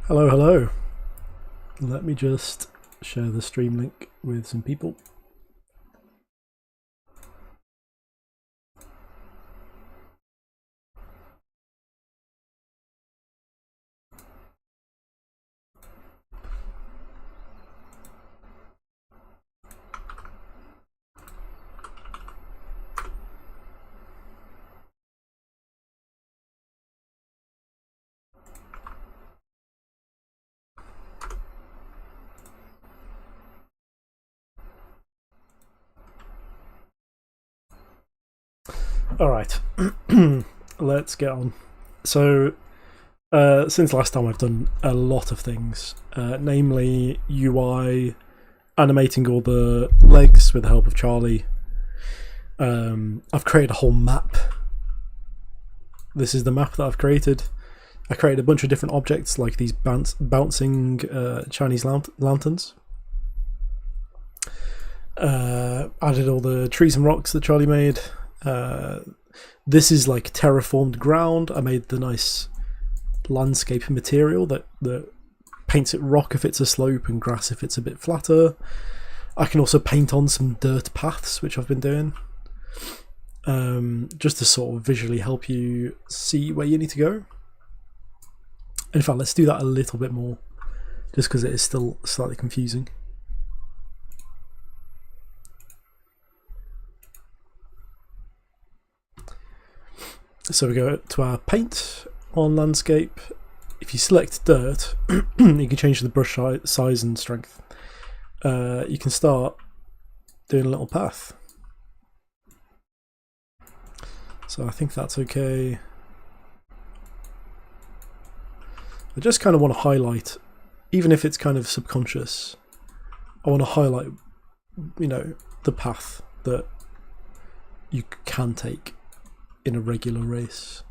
Hello, hello. Let me just share the stream link with some people. Alright, let's get on. So, since last time I've done a lot of things, namely UI, animating all the legs with the help of Charlie. I've created a whole map. This is the map that I've created. I created a bunch of different objects like these bouncing Chinese lanterns. Added all the trees and rocks that Charlie made. This is like terraformed ground. I made the nice landscape material that paints it rock if it's a slope and grass if it's a bit flatter. I can also paint on some dirt paths, which I've been doing, just to sort of visually help you see where you need to go. In fact, let's do that a little bit more, just because it is still slightly confusing. So we go to our paint on landscape. If you select dirt, you can change the brush size and strength. You can start doing a little path. So I think that's okay. I just kind of want to highlight, even if it's kind of subconscious, I want to highlight, you know, the path that you can take in a regular race.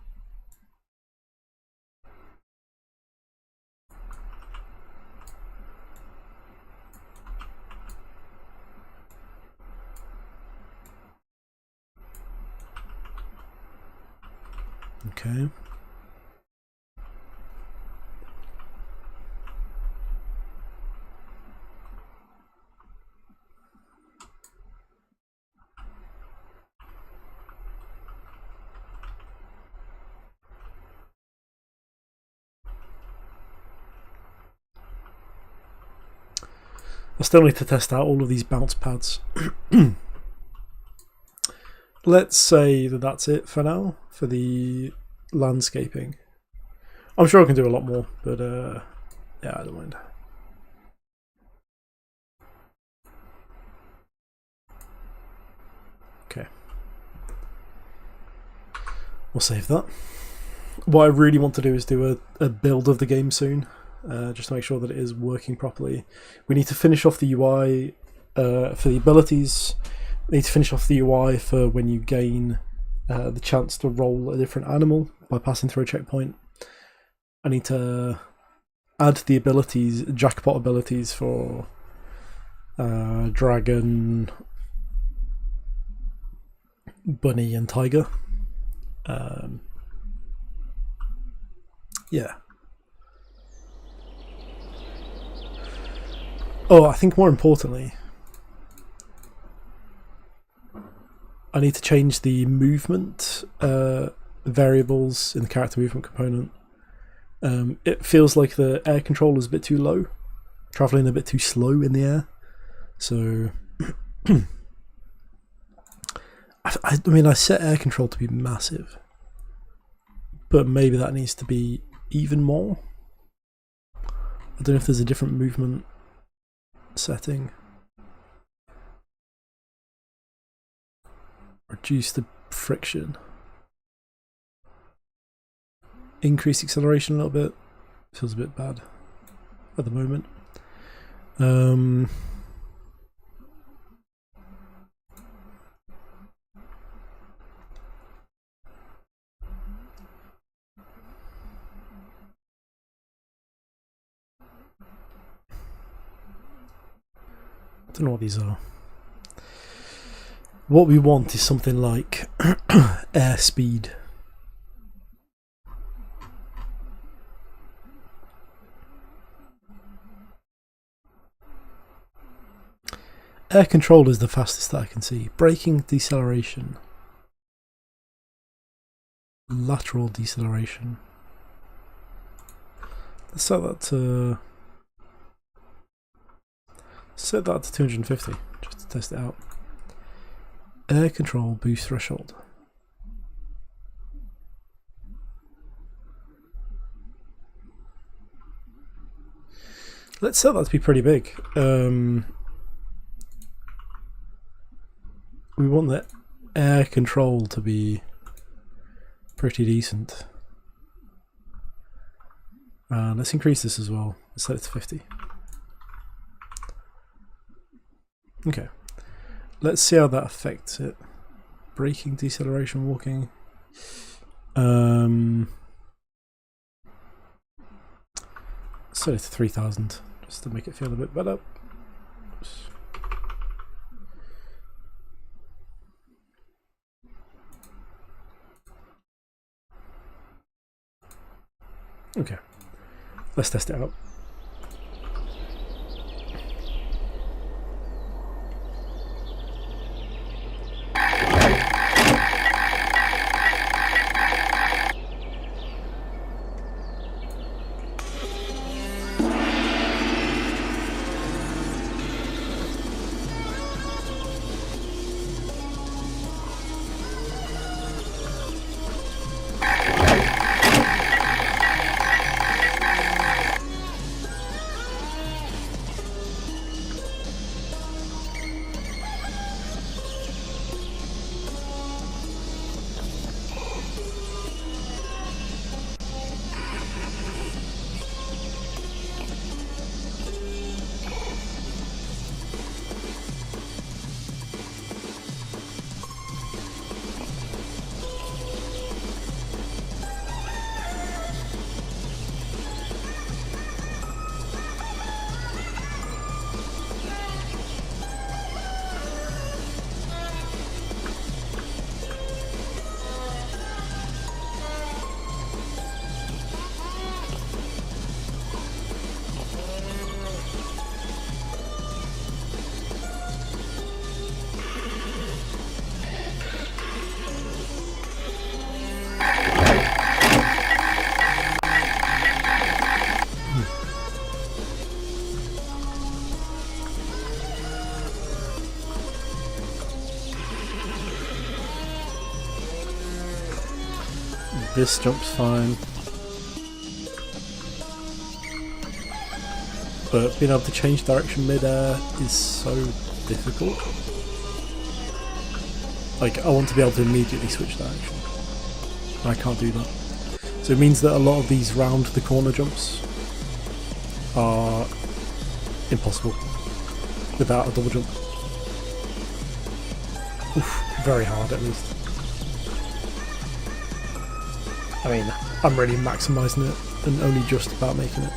Okay. I still need to test out all of these bounce pads. Let's say that that's it for now, for the landscaping. I'm sure I can do a lot more, but yeah, I don't mind. Okay. We'll save that. What I really want to do is do a build of the game soon. Just to make sure that it is working properly. We need to finish off the UI for the abilities. We need to finish off the UI for when you gain the chance to roll a different animal by passing through a checkpoint. I need to add the abilities, jackpot abilities for dragon, bunny and tiger. Yeah. Oh, I think more importantly, I need to change the movement variables in the character movement component. It feels like the air control is a bit too low, traveling a bit too slow in the air. So, I mean, I set air control to be massive, but maybe that needs to be even more. I don't know if there's a different movement setting. Reduce the friction. Increase acceleration a little bit. Feels a bit bad at the moment. I don't know what these are. What we want is something like airspeed. Air control is the fastest that I can see. Braking, deceleration. Lateral deceleration. Let's set that to 250 just to test it out. Air control boost threshold. Let's set that to be pretty big. We want the air control to be pretty decent. Let's increase this as well. Let's set it to 50. Okay. Let's see how that affects it. Braking, deceleration, walking. Set it to 3000 just to make it feel a bit better. Oops. Okay, let's test it out. This jump's fine, but being able to change direction mid-air is so difficult. Like, I want to be able to immediately switch direction. I can't do that. So it means that a lot of these round the corner jumps are impossible without a double jump. Oof, very hard at least. I mean, I'm really maximising it and only just about making it.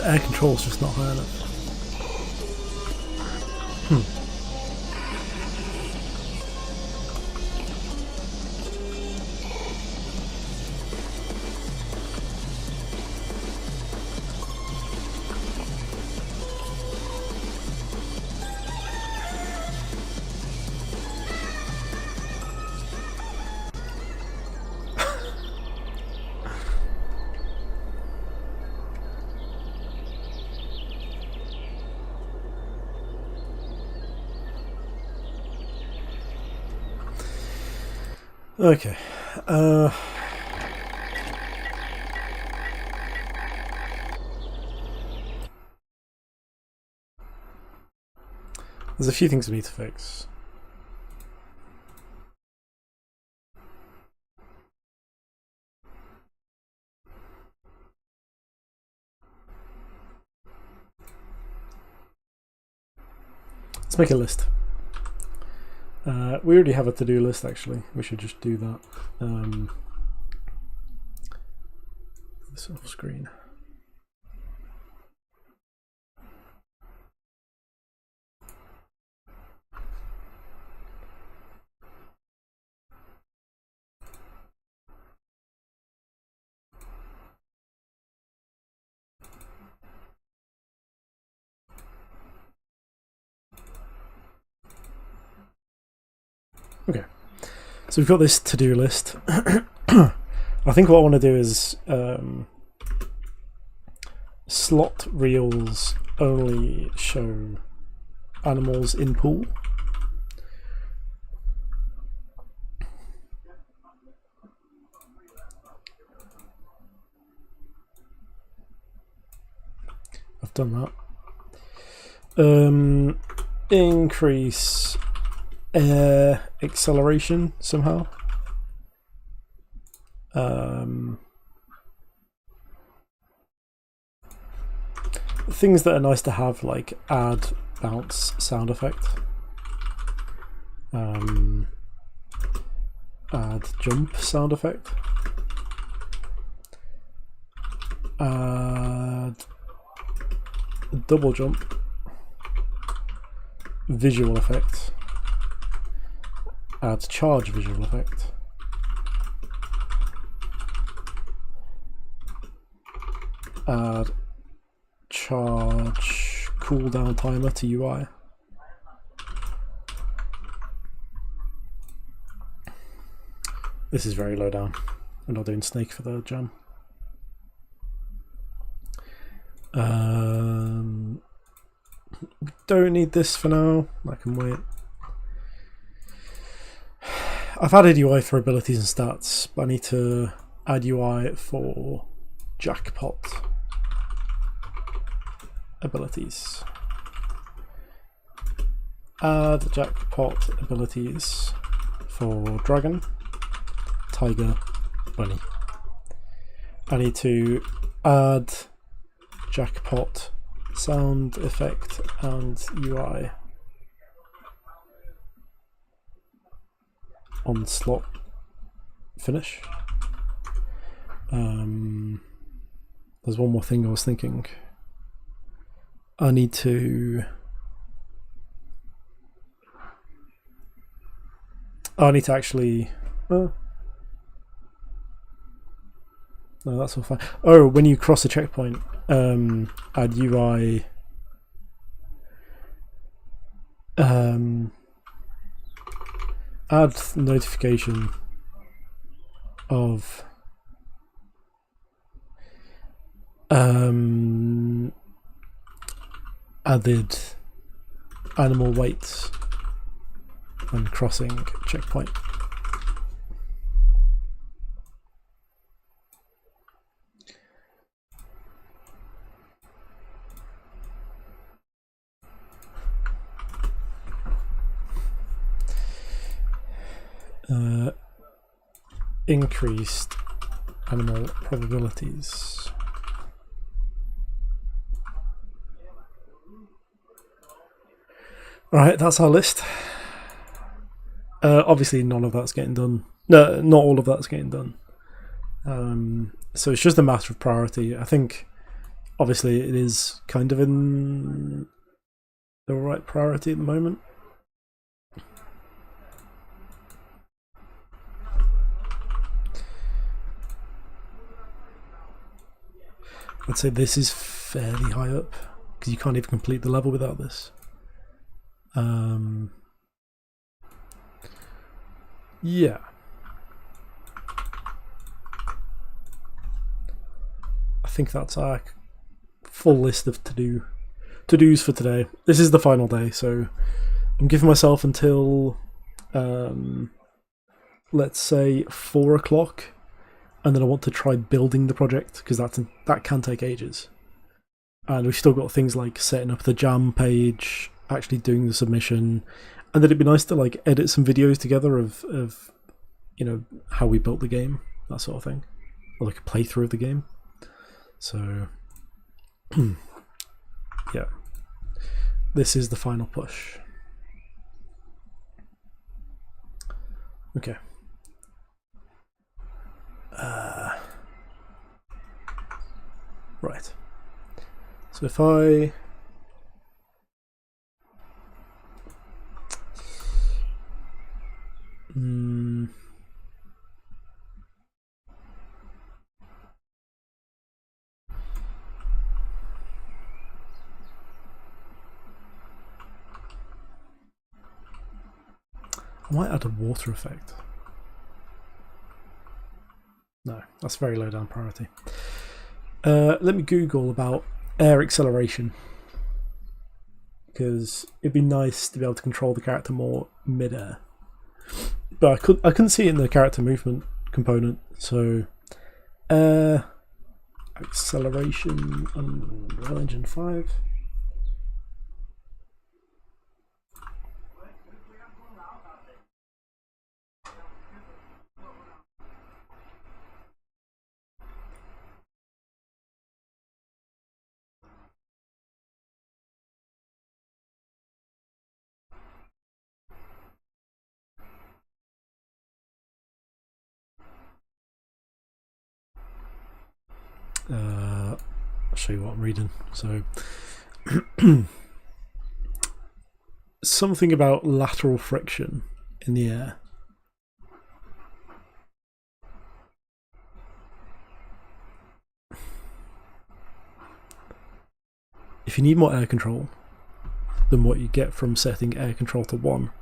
The air control's just not high enough. Okay. There's a few things we need to fix. Let's make a list. We already have a to-do list, actually. We should just do that. This off screen. Okay, so we've got this to-do list. I think what I want to do is slot reels only show animals in pool. I've done that. Increase air acceleration somehow. Things that are nice to have, like add bounce sound effect, add jump sound effect, add double jump visual effect, add charge visual effect, add charge cooldown timer to UI. This is very low down. I'm not doing snake for the jam. Don't need this for now. I can wait. I've added UI for abilities and stats, but I need to add UI for jackpot abilities. Add jackpot abilities for dragon, tiger, bunny. I need to add jackpot sound effect and UI on slot finish. There's one more thing I was thinking. I need to actually no, that's all fine. Oh, when you cross a checkpoint, add UI add notification of added animal weights when crossing checkpoint. Increased animal probabilities. Alright, that's our list. Obviously none of that's getting done. No, not all of that's getting done. So it's just a matter of priority. I think obviously it is kind of in the right priority at the moment. I'd say this is fairly high up because you can't even complete the level without this. Yeah. I think that's our full list of to-dos for today. This is the final day, so I'm giving myself until let's say 4 o'clock, and then I want to try building the project because that can take ages. And we've still got things like setting up the jam page, actually doing the submission, and then it'd be nice to like edit some videos together of you know how we built the game, that sort of thing, or like a playthrough of the game. So yeah, this is the final push. Okay. Right. So if I I might add a water effect. No, that's very low down priority. Let me Google about air acceleration, because it'd be nice to be able to control the character more mid-air. But I couldn't see it in the character movement component, so air acceleration on Unreal Engine 5. I'll show you what I'm reading. So something about lateral friction in the air. If you need more air control than what you get from setting air control to 1,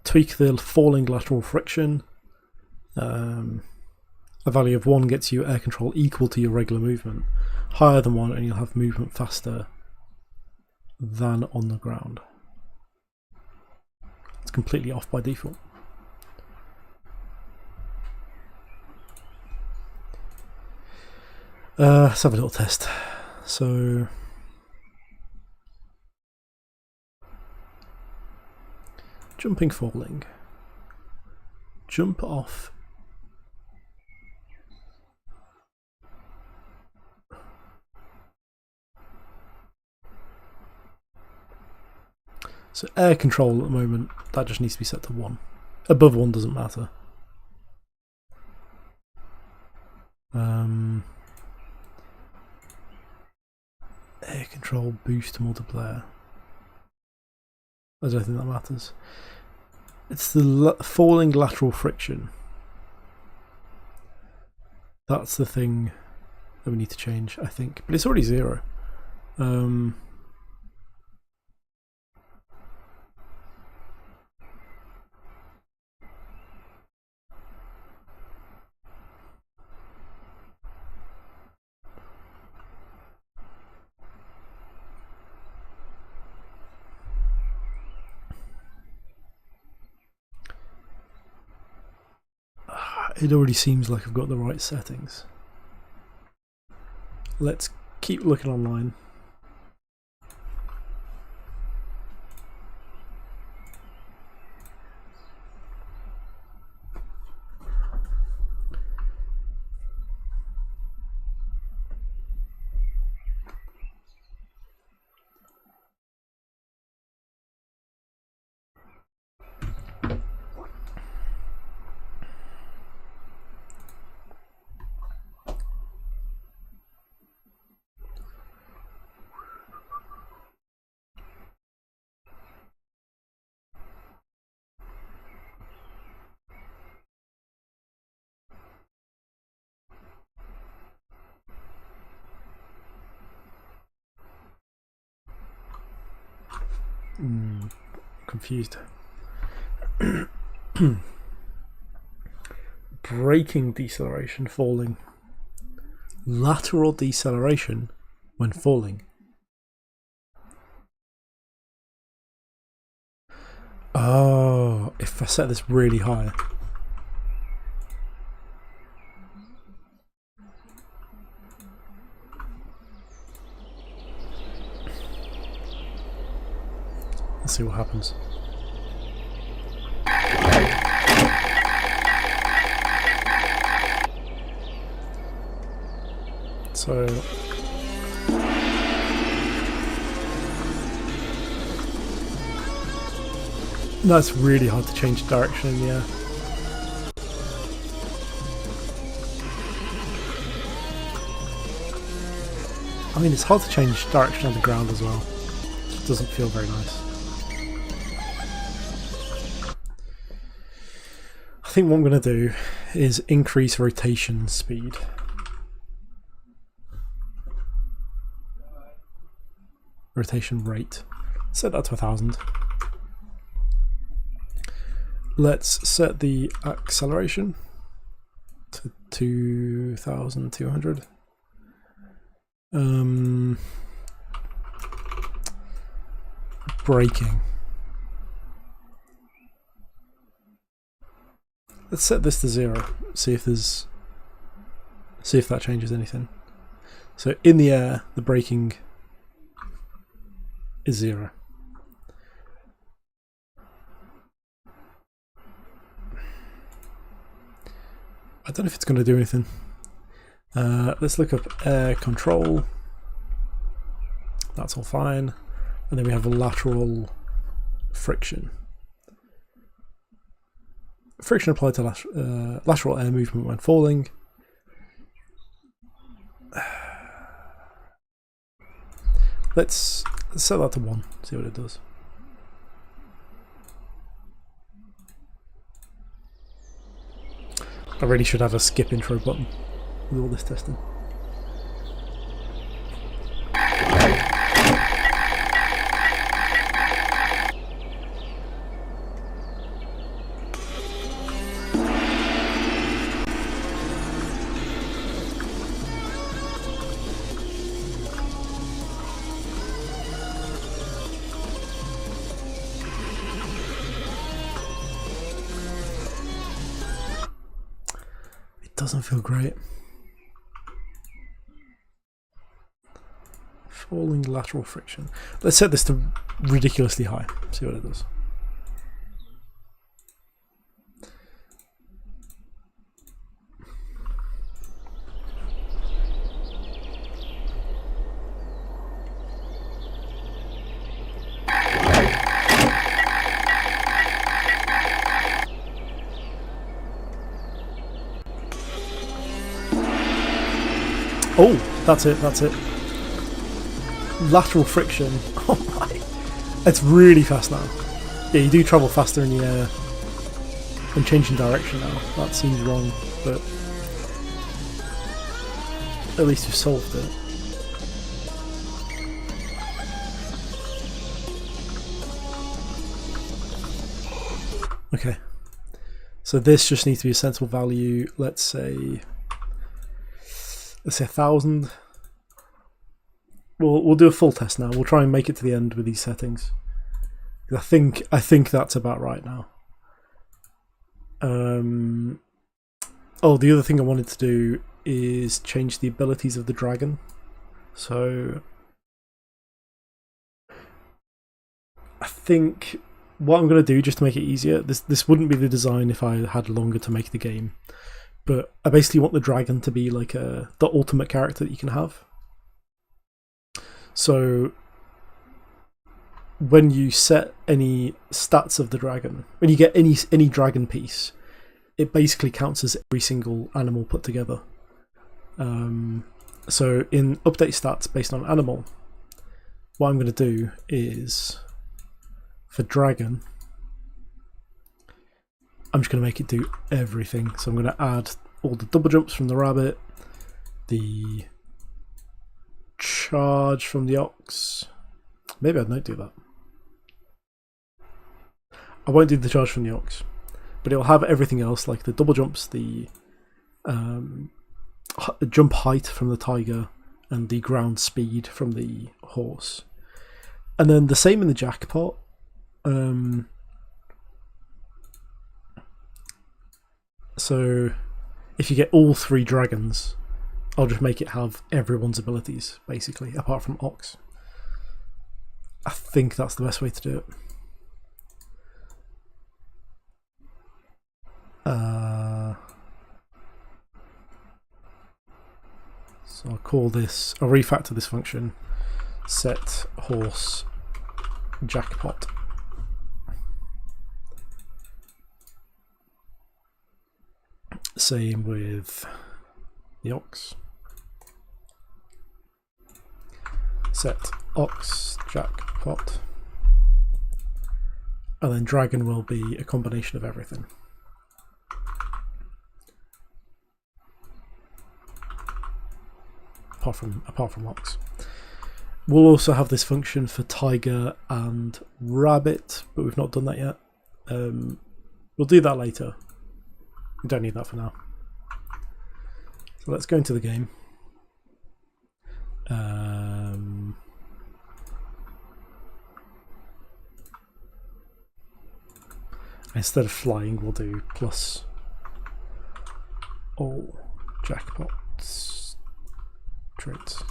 tweak the falling lateral friction. A value of 1 gets you air control equal to your regular movement. Higher than 1 and you'll have movement faster than on the ground. It's completely off by default. Let's have a little test. So jumping, falling. Jump off. So air control at the moment, that just needs to be set to 1. Above 1 doesn't matter. Air control boost multiplier. I don't think that matters. It's the falling lateral friction. That's the thing that we need to change, I think. But it's already 0. It already seems like I've got the right settings. Let's keep looking online. Confused. Braking deceleration falling. Lateral deceleration when falling. Oh, if I set this really high. Let's see what happens. So that's really hard to change direction in the air. I mean, it's hard to change direction on the ground as well. It doesn't feel very nice. I think what I'm going to do is increase rotation speed. Rotation rate. Set that to 1000. Let's set the acceleration to 2200. Braking. Let's set this to 0. See if that changes anything. So in the air, the braking is 0. I don't know if it's going to do anything. Let's look up air control. That's all fine. And then we have lateral friction. Friction applied to lateral air movement when falling. Let's set that to 1, see what it does. I really should have a skip intro button with all this testing. Doesn't feel great. Falling lateral friction. Let's set this to ridiculously high. See what it does. Oh, that's it, that's it. Lateral friction. Oh my. It's really fast now. Yeah, you do travel faster in the air. I'm changing direction now. That seems wrong, but at least you've solved it. Okay. So this just needs to be a sensible value. Let's say 1000. We'll do a full test now. We'll try and make it to the end with these settings. I think that's about right now. Oh, the other thing I wanted to do is change the abilities of the dragon. So I think what I'm going to do, just to make it easier, this wouldn't be the design if I had longer to make the game, but I basically want the dragon to be like the ultimate character that you can have. So when you set any stats of the dragon, when you get any dragon piece, it basically counts as every single animal put together. So in update stats based on animal, what I'm going to do is, for dragon, I'm just going to make it do everything. So I'm going to add all the double jumps from the rabbit, the charge from the ox. Maybe I'd not do that. I won't do the charge from the Ox, but it'll have everything else like the double jumps, the jump height from the Tiger, and the ground speed from the horse. And then the same in the jackpot. So if you get all 3 dragons, I'll just make it have everyone's abilities, basically, apart from Ox. I think that's the best way to do it. So I'll refactor this function, set horse jackpot. Same with the Ox. Set Ox jackpot. And then dragon will be a combination of everything. Apart from Ox. We'll also have this function for tiger and rabbit, but we've not done that yet. We'll do that later. We don't need that for now. So let's go into the game. Instead of flying, we'll do plus all jackpots traits.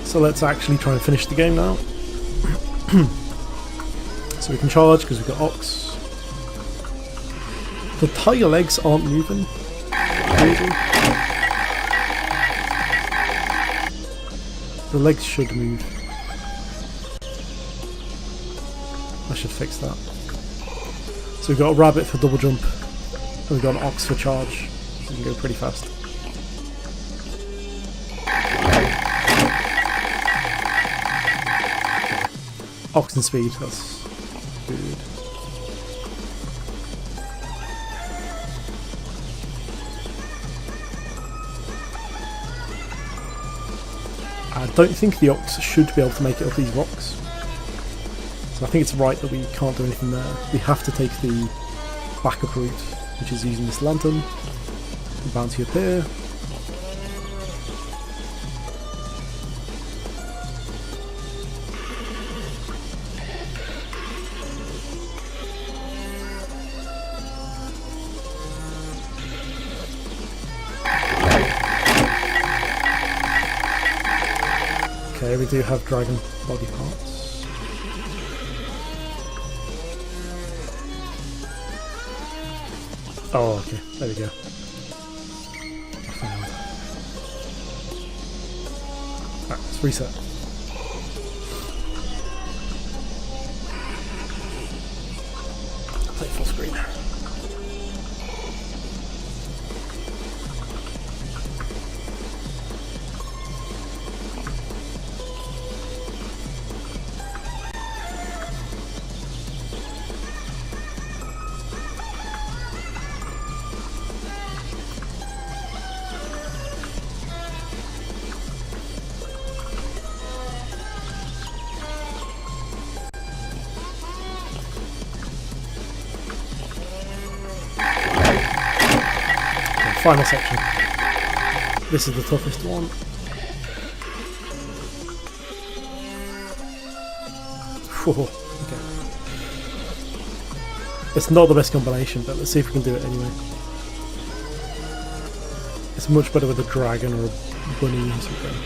So let's actually try and finish the game now. So we can charge because we've got Ox. The tiger legs aren't moving. Maybe. The legs should move. I should fix that. So we've got a rabbit for double jump, and we've got an Ox for charge. We can go pretty fast. Ox and speed, that's good. I don't think the Ox should be able to make it up these rocks. So I think it's right that we can't do anything there. We have to take the backup route, which is using this lantern. Bounty up here. Okay, we do have dragon body parts. Oh, okay, there we go. I found. Alright, let's reset. Play full screen. Final section. This is the toughest one. Whoa, okay. It's not the best combination, but let's see if we can do it anyway. It's much better with a dragon or a bunny or something.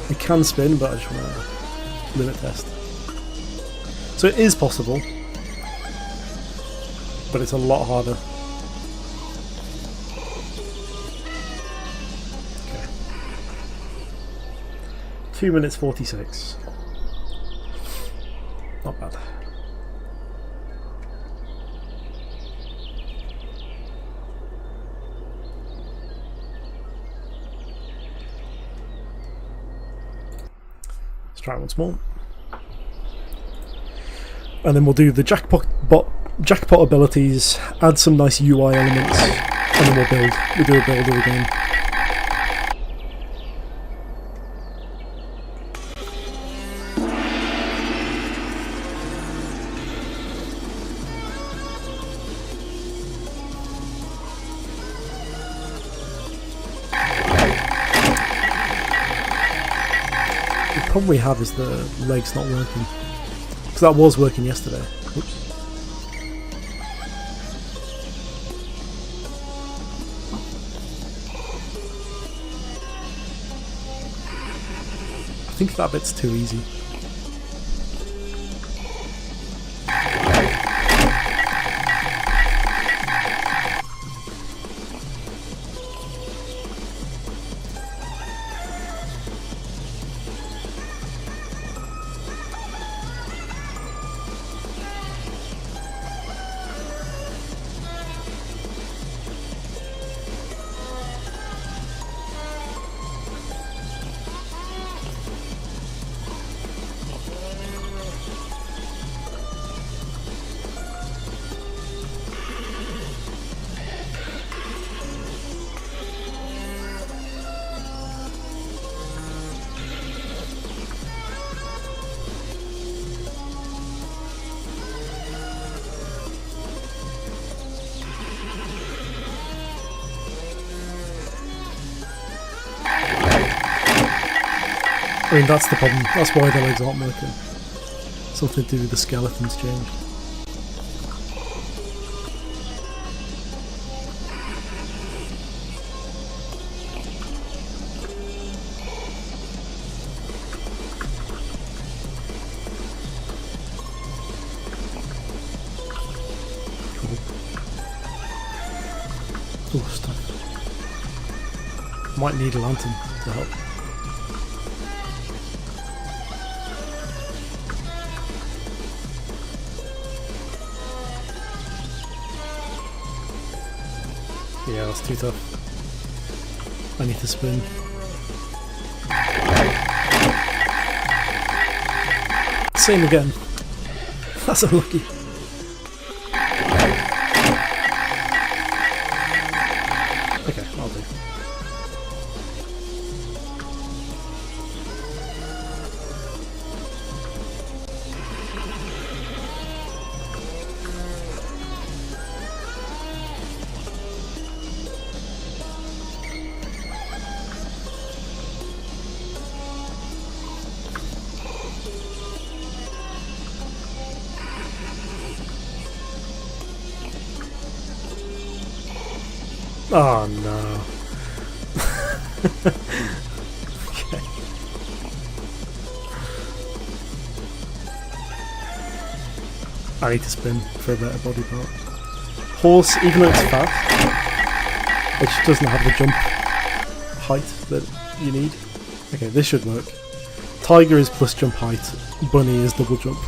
We can spin, but I just want to limit test. So it is possible, but it's a lot harder. 2 minutes 46. Not bad. try once more. And then we'll do the jackpot abilities, add some nice UI elements, and then we'll build. We'll do a builder again. The problem we have is the leg's not working. Because that was working yesterday. Oops. I think that bit's too easy. I mean, that's the problem. That's why the legs aren't working. Something to do with the skeletons change. Cool. Oh, stuff. Might need a lantern to help. Yeah, that's too tough. I need to spin. Same again. That's unlucky. Okay, I'll do. Oh no. Okay. I need to spin for a better body part. Horse, even though it's fast, it just doesn't have the jump height that you need. Okay, this should work. Tiger is plus jump height, bunny is double jump.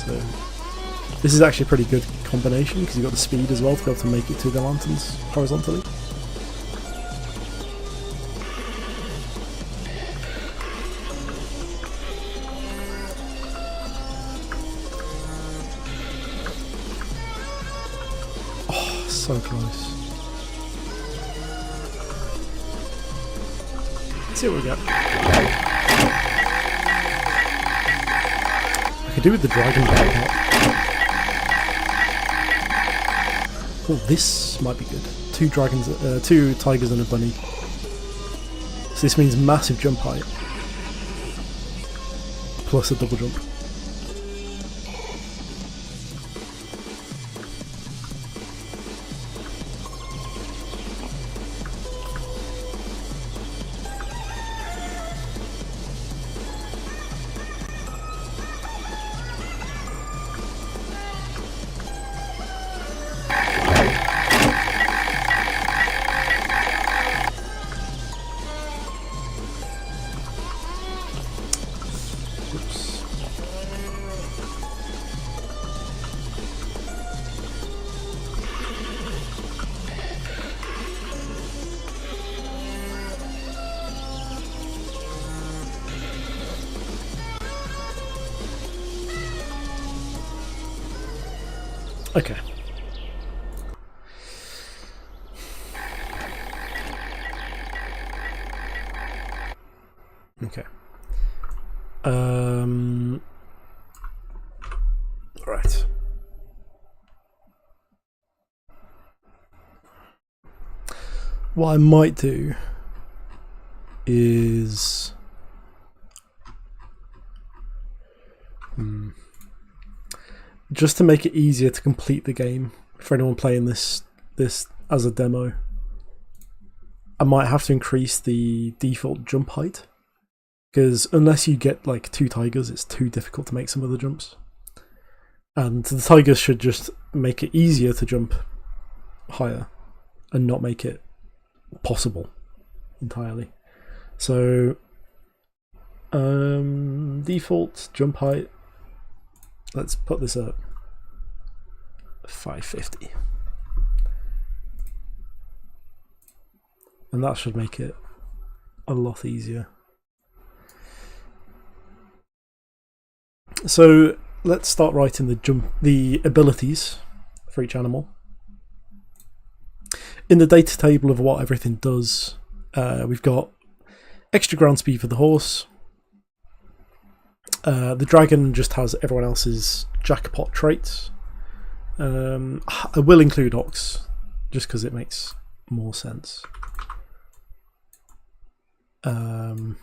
So this is actually a pretty good combination because you've got the speed as well to be able to make it to the lanterns horizontally. Oh, so close. Let's see what we get. I could do with the dragon part. Oh, this might be good. Two dragons, two tigers and a bunny. So this means massive jump height. Plus a double jump. Oops. Okay. Okay. Right. What I might do is just to make it easier to complete the game for anyone playing this as a demo, I might have to increase the default jump height, because unless you get like 2 tigers, it's too difficult to make some of the jumps. And the tigers should just make it easier to jump higher and not make it possible entirely. So default jump height, let's put this at 550, and that should make it a lot easier. So let's start writing the abilities for each animal. In the data table of what everything does, we've got extra ground speed for the horse. The dragon just has everyone else's jackpot traits. I will include ox, just because it makes more sense. So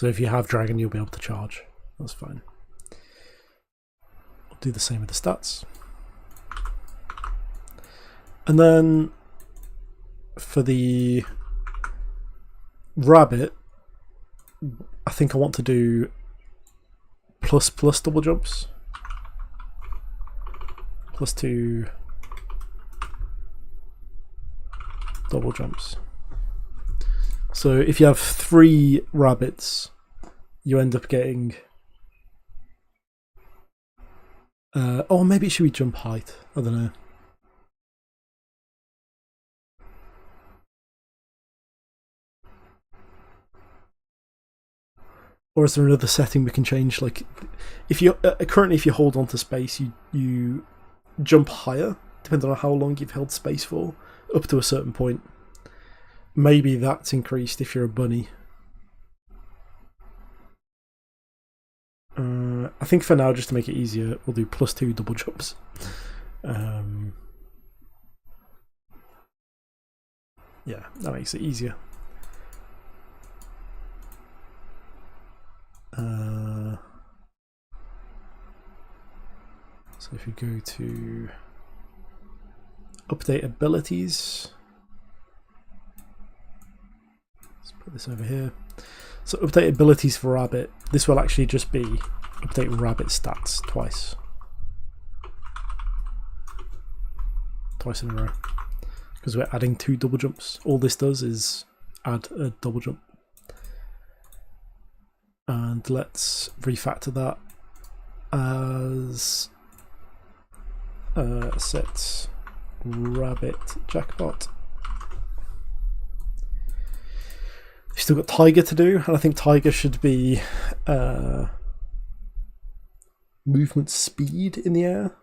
if you have dragon, you'll be able to charge. That's fine. I'll do the same with the stats. And then for the rabbit, I think I want to do plus double jumps. +2 double jumps. So if you have 3 rabbits, you end up getting oh, maybe it should be jump height. I don't know. Or is there another setting we can change? Like, if you currently, if you hold onto space, you jump higher, depending on how long you've held space for, up to a certain point. Maybe that's increased if you're a bunny. I think for now, just to make it easier, we'll do +2 double jumps. Yeah, that makes it easier. So if you go to update abilities, let's put this over here. So update abilities for rabbit. This will actually just be update rabbit stats twice in a row, because we're adding 2 double jumps. All this does is add a double jump. And let's refactor that as set rabbit jackpot. We've still got tiger to do, and I think tiger should be movement speed in the air.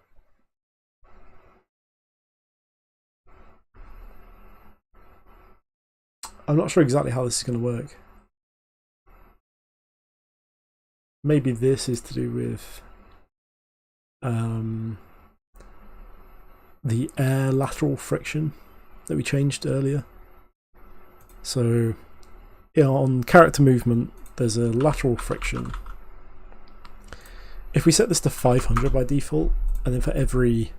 I'm not sure exactly how this is going to work. Maybe this is to do with the air lateral friction that we changed earlier. So on character movement, there's a lateral friction. If we set this to 500 by default, and then for every,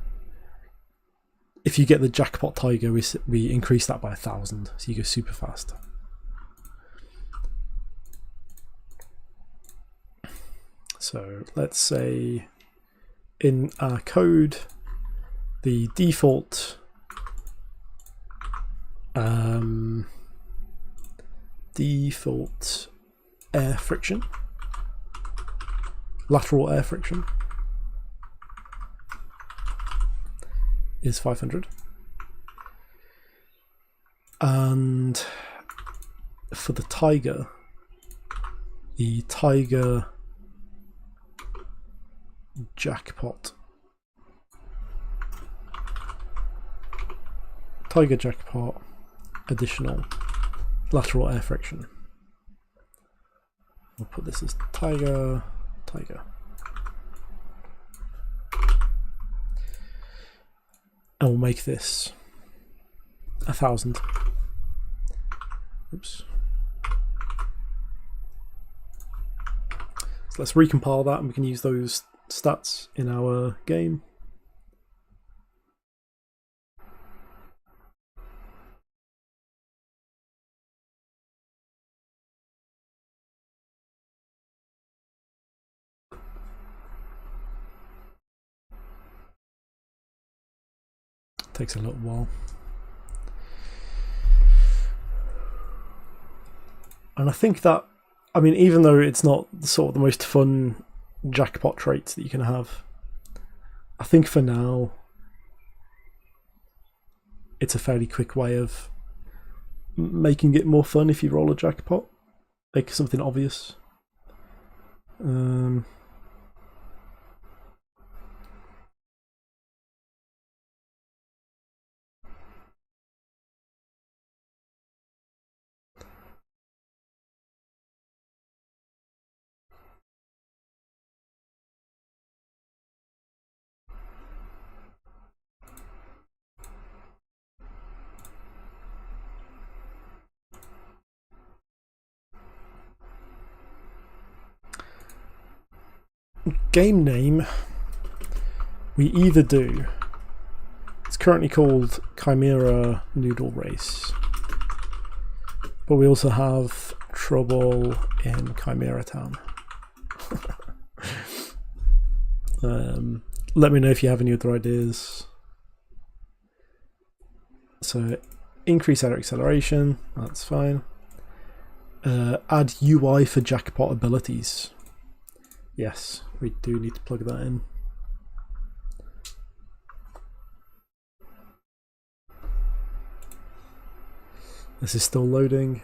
if you get the jackpot tiger, we increase that by 1,000, so you go super fast. So let's say in our code, the default air friction, lateral air friction, is 500. And for the tiger jackpot Tiger jackpot, additional lateral air friction. We'll put this as tiger. And we'll make this 1,000. Oops. So let's recompile that and we can use those stats in our game. Takes a little while. And I think that, I mean, even though it's not sort of the most fun jackpot traits that you can have, I think for now it's a fairly quick way of making it more fun if you roll a jackpot. Make something obvious. Game name, we either do, it's currently called Chimera Noodle Race, but we also have Trouble in Chimera Town. Let me know if you have any other ideas. So increase our acceleration, that's fine. Add UI for jackpot abilities. Yes, we do need to plug that in. This is still loading.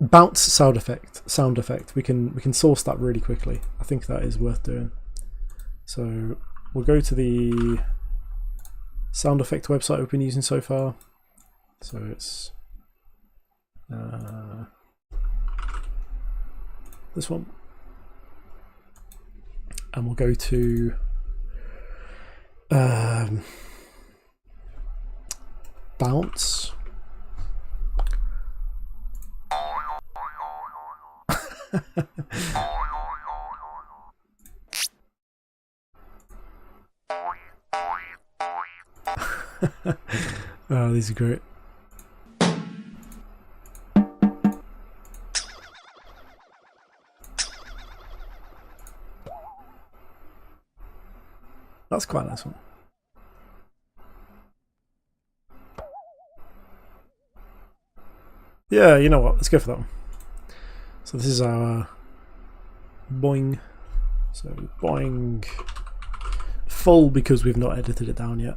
Bounce sound effect. We can source that really quickly. I think that is worth doing. So we'll go to the sound effect website we've been using so far. So it's this one, and we'll go to bounce. Oh, these are great. That's quite a nice one. Yeah, you know what? Let's go for that one. So this is our boing. So boing full because we've not edited it down yet.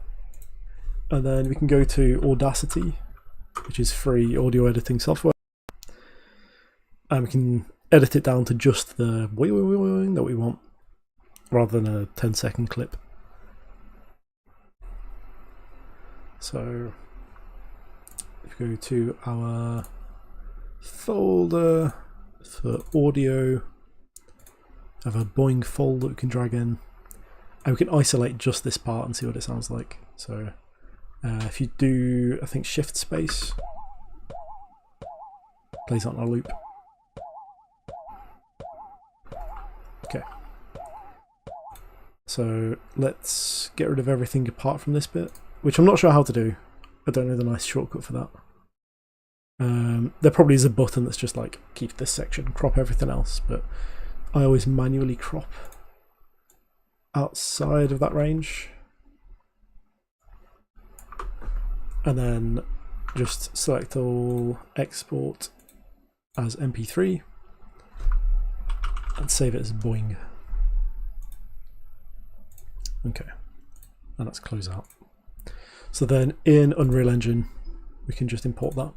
And then we can go to Audacity, which is free audio editing software. And we can edit it down to just the boing that we want, rather than a 10-second clip. So if we go to our folder for audio, have a boing folder that we can drag in, and we can isolate just this part and see what it sounds like. So if you do, I think, shift space, plays that on a loop. Okay. So let's get rid of everything apart from this bit, which I'm not sure how to do. I don't know the nice shortcut for that. There probably is a button that's just like, keep this section, crop everything else, but I always manually crop outside of that range. And then just select all, export as MP3, and save it as boing. Okay, and let's close out. So then in Unreal Engine, we can just import that.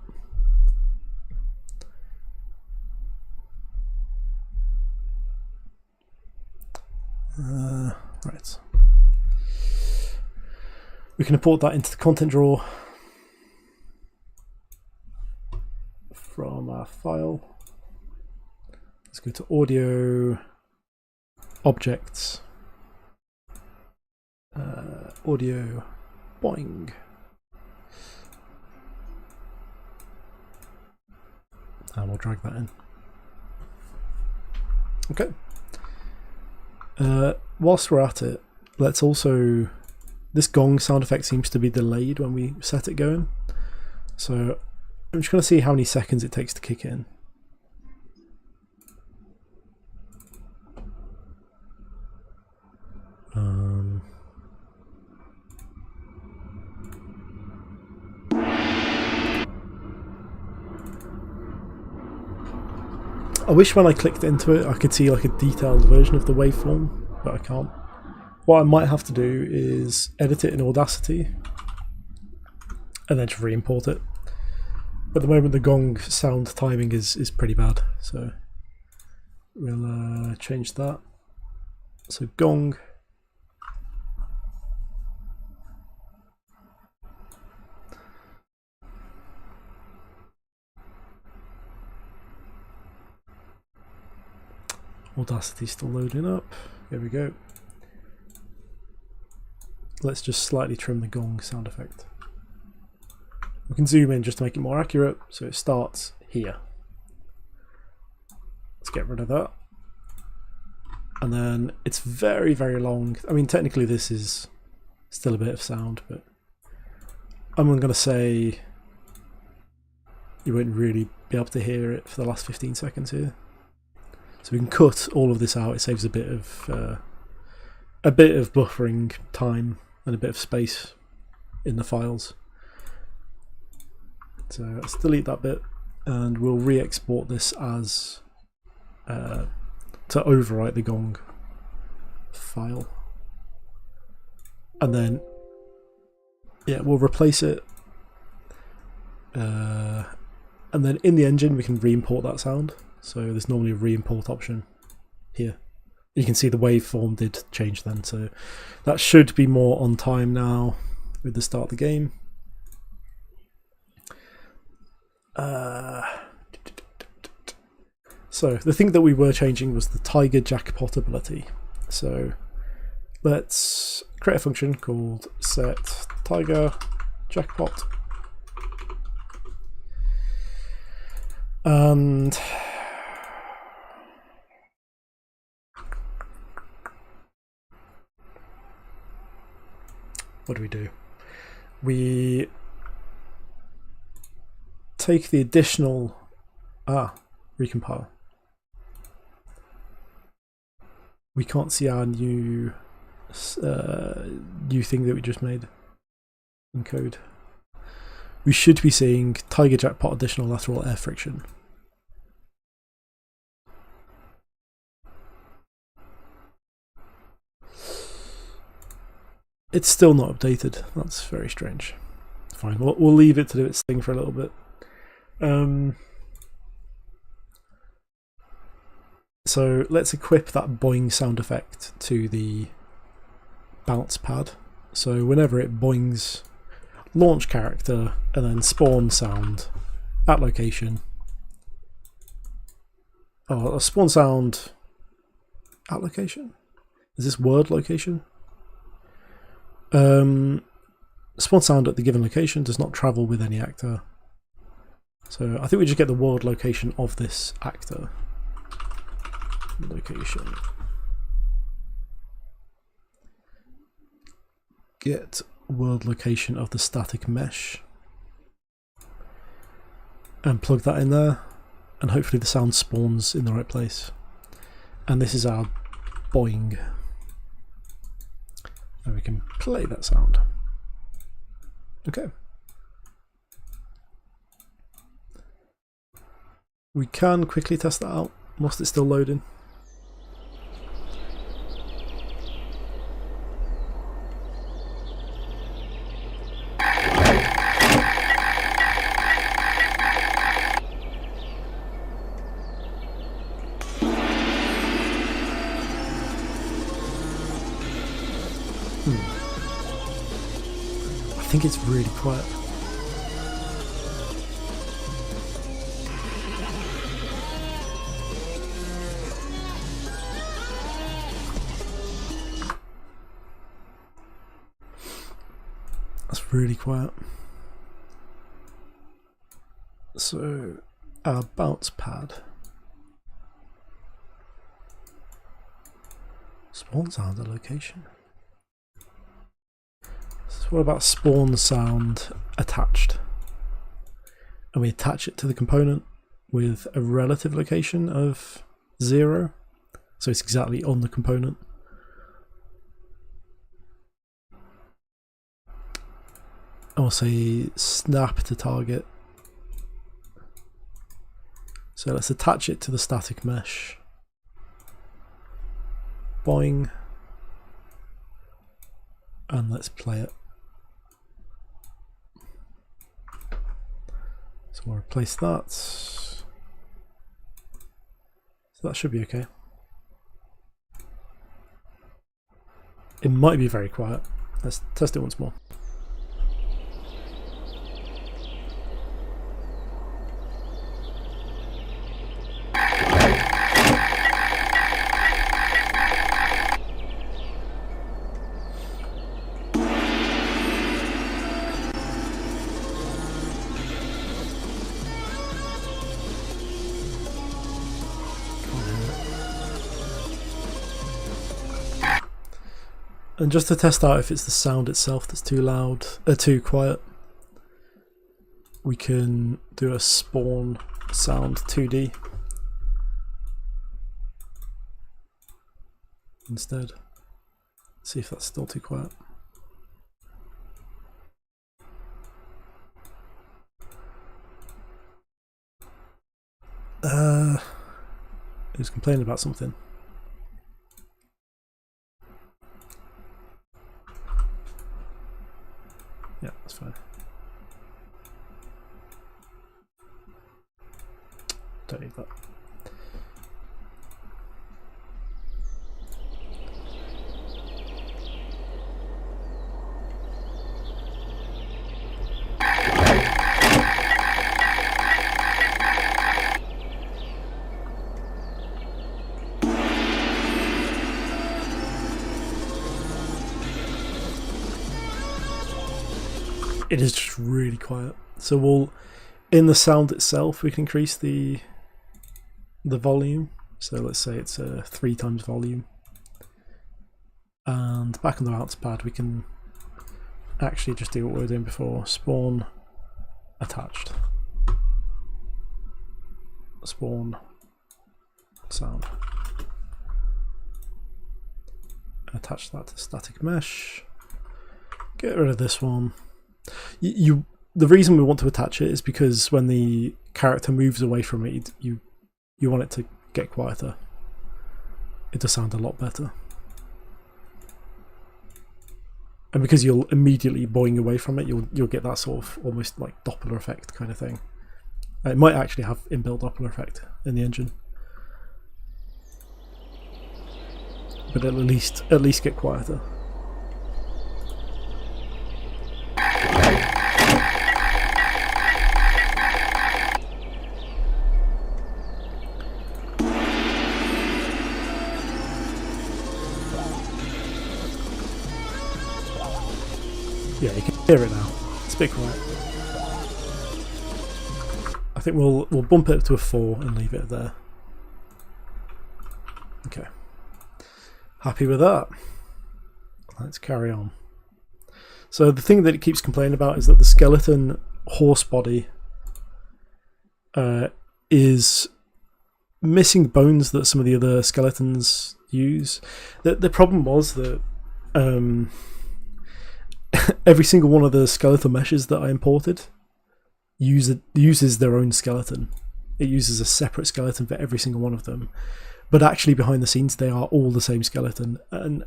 Right. We can import that into the content drawer from our file. Let's go to audio, objects, audio, boing. And we'll drag that in. Okay. Whilst we're at it, let's also... This gong sound effect seems to be delayed when we set it going. So I'm just going to see how many seconds it takes to kick in. I wish when I clicked into it I could see like a detailed version of the waveform, but I can't. What I might have to do is edit it in Audacity and then just re-import it. At the moment the gong sound timing is pretty bad, so we'll change that. So gong. Audacity's still loading up. There we go. Let's just slightly trim the gong sound effect. We can zoom in just to make it more accurate, so it starts here. Let's get rid of that. And then it's very, very long. I mean, technically this is still a bit of sound, but I'm going to say you won't really be able to hear it for the last 15 seconds here. So we can cut all of this out. It saves a bit of buffering time and a bit of space in the files. So let's delete that bit, and we'll re-export this as to overwrite the gong file, and then yeah, we'll replace it, and then in the engine we can re-import that sound. So there's normally a re-import option here. You can see the waveform did change then, so that should be more on time now with the start of the game. So the thing that we were changing was the Tiger jackpot ability. So let's create a function called set Tiger jackpot, and what do? We take the additional recompile. We can't see our new thing that we just made in code. We should be seeing Tiger jackpot additional lateral air friction. It's still not updated. That's very strange. Fine, we'll leave it to do its thing for a little bit. So let's equip that boing sound effect to the bounce pad. So whenever it boings, launch character and then spawn sound at location. Oh, a spawn sound at location? Is this word location? Spawn sound at the given location does not travel with any actor. So I think we just get the world location of this actor. Location. Get world location of the static mesh. And plug that in there. And hopefully the sound spawns in the right place. And this is our boing. And we can play that sound. Okay. We can quickly test that out whilst it's still loading. think it's really quiet. That's really quiet. So our bounce pad spawn sound a location. So what about spawn sound attached? And we attach it to the component with a relative location of 0, so it's exactly on the component. And we'll say snap to target. So let's attach it to the static mesh. Boing. And let's play it. So we'll replace that. So that should be okay. It might be very quiet. Let's test it once more. And just to test out if it's the sound itself that's too loud, too quiet, we can do a spawn sound 2D instead. See if that's still too quiet. He was complaining about something. Yeah, that's fine. Don't need that. It is just really quiet. So we'll, in the sound itself, we can increase the volume. So let's say it's a 3 times volume. And back on the bounce pad, we can actually just do what we were doing before. Spawn attached. Spawn sound. Attach that to static mesh. Get rid of this one. The reason we want to attach it is because when the character moves away from it, you want it to get quieter. It does sound a lot better. And because you'll immediately boing away from it, you'll get that sort of almost like Doppler effect kind of thing. It might actually have inbuilt Doppler effect in the engine, but it'll at least get quieter. Yeah, you can hear it now. It's a bit quiet. I think we'll bump it to a 4 and leave it there. Okay. Happy with that. Let's carry on. So the thing that it keeps complaining about is that the skeleton horse body is missing bones that some of the other skeletons use. The problem was that every single one of the skeletal meshes that I imported uses their own skeleton. It uses a separate skeleton for every single one of them. But actually behind the scenes they are all the same skeleton. And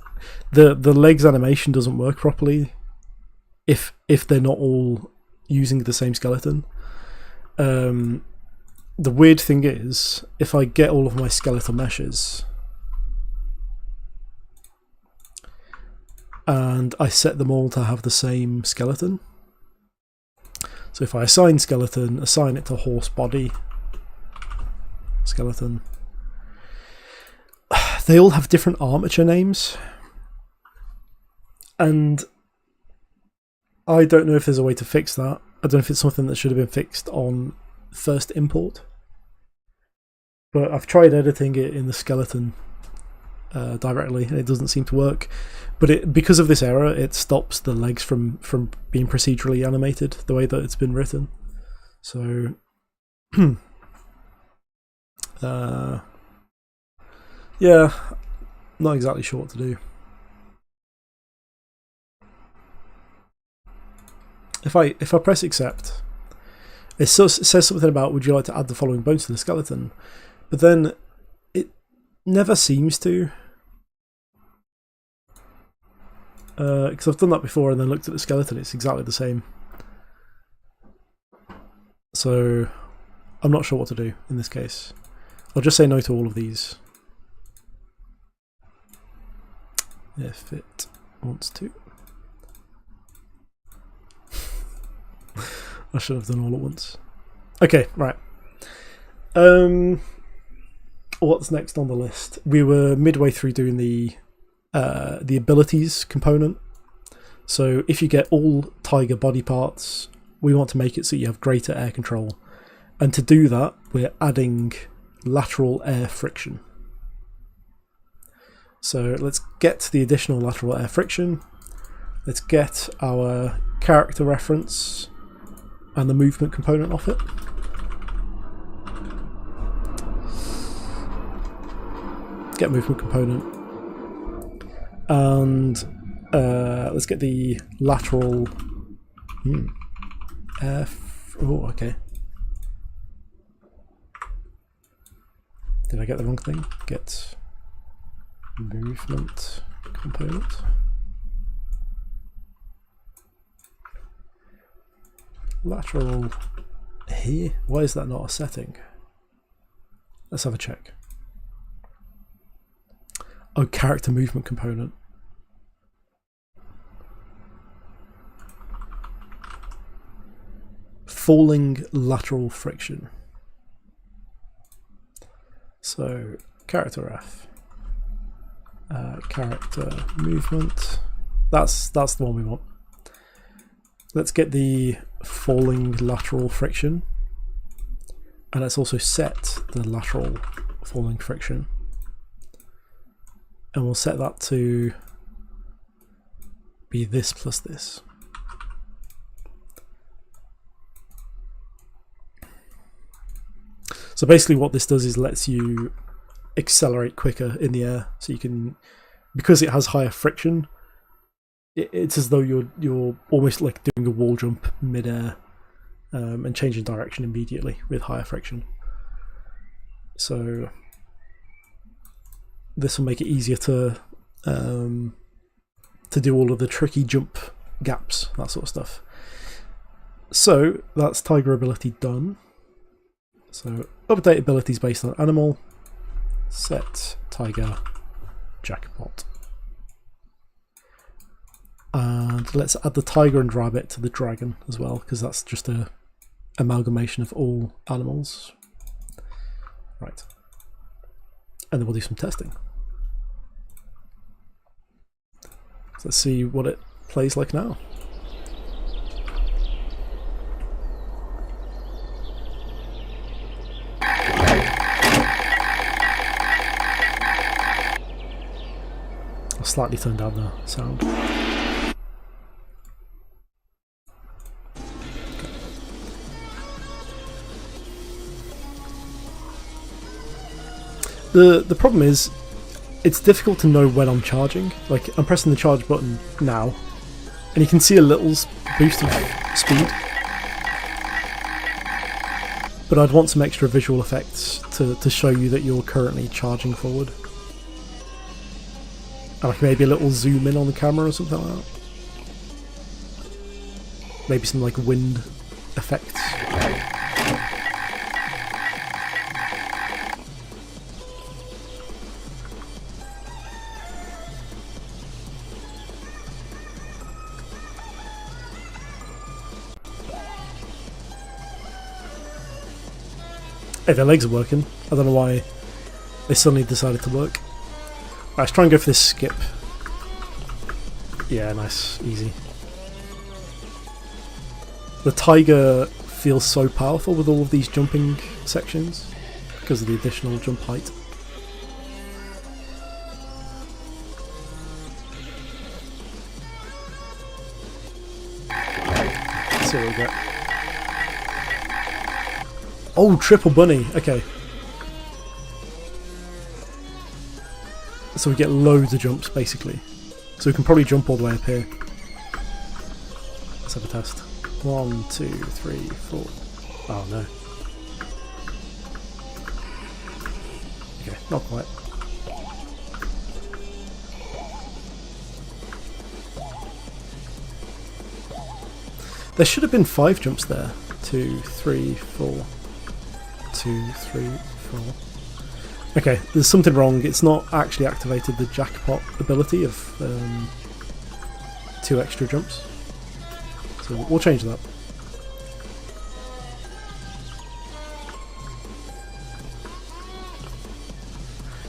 the legs animation doesn't work properly if they're not all using the same skeleton. The weird thing is, if I get all of my skeletal meshes and I set them all to have the same skeleton, So if I assign skeleton, assign it to horse body, skeleton. They all have different armature names, and I don't know if there's a way to fix that. I don't know if it's something that should have been fixed on first import, but I've tried editing it in the skeleton directly and it doesn't seem to work. But because of this error, it stops the legs from being procedurally animated the way that it's been written. So yeah, not exactly sure what to do. If I press accept, it says something about would you like to add the following bones to the skeleton, but then it never seems to. Because I've done that before and then looked at the skeleton, it's exactly the same. So I'm not sure what to do in this case. I'll just say no to all of these if it wants to. I should have done all at once. Okay, right. What's next on the list? We were midway through doing the abilities component. So if you get all tiger body parts, we want to make it so you have greater air control. And to do that, we're adding lateral air friction. So let's get the additional lateral air friction. Let's get our character reference and the movement component of it. Get movement component. And let's get the lateral oh, okay. Did I get the wrong thing? Get movement component. Lateral here? Why is that not a setting? Let's have a check. Oh, character movement component. Falling lateral friction. So character F. Character movement. That's the one we want. Let's get the falling lateral friction, and let's also set the lateral falling friction, and we'll set that to be this plus this. So basically what this does is lets you accelerate quicker in the air, so you can, because it has higher friction, it's as though you're almost like doing a wall jump mid-air and changing direction immediately with higher friction. So this will make it easier to do all of the tricky jump gaps, that sort of stuff. So that's tiger ability done. So update abilities based on animal, set tiger jackpot. And let's add the tiger and rabbit to the dragon as well, because that's just a amalgamation of all animals. Right. And then we'll do some testing. So let's see what it plays like now. I'll slightly turn down the sound. The problem is, it's difficult to know when I'm charging. Like, I'm pressing the charge button now, and you can see a little boost of speed. But I'd want some extra visual effects to show you that you're currently charging forward. And like maybe a little zoom in on the camera or something like that. Maybe some like wind effects. Hey, their legs are working. I don't know why they suddenly decided to work. Right, let's try and go for this skip. Yeah, nice, easy. The tiger feels so powerful with all of these jumping sections because of the additional jump height. Let's see what we get. Oh, triple bunny. Okay. So we get loads of jumps, basically. So we can probably jump all the way up here. Let's have a test. 1, 2, 3, 4. Oh no. Okay, not quite. There should have been 5 jumps there. 2, 3, 4. 2, 3, 4. Okay, there's something wrong. It's not actually activated the jackpot ability of 2 extra jumps. So we'll change that.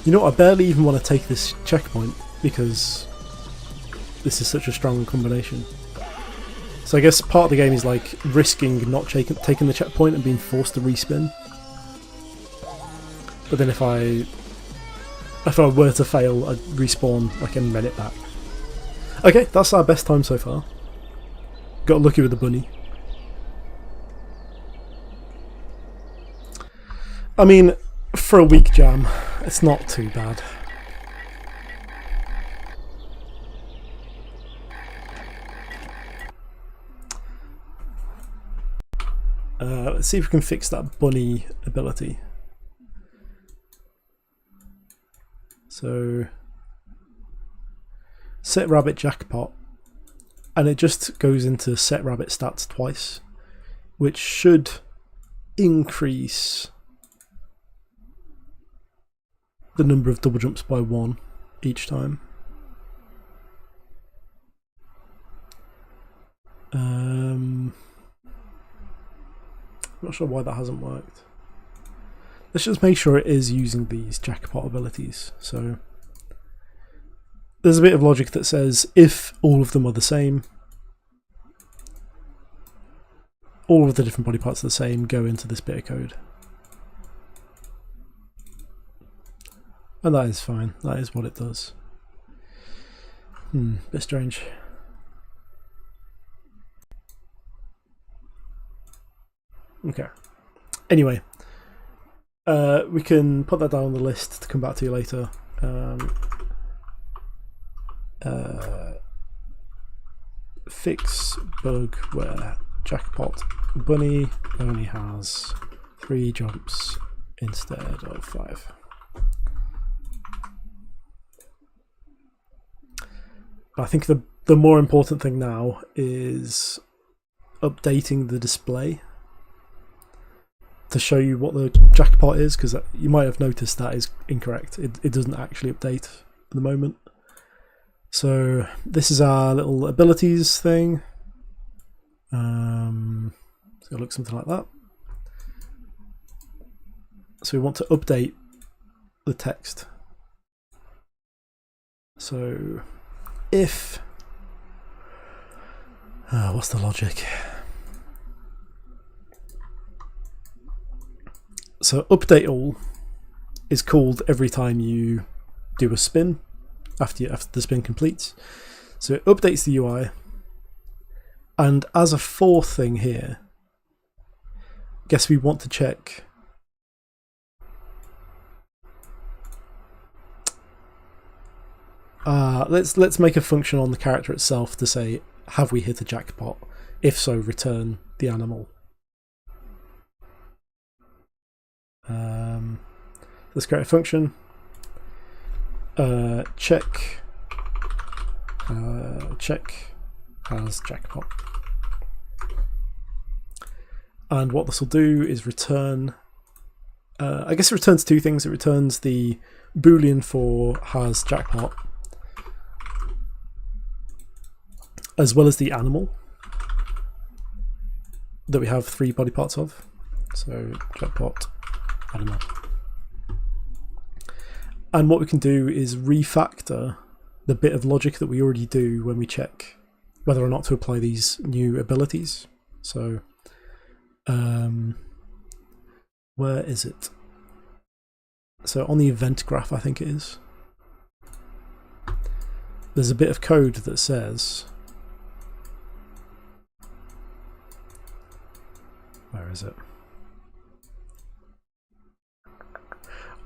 You know what, I barely even want to take this checkpoint because this is such a strong combination. So I guess part of the game is like risking not taking the checkpoint and being forced to respin. But then if I were to fail, I'd respawn like a minute back. Okay, that's our best time so far. Got lucky with the bunny. I mean, for a week jam, it's not too bad. Let's see if we can fix that bunny ability. So, set rabbit jackpot, and it just goes into set rabbit stats twice, which should increase the number of double jumps by 1 each time. Not sure why that hasn't worked. Let's just make sure it is using these jackpot abilities. So there's a bit of logic that says if all of them are the same, all of the different body parts are the same, go into this bit of code. And that is fine. That is what it does. Bit strange. Okay. Anyway, we can put that down on the list to come back to you later. Fix bug where jackpot bunny only has 3 jumps instead of 5. I think the more important thing now is updating the display to show you what the jackpot is, because you might have noticed that is incorrect. It doesn't actually update at the moment. So this is our little abilities thing. It's going to look something like that. So we want to update the text. So if what's the logic? So update all is called every time you do a spin after the spin completes. So it updates the UI, and as a 4th thing here, guess we want to check let's make a function on the character itself to say, have we hit a jackpot? If so, return the animal. Let's create a function. Check has jackpot. And what this will do is return, I guess it returns 2 things. It returns the boolean for has jackpot, as well as the animal that we have 3 body parts of. So jackpot I don't know. And what we can do is refactor the bit of logic that we already do when we check whether or not to apply these new abilities. So, where is it? So on the event graph, I think it is, there's a bit of code that says, where is it?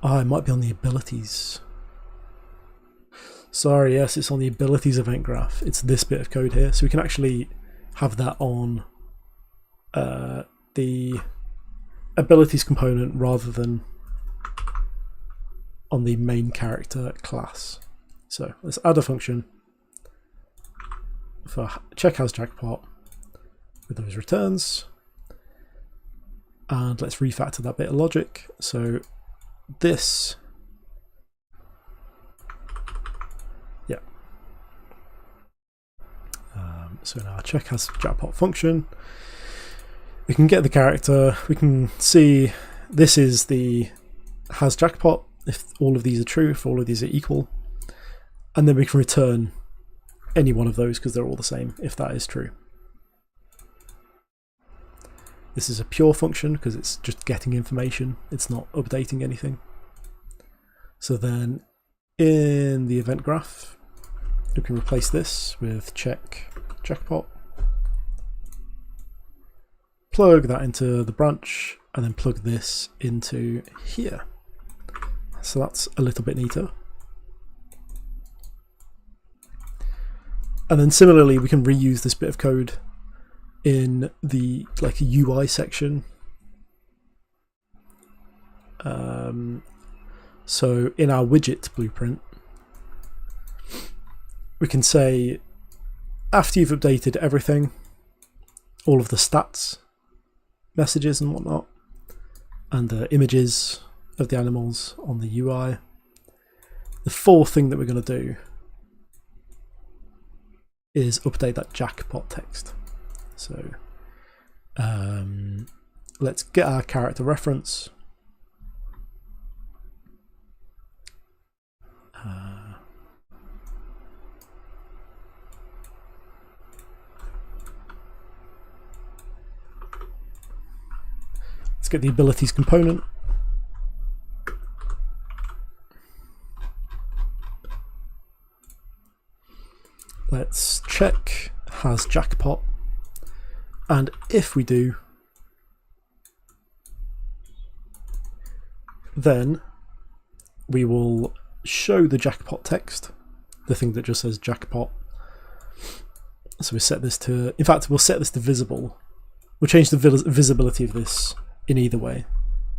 Ah, it might be on the abilities. Sorry, yes, it's on the abilities event graph. It's this bit of code here. So we can actually have that on the abilities component rather than on the main character class. So let's add a function for check has jackpot with those returns. And let's refactor that bit of logic. So this, yeah. So in our check has jackpot function, we can get the character, we can see this is the has jackpot, if all of these are true, if all of these are equal, and then we can return any one of those because they're all the same if that is true. This is a pure function because it's just getting information, it's not updating anything. So then in the event graph, we can replace this with check jackpot, plug that into the branch, and then plug this into here. So that's a little bit neater. And then similarly, we can reuse this bit of code in the UI section. So in our widget blueprint, we can say after you've updated everything, all of the stats, messages and whatnot, and the images of the animals on the UI, the fourth thing that we're going to do is update that jackpot text. So let's get our character reference. Let's get the abilities component. Let's check has jackpot, and if we do, then we will show the jackpot text, the thing that just says jackpot. So we set this to, in fact, we'll set this to visible. We'll change the visibility of this in either way,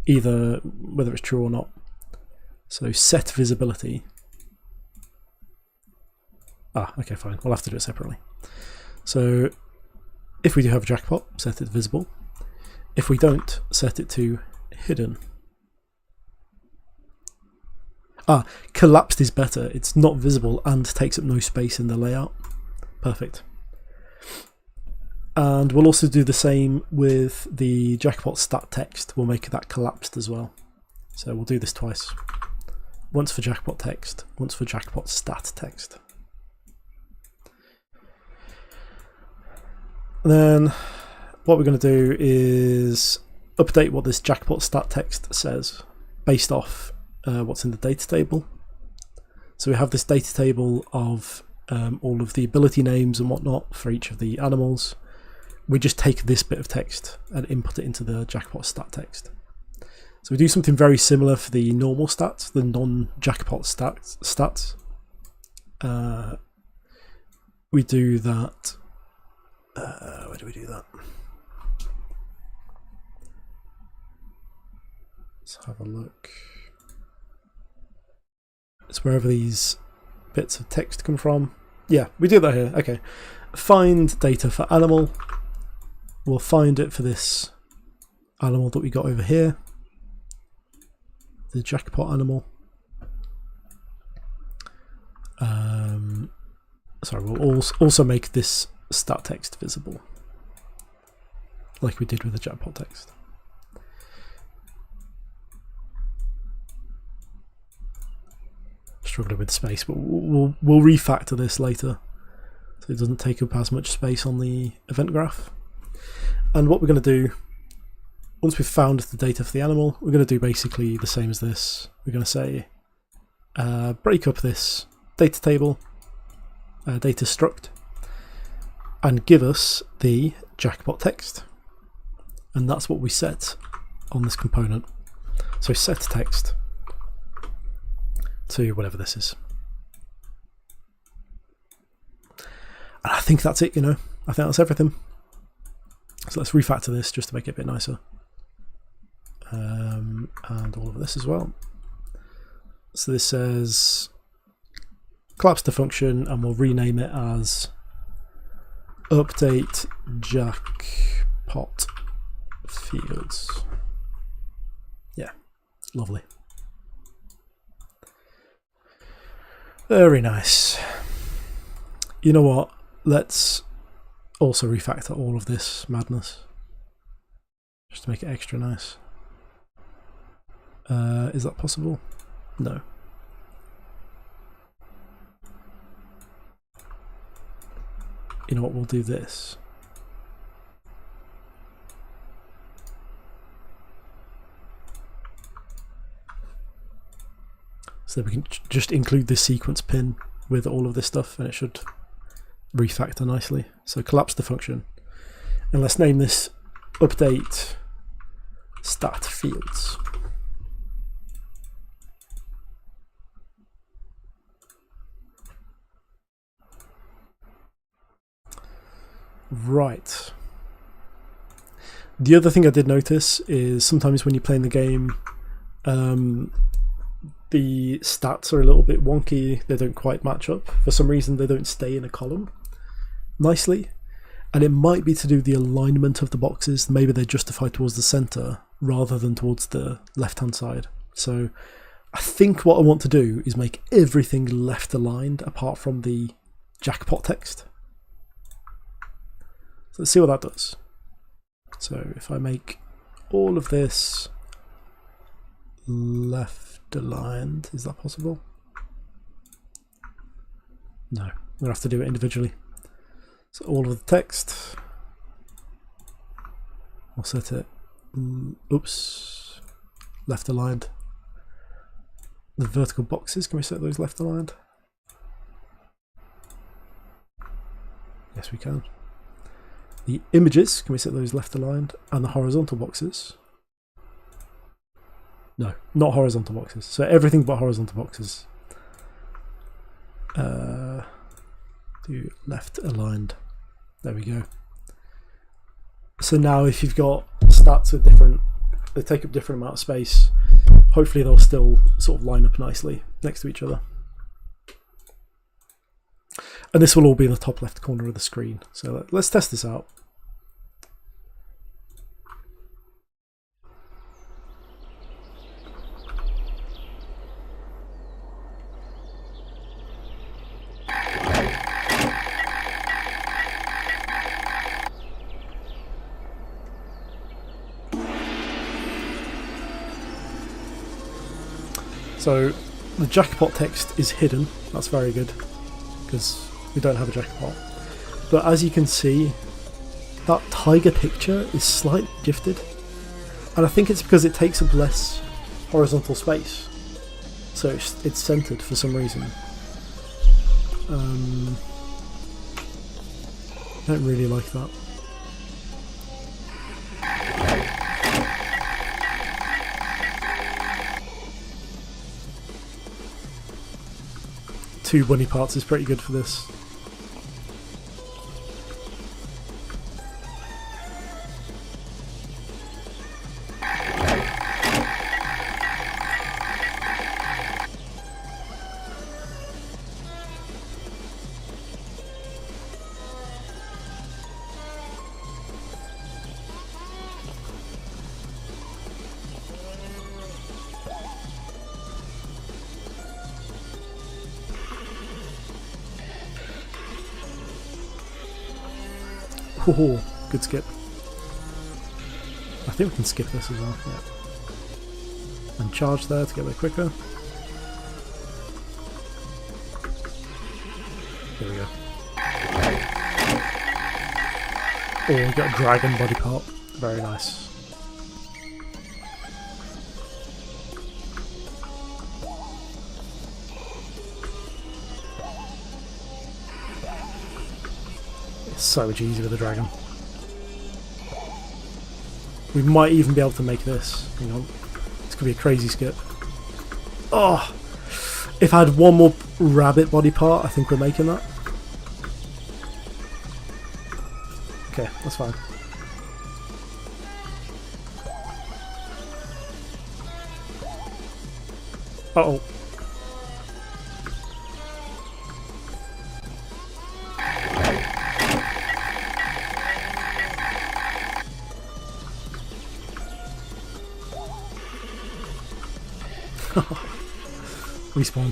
either whether it's true or not. So set visibility. Ah, okay, fine. We'll have to do it separately. So if we do have a jackpot, set it to visible. If we don't, set it to hidden. Ah, collapsed is better. It's not visible and takes up no space in the layout. Perfect. And we'll also do the same with the jackpot stat text. We'll make that collapsed as well. So we'll do this twice. Once for jackpot text, once for jackpot stat text. And then what we're going to do is update what this jackpot stat text says based off what's in the data table. So we have this data table of all of the ability names and whatnot for each of the animals. We just take this bit of text and input it into the jackpot stat text. So we do something very similar for the normal stats, the non-jackpot stats. We do that. Where do we do that? Let's have a look. It's wherever these bits of text come from. Yeah, we do that here. Okay. Find data for animal. We'll find it for this animal that we got over here, the jackpot animal. Sorry, we'll also make this stat text visible, like we did with the jackpot text. struggling with space, but we'll refactor this later so it doesn't take up as much space on the event graph. And what we're going to do, once we've found the data for the animal, we're going to do basically the same as this. We're going to say break up this data table, data struct, and give us the jackpot text. And that's what we set on this component. So set text to whatever this is. And I think that's it, you know. I think that's everything. So let's refactor this just to make it a bit nicer. And all of this as well. So this says collapse the function, and we'll rename it as update jackpot fields. Yeah, lovely. Very nice. You know what? Let's also refactor all of this madness just to make it extra nice. Is that possible? No. You know what? We'll do this. So we can just include this sequence pin with all of this stuff, and it should refactor nicely. So collapse the function, and let's name this update stat fields. Right. The other thing I did notice is sometimes when you're playing the game, the stats are a little bit wonky. They don't quite match up. For some reason, they don't stay in a column nicely. And it might be to do with the alignment of the boxes. Maybe they're justified towards the center rather than towards the left-hand side. So I think what I want to do is make everything left aligned apart from the jackpot text. So let's see what that does. So if I make all of this left aligned, is that possible? No, I'm going to have to do it individually. So all of the text, I'll set it, oops, left aligned. The vertical boxes, can we set those left aligned? Yes, we can. The images, can we set those left aligned? And the horizontal boxes? No, not horizontal boxes. So everything but horizontal boxes. Do left aligned. There we go. So now if you've got stats with different, they take up different amount of space, hopefully they'll still sort of line up nicely next to each other. And this will all be in the top left corner of the screen. So let's test this out. So the jackpot text is hidden. That's very good because we don't have a jackpot. But as you can see, that tiger picture is slightly shifted, and I think it's because it takes up less horizontal space, so it's centered for some reason. I don't really like that. Two bunny parts is pretty good for this. Oh, good skip. I think we can skip this as well. Yeah. And charge there to get there quicker. There we go. Oh, we got a dragon body part. Very nice. It's so much easier with a dragon. We might even be able to make this. Hang on. It's going to be a crazy skip. Oh! If I had one more rabbit body part, I think we're making that. Okay, that's fine. Uh-oh. Respawn.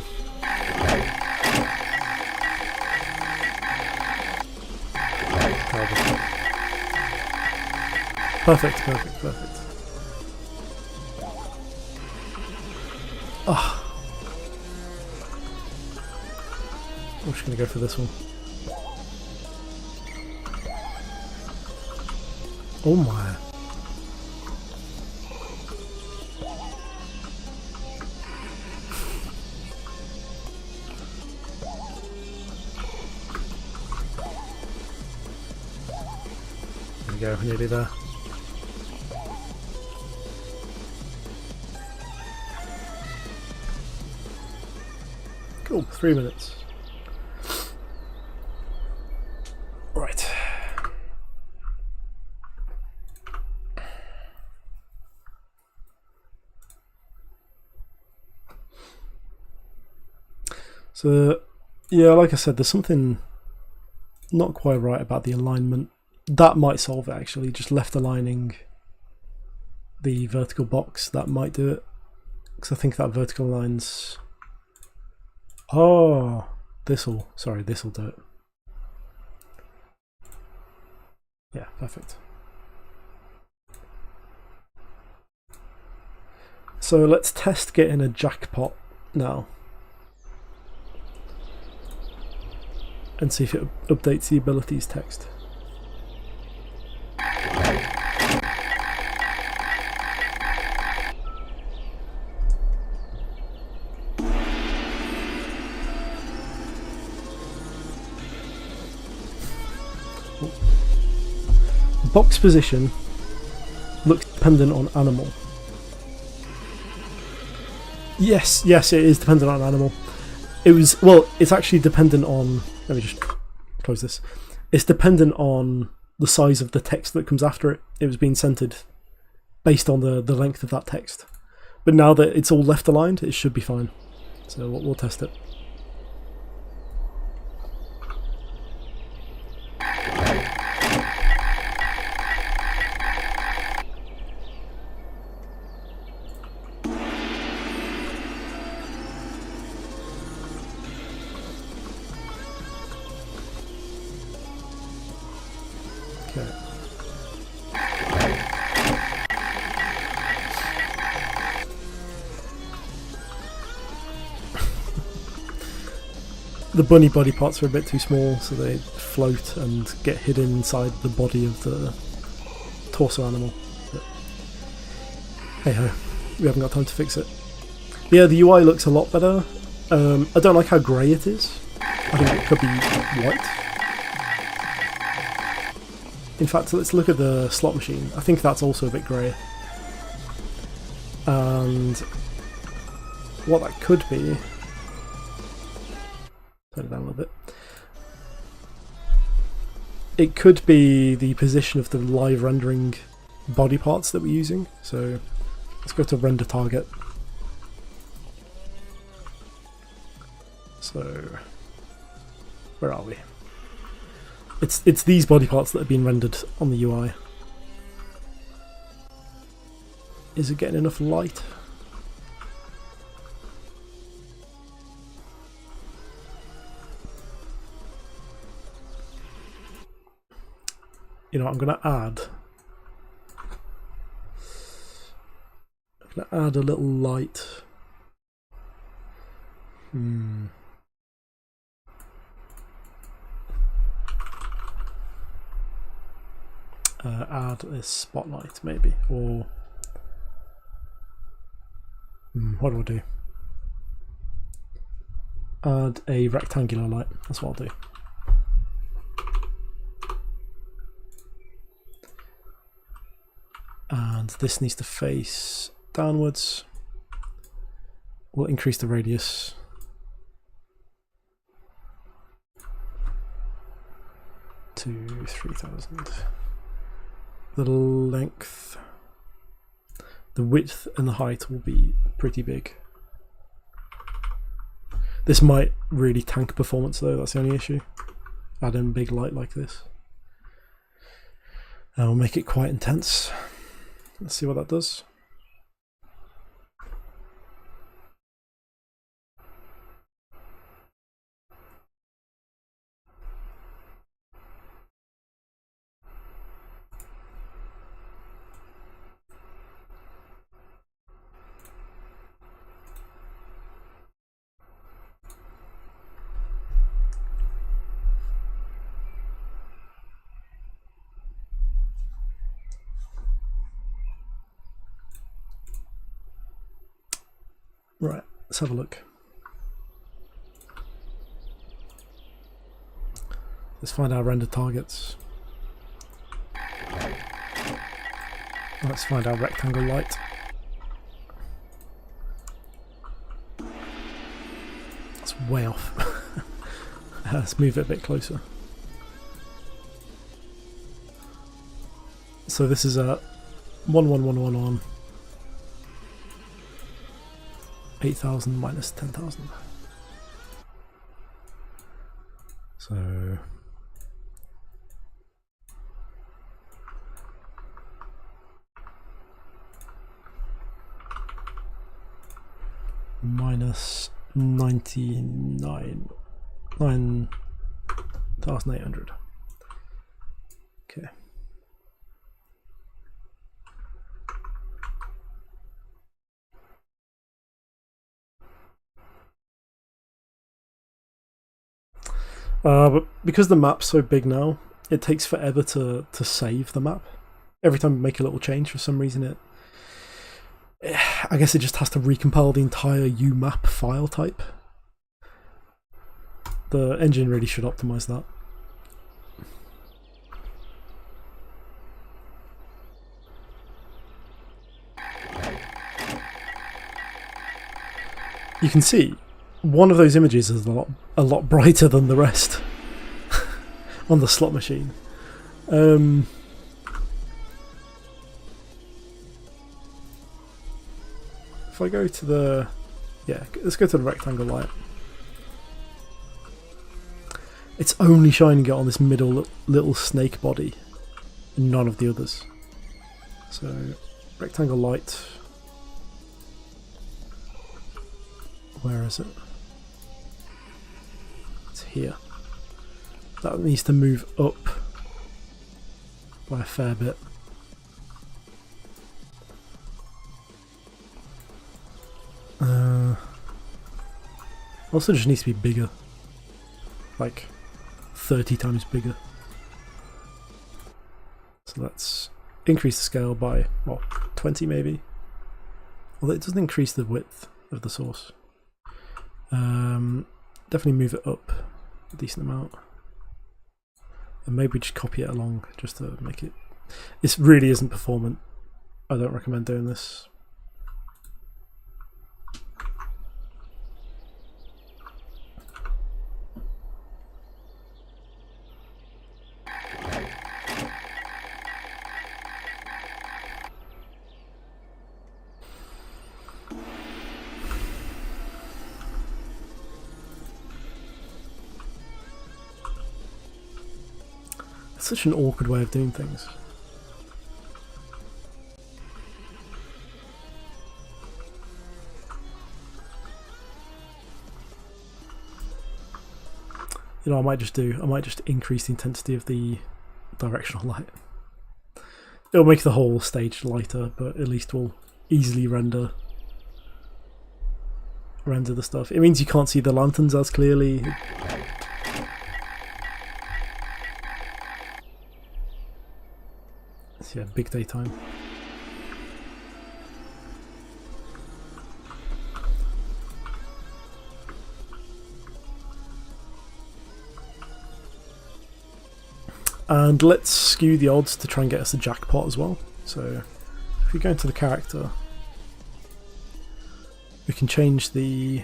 Perfect, perfect, perfect. Ah. I'm just gonna go for this one. Oh my. There we go, nearly there. Cool, 3 minutes. Right. So, yeah, like I said, there's something not quite right about the alignment. That might solve it, actually. Just left aligning the vertical box, that might do it. Because I think that vertical line's... Oh, this'll do it. Yeah, perfect. So let's test getting a jackpot now. And see if it updates the abilities text. Box position looks dependent on animal. Yes, yes, it is dependent on animal. It was, well, it's actually dependent on, let me just close this. It's dependent on the size of the text that comes after it. It was being centered based on the length of that text. But now that it's all left aligned, it should be fine. So we'll test it. The bunny body parts are a bit too small, so they float and get hidden inside the body of the torso animal. But hey ho, we haven't got time to fix it. Yeah, the UI looks a lot better. I don't like how grey it is. I think it could be white. In fact, let's look at the slot machine. I think that's also a bit grey. And what that could be... Turn it down a little bit. It could be the position of the live rendering body parts that we're using. So let's go to render target. So where are we? It's these body parts that have been rendered on the UI. Is it getting enough light? You know, I'm going to add a little light. add a spotlight maybe, or what do I do? Add a rectangular light, that's what I'll do. And this needs to face downwards. We'll increase the radius to 3000. The length, the width and the height will be pretty big. This might really tank performance though, that's the only issue. Add in a big light like this. And we'll make it quite intense. Let's see what that does. Right, let's have a look. Let's find our render targets. Let's find our rectangle light. That's way off. Let's move it a bit closer. So this is a 11111. 8,000 minus 10,000. So minus 9,800. Okay. But because the map's so big now, it takes forever to save the map. Every time we make a little change, for some reason I guess it just has to recompile the entire UMap file type. The engine really should optimize that. You can see one of those images is a lot brighter than the rest on the slot machine. If I go to the, let's go to the rectangle light. It's only shining it on this middle little snake body, and none of the others. So rectangle light. Where is it? It's here. That needs to move up by a fair bit. Also just needs to be bigger. Like 30 times bigger. So let's increase the scale by, well, 20 maybe. Although it doesn't increase the width of the source. Definitely move it up a decent amount. And maybe just copy it along just to make it... This really isn't performant. I don't recommend doing this. It's such an awkward way of doing things. You know, I might just increase the intensity of the directional light. It'll make the whole stage lighter, but at least we'll easily render the stuff. It means you can't see the lanterns as clearly. So yeah, big daytime. And let's skew the odds to try and get us the jackpot as well. So if we go into the character, we can change the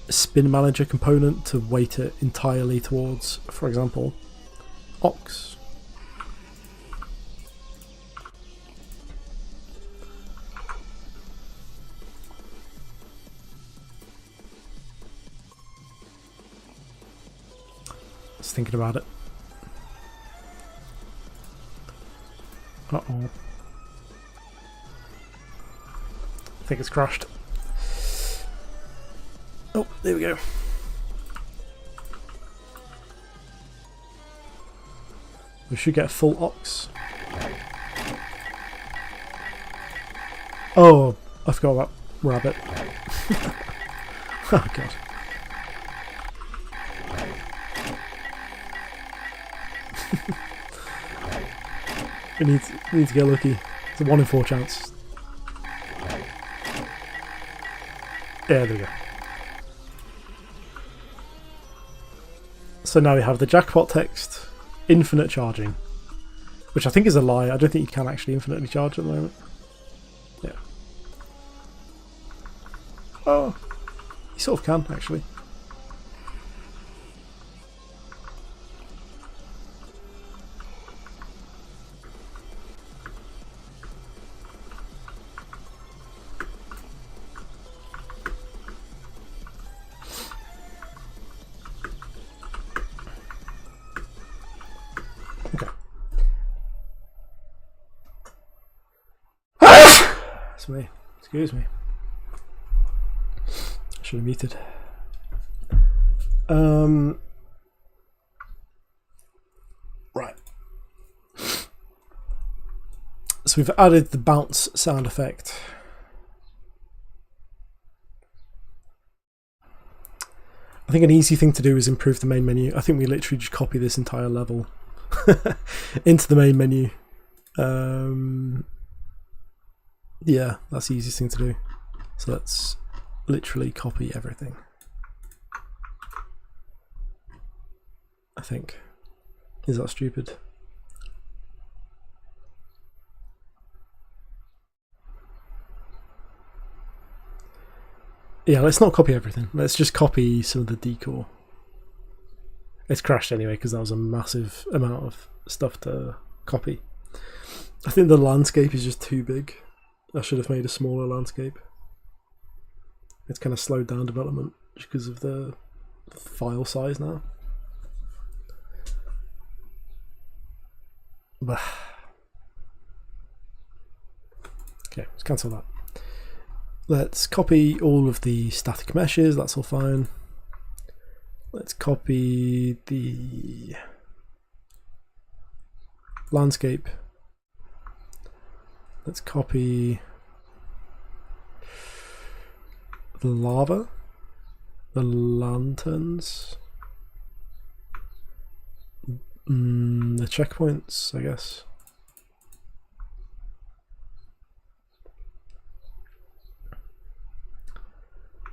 spin manager component to weight it entirely towards, for example, ox. Just thinking about it. Uh-oh. I think it's crashed. Oh, there we go. We should get a full ox. Oh, I forgot about rabbit. Oh god. we need to get lucky. It's a 1 in 4 chance. Yeah, there we go. So now we have the jackpot text, infinite charging, which I think is a lie. I don't think you can actually infinitely charge at the moment. Yeah. Oh, you sort of can actually. Me. Excuse me. I should have muted. Right. So we've added the bounce sound effect. I think an easy thing to do is improve the main menu. I think we literally just copy this entire level into the main menu. Yeah, that's the easiest thing to do. So let's literally copy everything. I think. Is that stupid? Yeah, let's not copy everything. Let's just copy some of the decor. It's crashed anyway because that was a massive amount of stuff to copy. I think the landscape is just too big. I should have made a smaller landscape. It's kind of slowed down development just because of the file size now. But okay, let's cancel that. Let's copy all of the static meshes, that's all fine. Let's copy the landscape. Let's copy the lava, the lanterns, the checkpoints, I guess.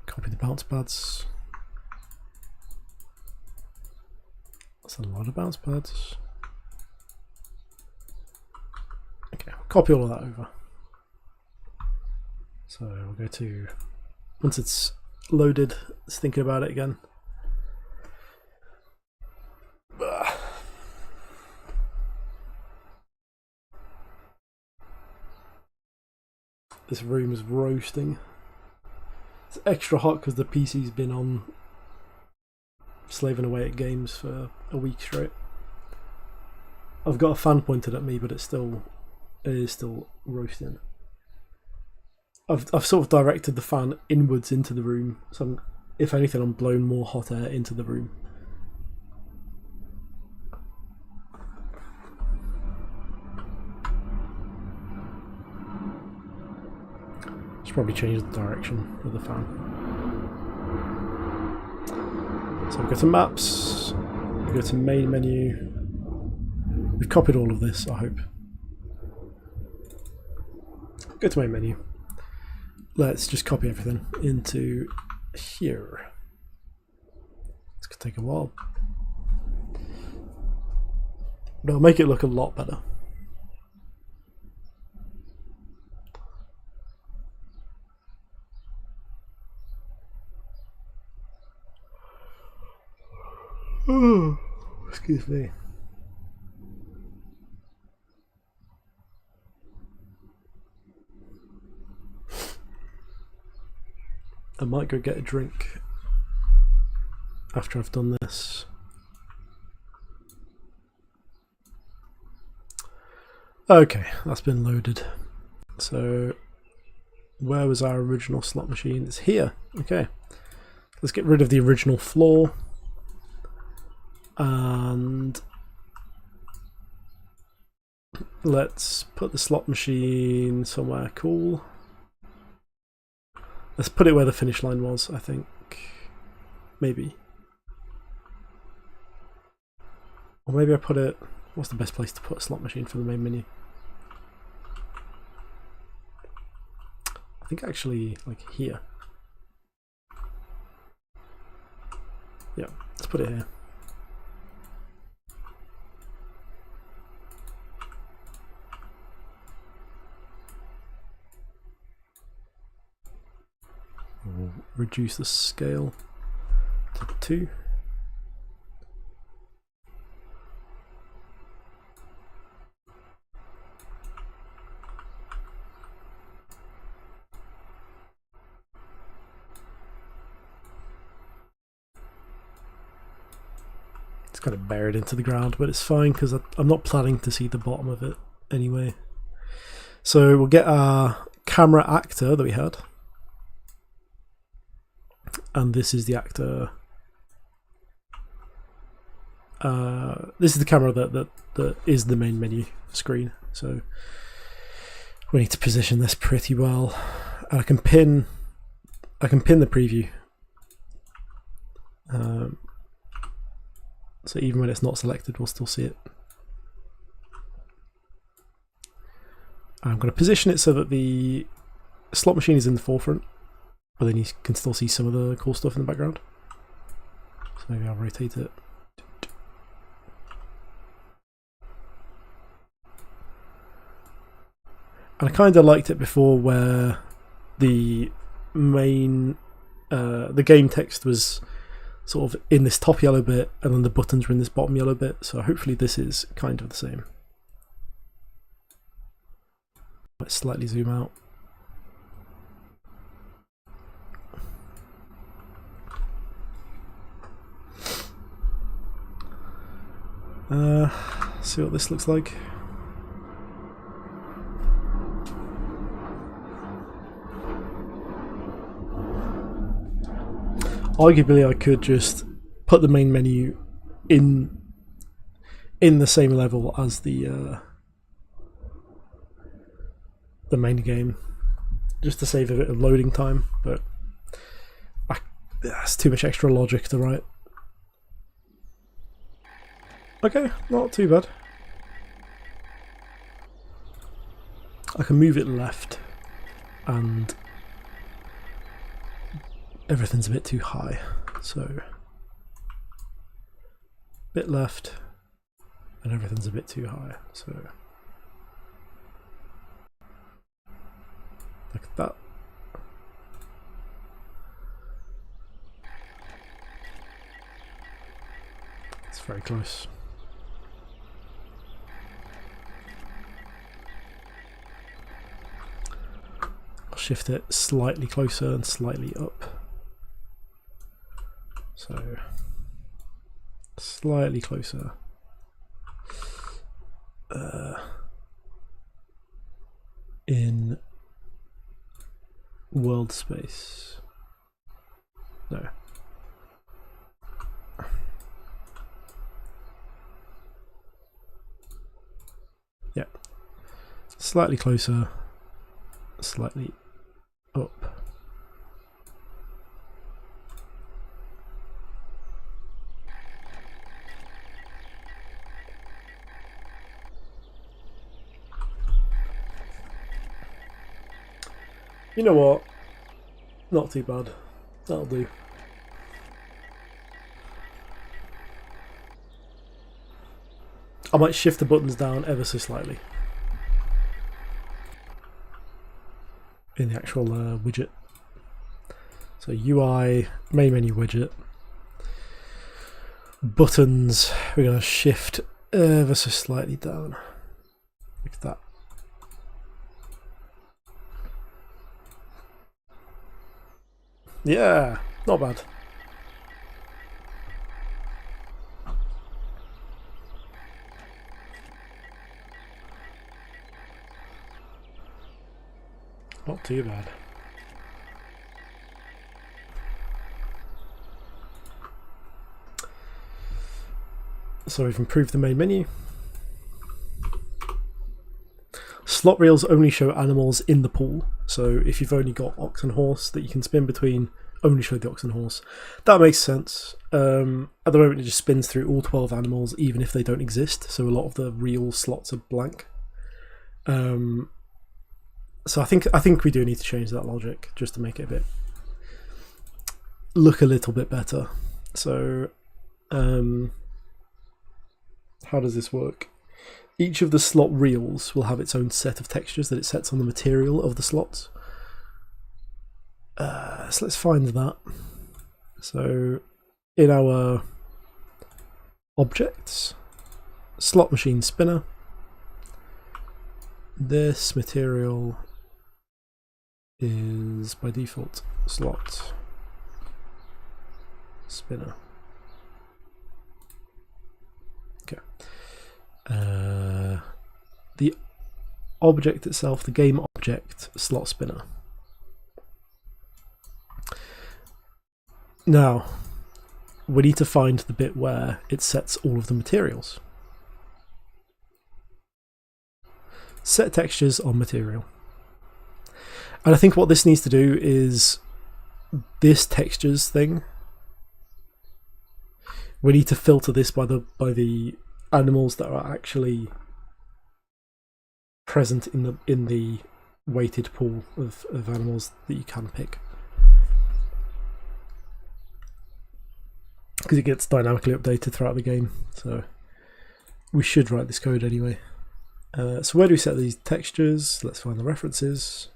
Copy the bounce pads. That's a lot of bounce pads. Okay, we'll copy all of that over. So we'll go to, once it's loaded, it's thinking about it again. This room is roasting. It's extra hot because the PC's been on slaving away at games for a week straight. I've got a fan pointed at me, but it is still roasting. I've sort of directed the fan inwards into the room, so if anything, I'm blowing more hot air into the room. Should probably change the direction of the fan. So we go to maps, we go to main menu, we've copied all of this, I hope. Go to main menu. Let's just copy everything into here. It's going to take a while. But I'll make it look a lot better. Oh, excuse me. I might go get a drink after I've done this. Okay, that's been loaded. So, where was our original slot machine? It's here. Okay, let's get rid of the original floor. And let's put the slot machine somewhere cool. Let's put it where the finish line was, I think. Maybe. Or maybe I put it... What's the best place to put a slot machine for the main menu? I think actually, like here. Yeah, let's put it here. We'll reduce the scale to 2. It's kind of buried into the ground, but it's fine because I'm not planning to see the bottom of it anyway. So we'll get our camera actor that we had. And this is the actor. This is the camera that is the main menu screen. So we need to position this pretty well. And I can pin the preview. So even when it's not selected, we'll still see it. I'm going to position it so that the slot machine is in the forefront, but then you can still see some of the cool stuff in the background. So maybe I'll rotate it. And I kind of liked it before where the main, the game text was sort of in this top yellow bit and then the buttons were in this bottom yellow bit. So hopefully this is kind of the same. Let's slightly zoom out. See what this looks like. Arguably, I could just put the main menu in the same level as the main game, just to save a bit of loading time. But that's too much extra logic to write. Okay, not too bad. I can move it left, and everything's a bit too high, so bit left and everything's a bit too high, so like that. It's very close. I'll shift it slightly closer and slightly up. So slightly closer. In world space. No. Yeah. Slightly closer, slightly up. You know what? Not too bad. That'll do. I might shift the buttons down ever so slightly in the actual widget. So UI, main menu widget, buttons, we're going to shift ever so slightly down. Look at that. Yeah, not bad. Not too bad. So we've improved the main menu. Slot reels only show animals in the pool. So if you've only got ox and horse that you can spin between, only show the ox and horse. That makes sense. At the moment it just spins through all 12 animals even if they don't exist. So a lot of the reel slots are blank. So I think we do need to change that logic just to make it look a little bit better. So how does this work? Each of the slot reels will have its own set of textures that it sets on the material of the slots. So let's find that. So in our objects, slot machine spinner, this material is by default slot spinner. Okay. The object itself, the game object, slot spinner. Now, we need to find the bit where it sets all of the materials. Set textures on material. And I think what this needs to do is this textures thing. We need to filter this by the animals that are actually present in the weighted pool of animals that you can pick, because it gets dynamically updated throughout the game. So we should write this code anyway. So where do we set these textures? Let's find the references.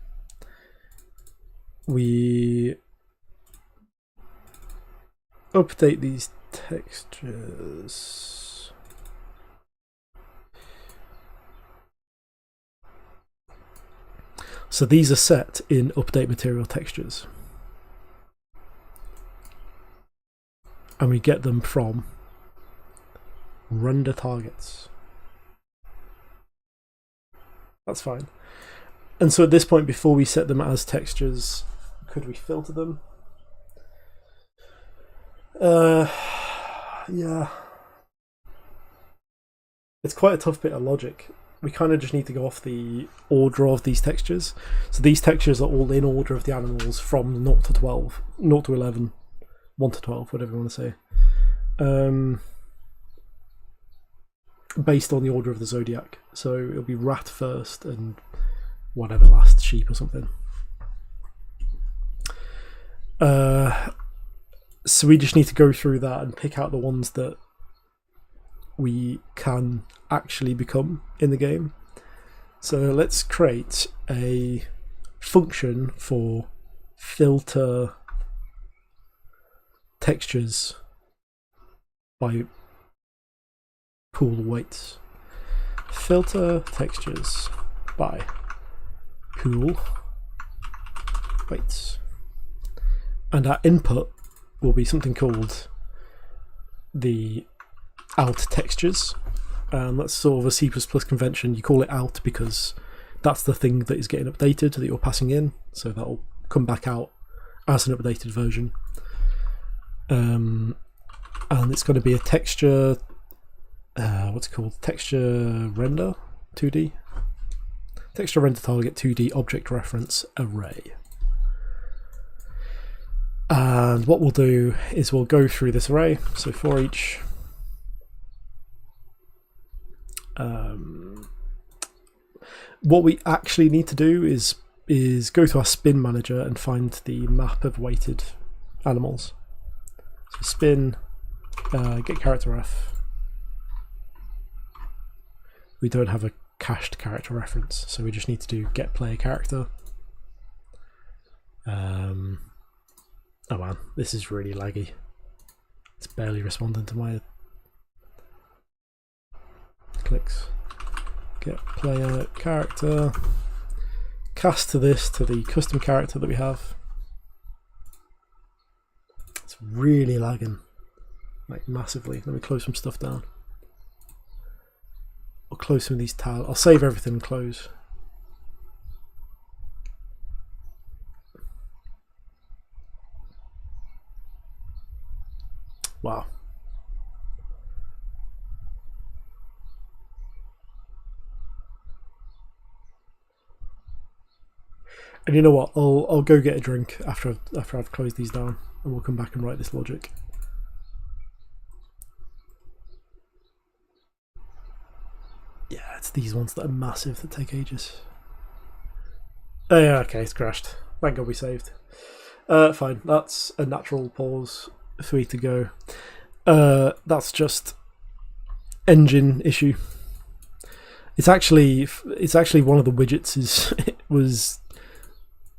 We update these textures. So these are set in update material textures. And we get them from render targets. That's fine. And so at this point, before we set them as textures, could we filter them? Yeah. It's quite a tough bit of logic. We kind of just need to go off the order of these textures. So these textures are all in order of the animals from 0 to 12, 0 to 11, 1 to 12, whatever you want to say. Based on the order of the zodiac. So it'll be rat first and whatever last, sheep or something. So we just need to go through that and pick out the ones that we can actually become in the game. So let's create a function for filter textures by pool weights. Filter textures by pool weights. And our input will be something called the out textures. That's sort of a C++ convention. You call it out because that's the thing that is getting updated that you're passing in. So that'll come back out as an updated version. And it's going to be a texture, what's it called? Texture render 2D. Texture render target 2D object reference array. And what we'll do is we'll go through this array. So for each what we actually need to do is is go to our spin manager and find the map of weighted animals. So spin, get character ref. We don't have a cached character reference, so we just need to do get player character. Oh man, this is really laggy. It's barely responding to my clicks. Get player character. Cast to this to the custom character that we have. It's really lagging, like massively. Let me close some stuff down. I'll close some of these tabs. I'll save everything and close. Wow. And you know what? I'll go get a drink after I've closed these down, and we'll come back and write this logic. Yeah, it's these ones that are massive that take ages. Oh yeah, okay, it's crashed. Thank God we saved. Fine, that's a natural pause. 3 to go. That's just engine issue. It's actually one of the widgets was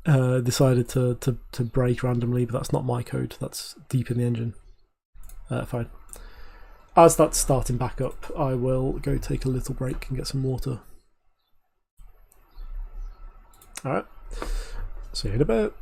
decided to break randomly, but that's not my code. That's deep in the engine. Fine. As that's starting back up, I will go take a little break and get some water. All right. See you in a bit.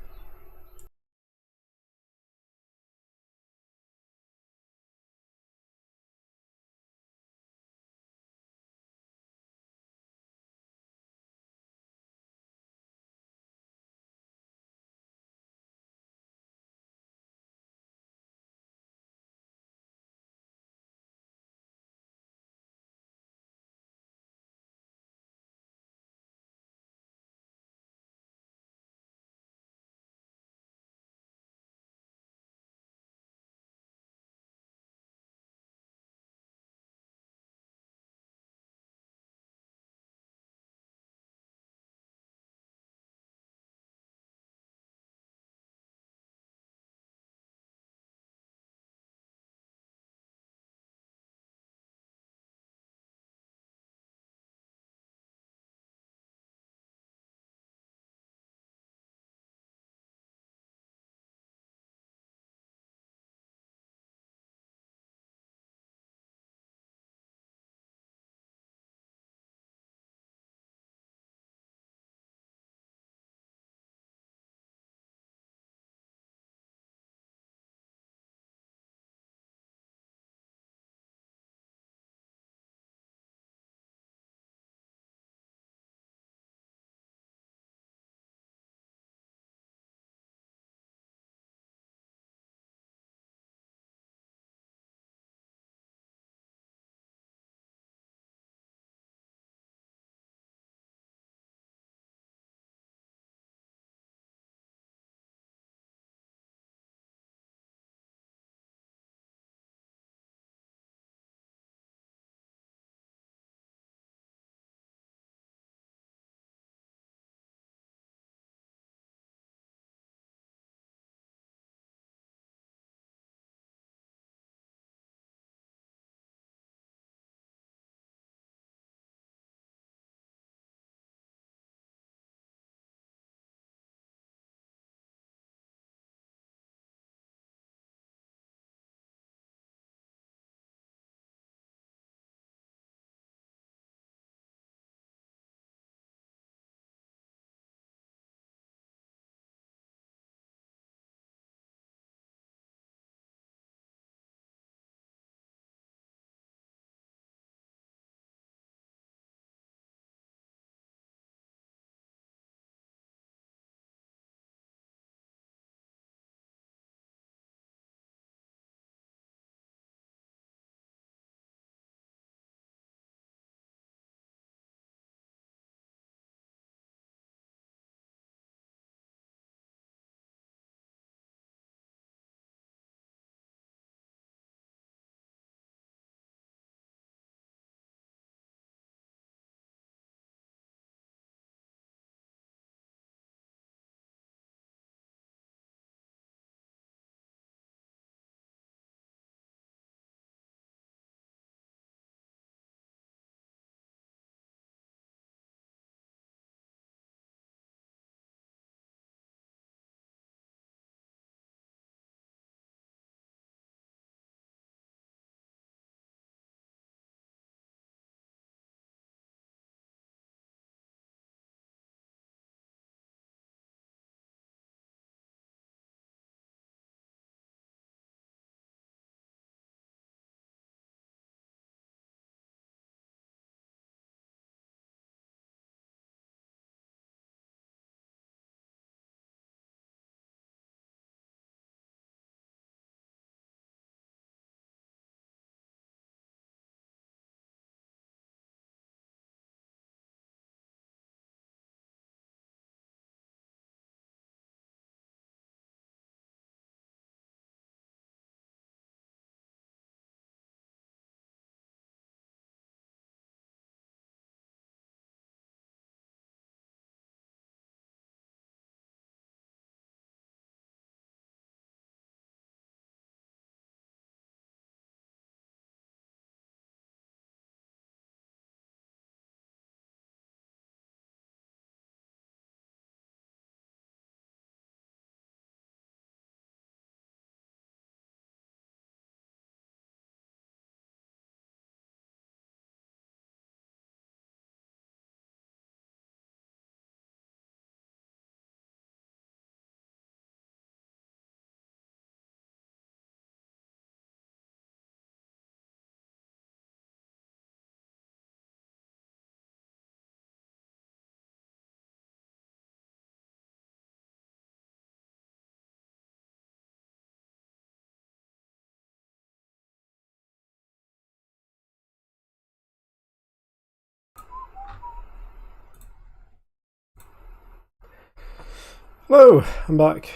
Hello, I'm back.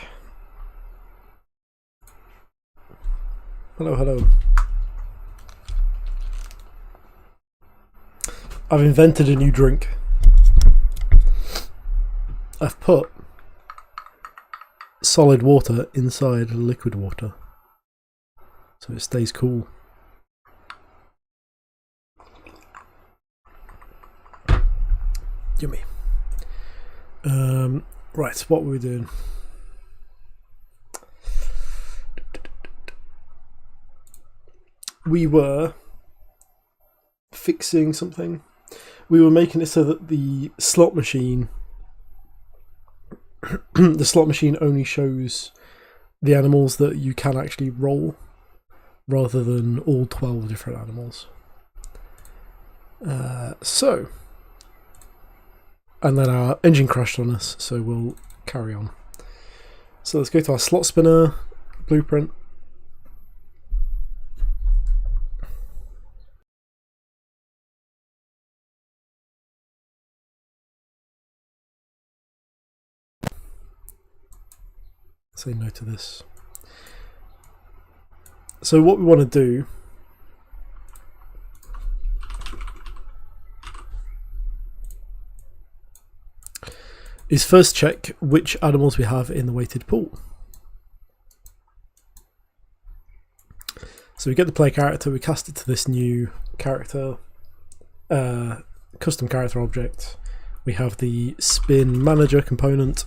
Hello, hello. I've invented a new drink. I've put solid water inside liquid water, so it stays cool. Yummy. Right, what were we doing? We were fixing something. We were making it so that the slot machine only shows the animals that you can actually roll, rather than all 12 different animals. And then our engine crashed on us, so we'll carry on. So let's go to our slot spinner blueprint. Say no to this. So what we want to do is first check which animals we have in the weighted pool. So we get the play character, we cast it to this new character, custom character object. We have the spin manager component,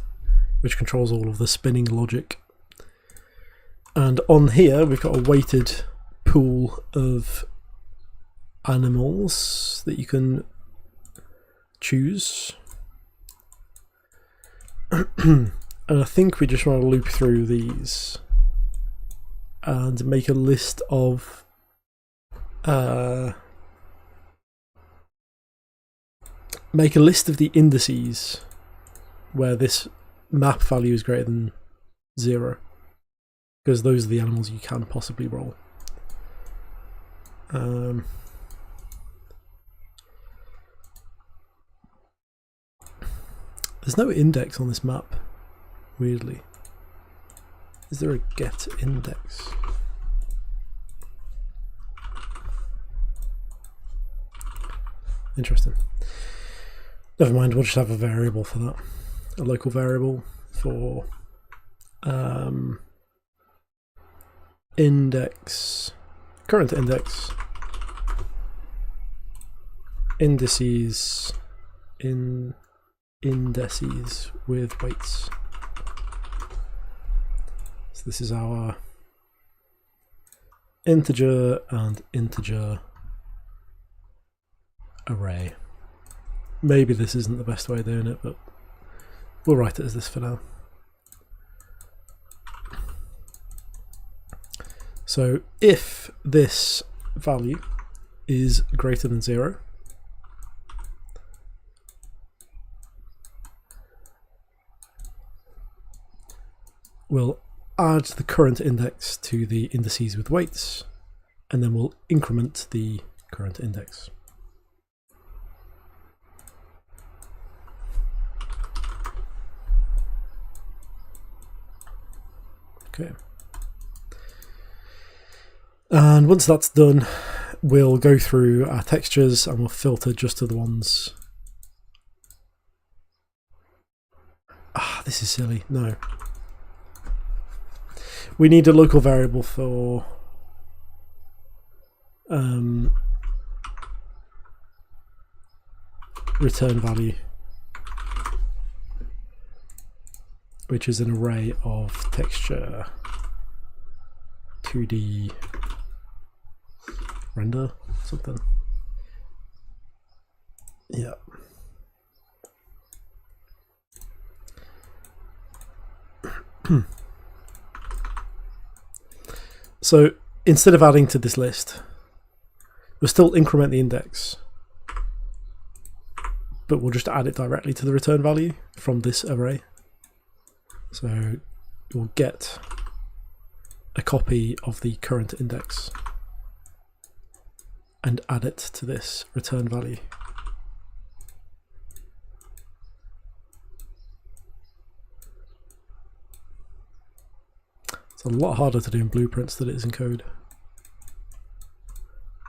which controls all of the spinning logic. And on here we've got a weighted pool of animals that you can choose. And I think we just want to loop through these and make a list of the indices where this map value is greater than 0, because those are the animals you can possibly roll. There's no index on this map, weirdly. Is there a get index? Interesting. Never mind, we'll just have a variable for that. A local variable for index, current index, indices, indices with weights. So this is our integer and integer array. Maybe this isn't the best way of doing it, but we'll write it as this for now. So if this value is greater than 0, we'll add the current index to the indices with weights, and then we'll increment the current index. Okay. And once that's done, we'll go through our textures and we'll filter just to the ones. This is silly. No. We need a local variable for return value, which is an array of texture 2D render something. Yeah. So instead of adding to this list, we'll still increment the index, but we'll just add it directly to the return value from this array. So we'll get a copy of the current index and add it to this return value. It's a lot harder to do in blueprints than it is in code.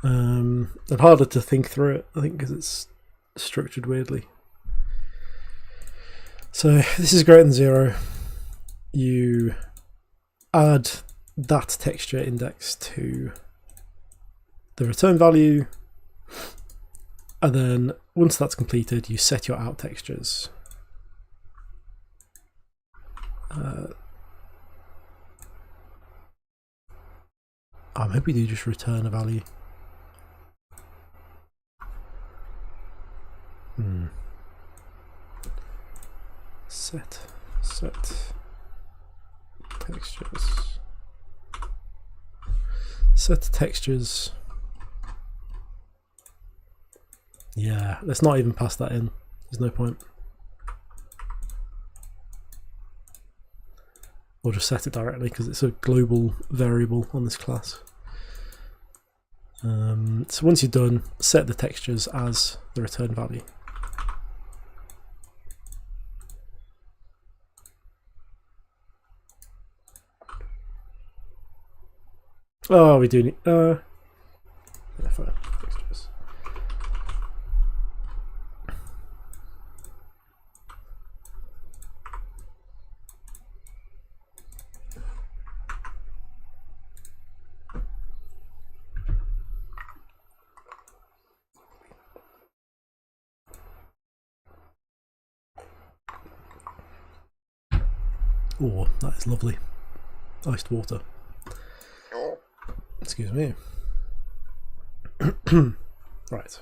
And harder to think through it, I think, because it's structured weirdly. So this is greater than 0. You add that texture index to the return value, and then once that's completed, you set your out textures. Maybe you just return a value. Set textures. Set textures. Yeah, let's not even pass that in. There's no point. Or just set it directly because it's a global variable on this class. So once you're done, set the textures as the return value. Oh, we do need yeah, fine. Textures. Oh, that is lovely. Iced water. Excuse me. Right.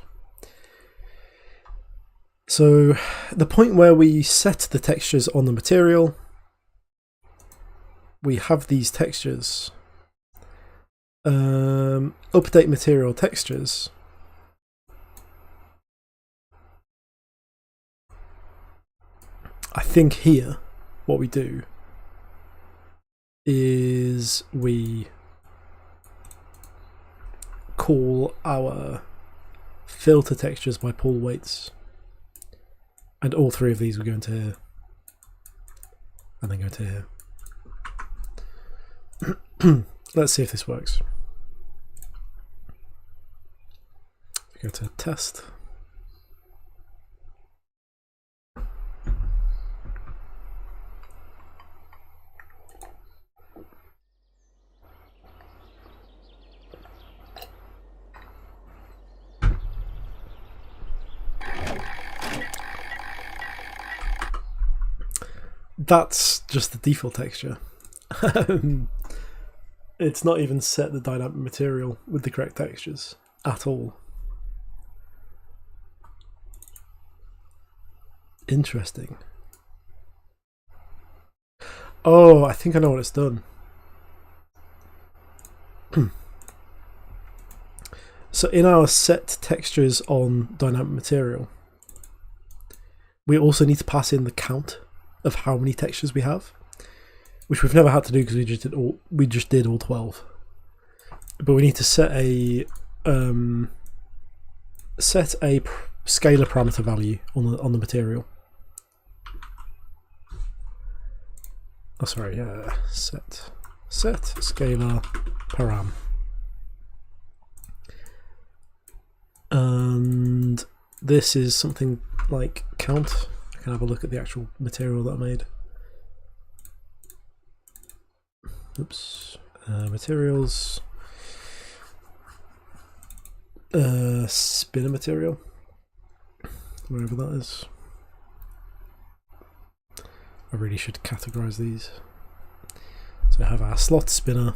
So the point where we set the textures on the material, we have these textures. Update material textures. I think here what we do is we call our filter textures by pull weights, and all 3 of these will go into here and then go to here. Let's see if this works. Go to test. That's just the default texture. It's not even set the dynamic material with the correct textures at all. Interesting. Oh, I think I know what it's done. So in our set textures on dynamic material, we also need to pass in the count of how many textures we have, which we've never had to do because we just did all 12. But we need to set a scalar parameter value on the material. Oh, sorry, yeah, set scalar param, and this is something like count. I can have a look at the actual material that I made. Oops, materials, spinner material, wherever that is. I really should categorize these. So I have our slot spinner,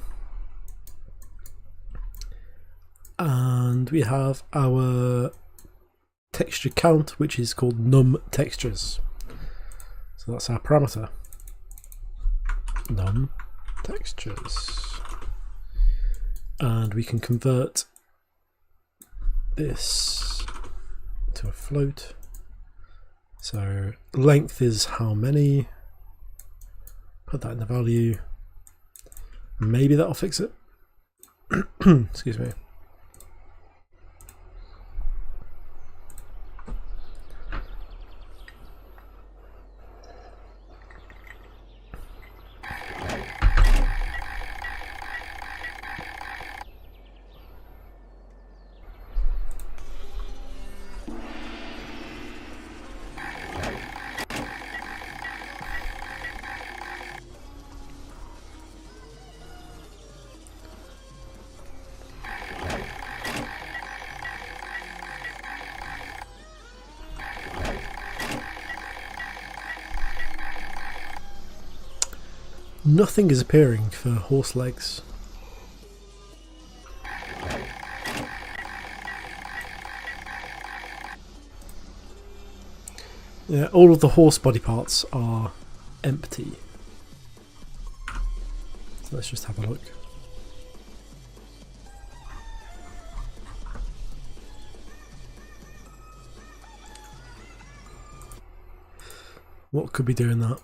and we have our texture count, which is called num textures. So that's our parameter, num textures, and we can convert this to a float. So length is how many. Put that in the value. Maybe that'll fix it. Excuse me. Nothing is appearing for horse legs. Yeah, all of the horse body parts are empty. So let's just have a look. What could be doing that?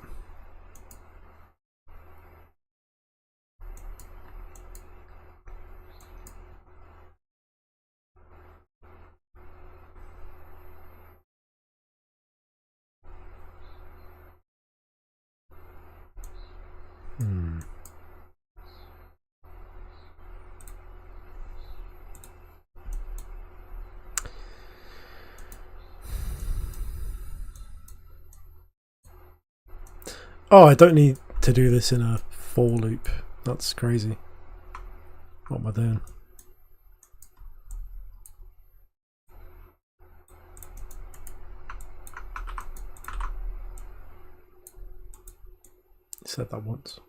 Oh, I don't need to do this in a for loop. That's crazy. What am I doing? I said that once.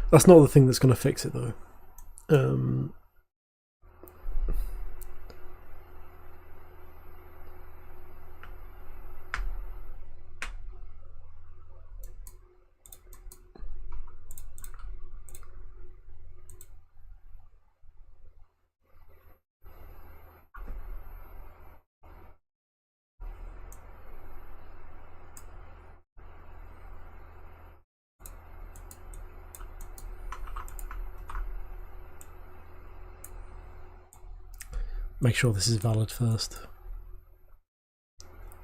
That's not the thing that's going to fix it though. Make sure this is valid first,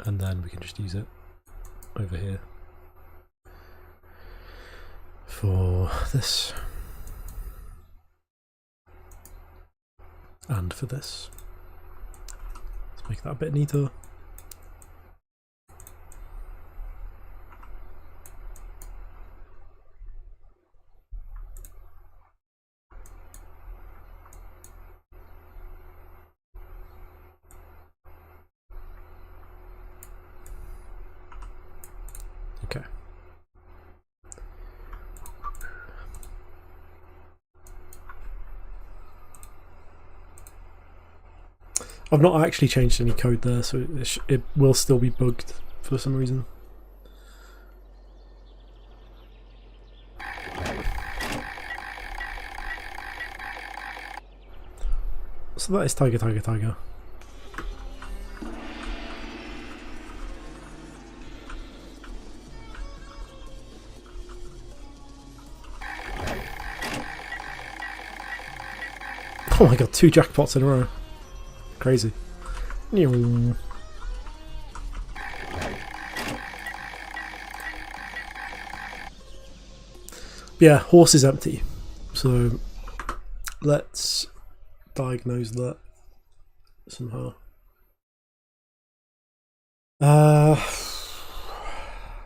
and then we can just use it over here for this and for this. Let's make that a bit neater. Okay. I've not actually changed any code there, so it will still be bugged for some reason. So that is tiger, tiger, tiger. Oh my god, 2 jackpots in a row. Crazy. Yeah, horse is empty. So let's diagnose that somehow.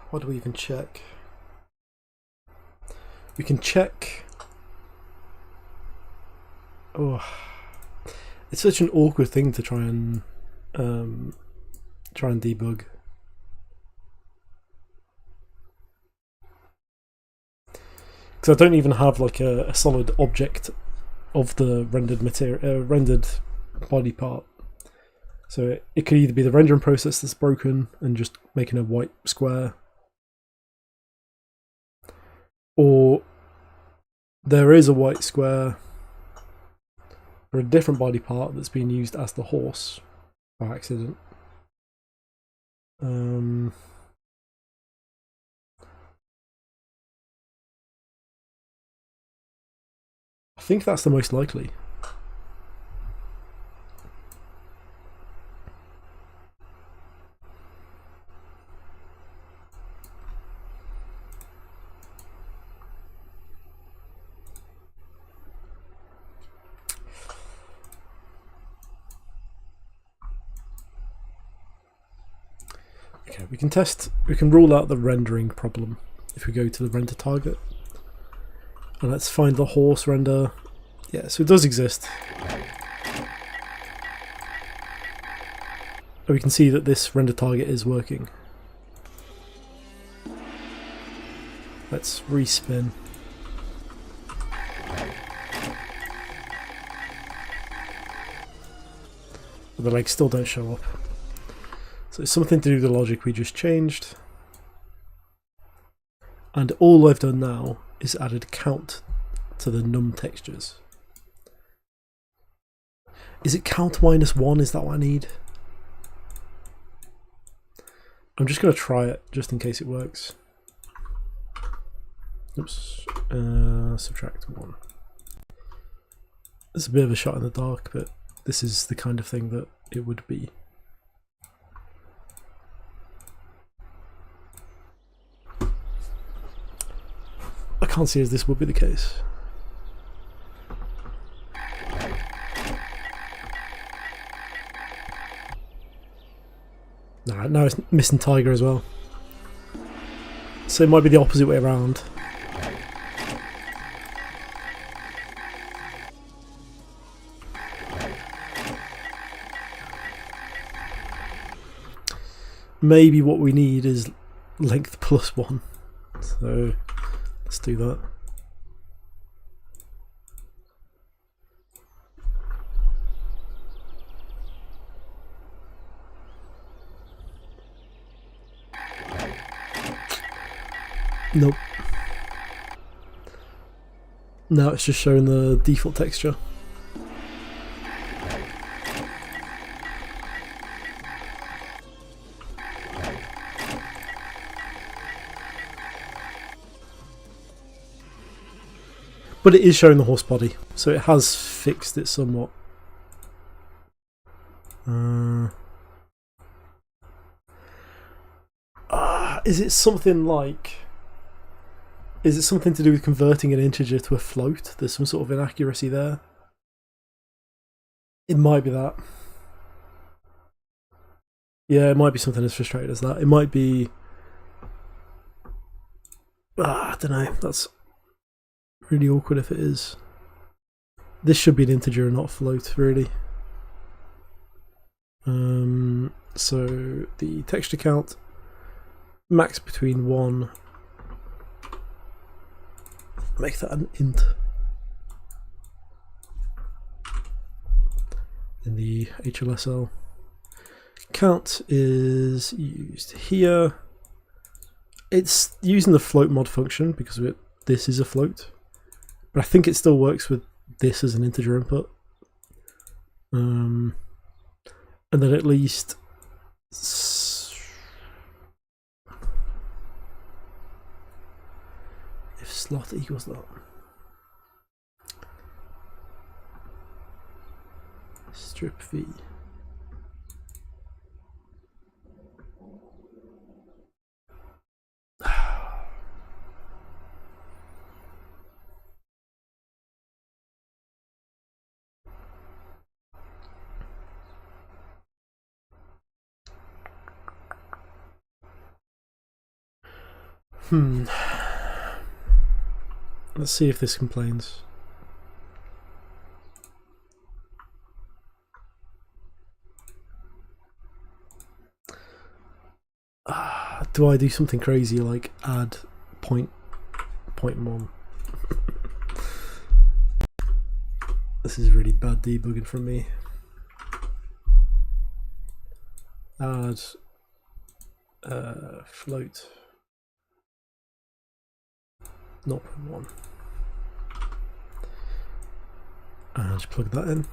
What do we even check? We can check. Oh, it's such an awkward thing to try and debug. Because I don't even have like a solid object of the rendered material, rendered body part. So it could either be the rendering process that's broken and just making a white square, or there is a white square for a different body part that's being used as the horse by accident. I think that's the most likely. Okay, we can rule out the rendering problem if we go to the render target. And let's find the horse render. Yeah, so it does exist. And we can see that this render target is working. Let's respin. But the legs still don't show up. So it's something to do with the logic we just changed. And all I've done now is added count to the num textures. Is it count -1? Is that what I need? I'm just going to try it just in case it works. Oops. Subtract 1. It's a bit of a shot in the dark, but this is the kind of thing that it would be. I can't see as this would be the case. Nah, now it's missing tiger as well. So it might be the opposite way around. Maybe what we need is length +1. So let's do that. Nope. Now it's just showing the default texture. But it is showing the horse body, so it has fixed it somewhat. Is it something like... Is it something to do with converting an integer to a float? There's some sort of inaccuracy there. It might be that. Yeah, it might be something as frustrating as that. It might be... I don't know. That's really awkward if it is. This should be an integer and not a float, really. So the texture count, max between 1. Make that an int in the HLSL. Count is used here. It's using the float mod function because this is a float, but I think it still works with this as an integer input. And then at least if slot equals that. Strip v. Let's see if this complains. Do I do something crazy like add point one? This is really bad debugging from me. Add float 0.1 and just plug that in.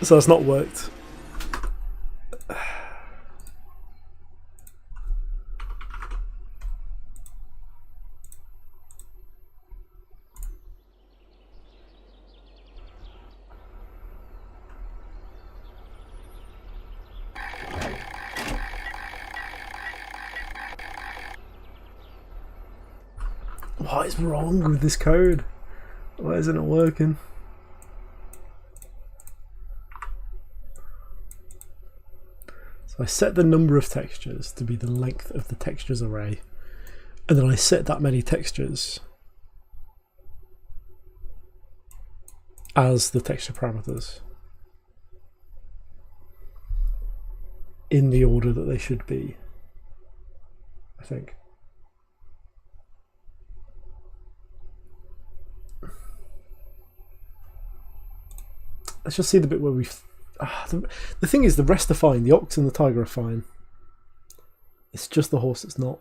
So that's not worked. What is wrong with this code? Why isn't it working? So I set the number of textures to be the length of the textures array, and then I set that many textures as the texture parameters in the order that they should be, I think. Let's just see the bit where we've... the thing is, the rest are fine. The ox and the tiger are fine. It's just the horse that's not.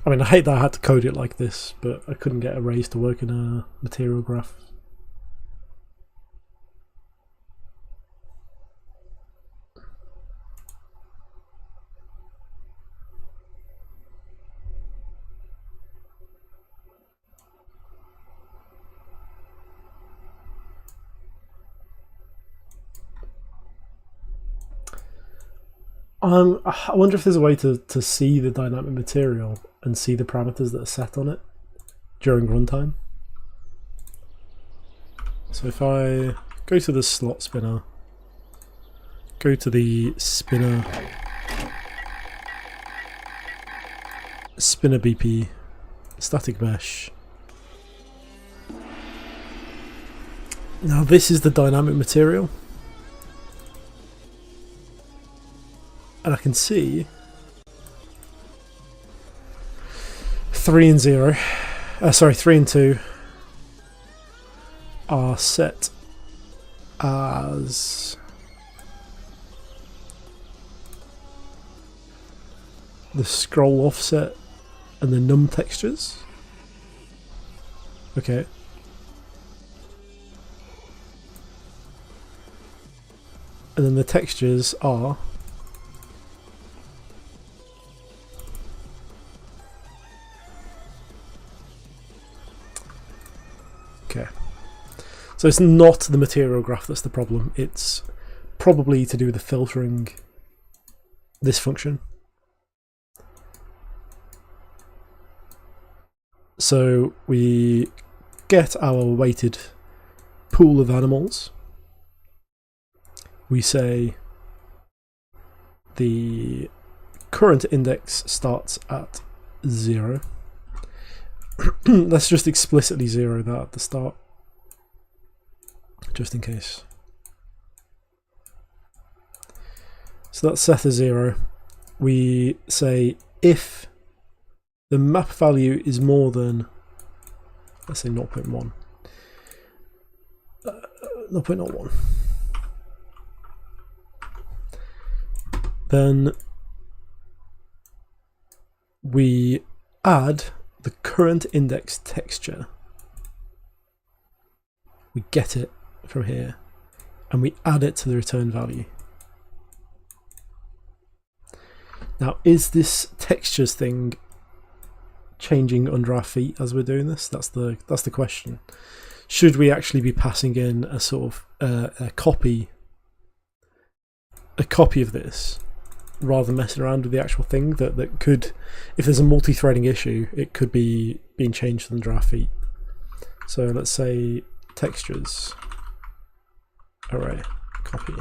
I mean, I hate that I had to code it like this, but I couldn't get arrays to work in a material graph. I wonder if there's a way to see the dynamic material and see the parameters that are set on it during runtime. So if I go to the slot spinner, go to the spinner BP, static mesh. Now this is the dynamic material. And I can see 3 and 0, 3 and 2 are set as the scroll offset and the num textures. Okay. And then the textures are okay. So it's not the material graph that's the problem. It's probably to do with the filtering this function. So we get our weighted pool of animals. We say the current index starts at 0. Let's just explicitly 0 that at the start, just in case. So that's set as 0. We say if the map value is more than, let's say 0.1. 0.01. Then we add the current index texture. We get it from here and we add it to the return value. Now, is this textures thing changing under our feet as we're doing this? That's the question. Should we actually be passing in a sort of a copy of this, rather than messing around with the actual thing that could, if there's a multi-threading issue, it could be being changed under our feet. So let's say textures array copy.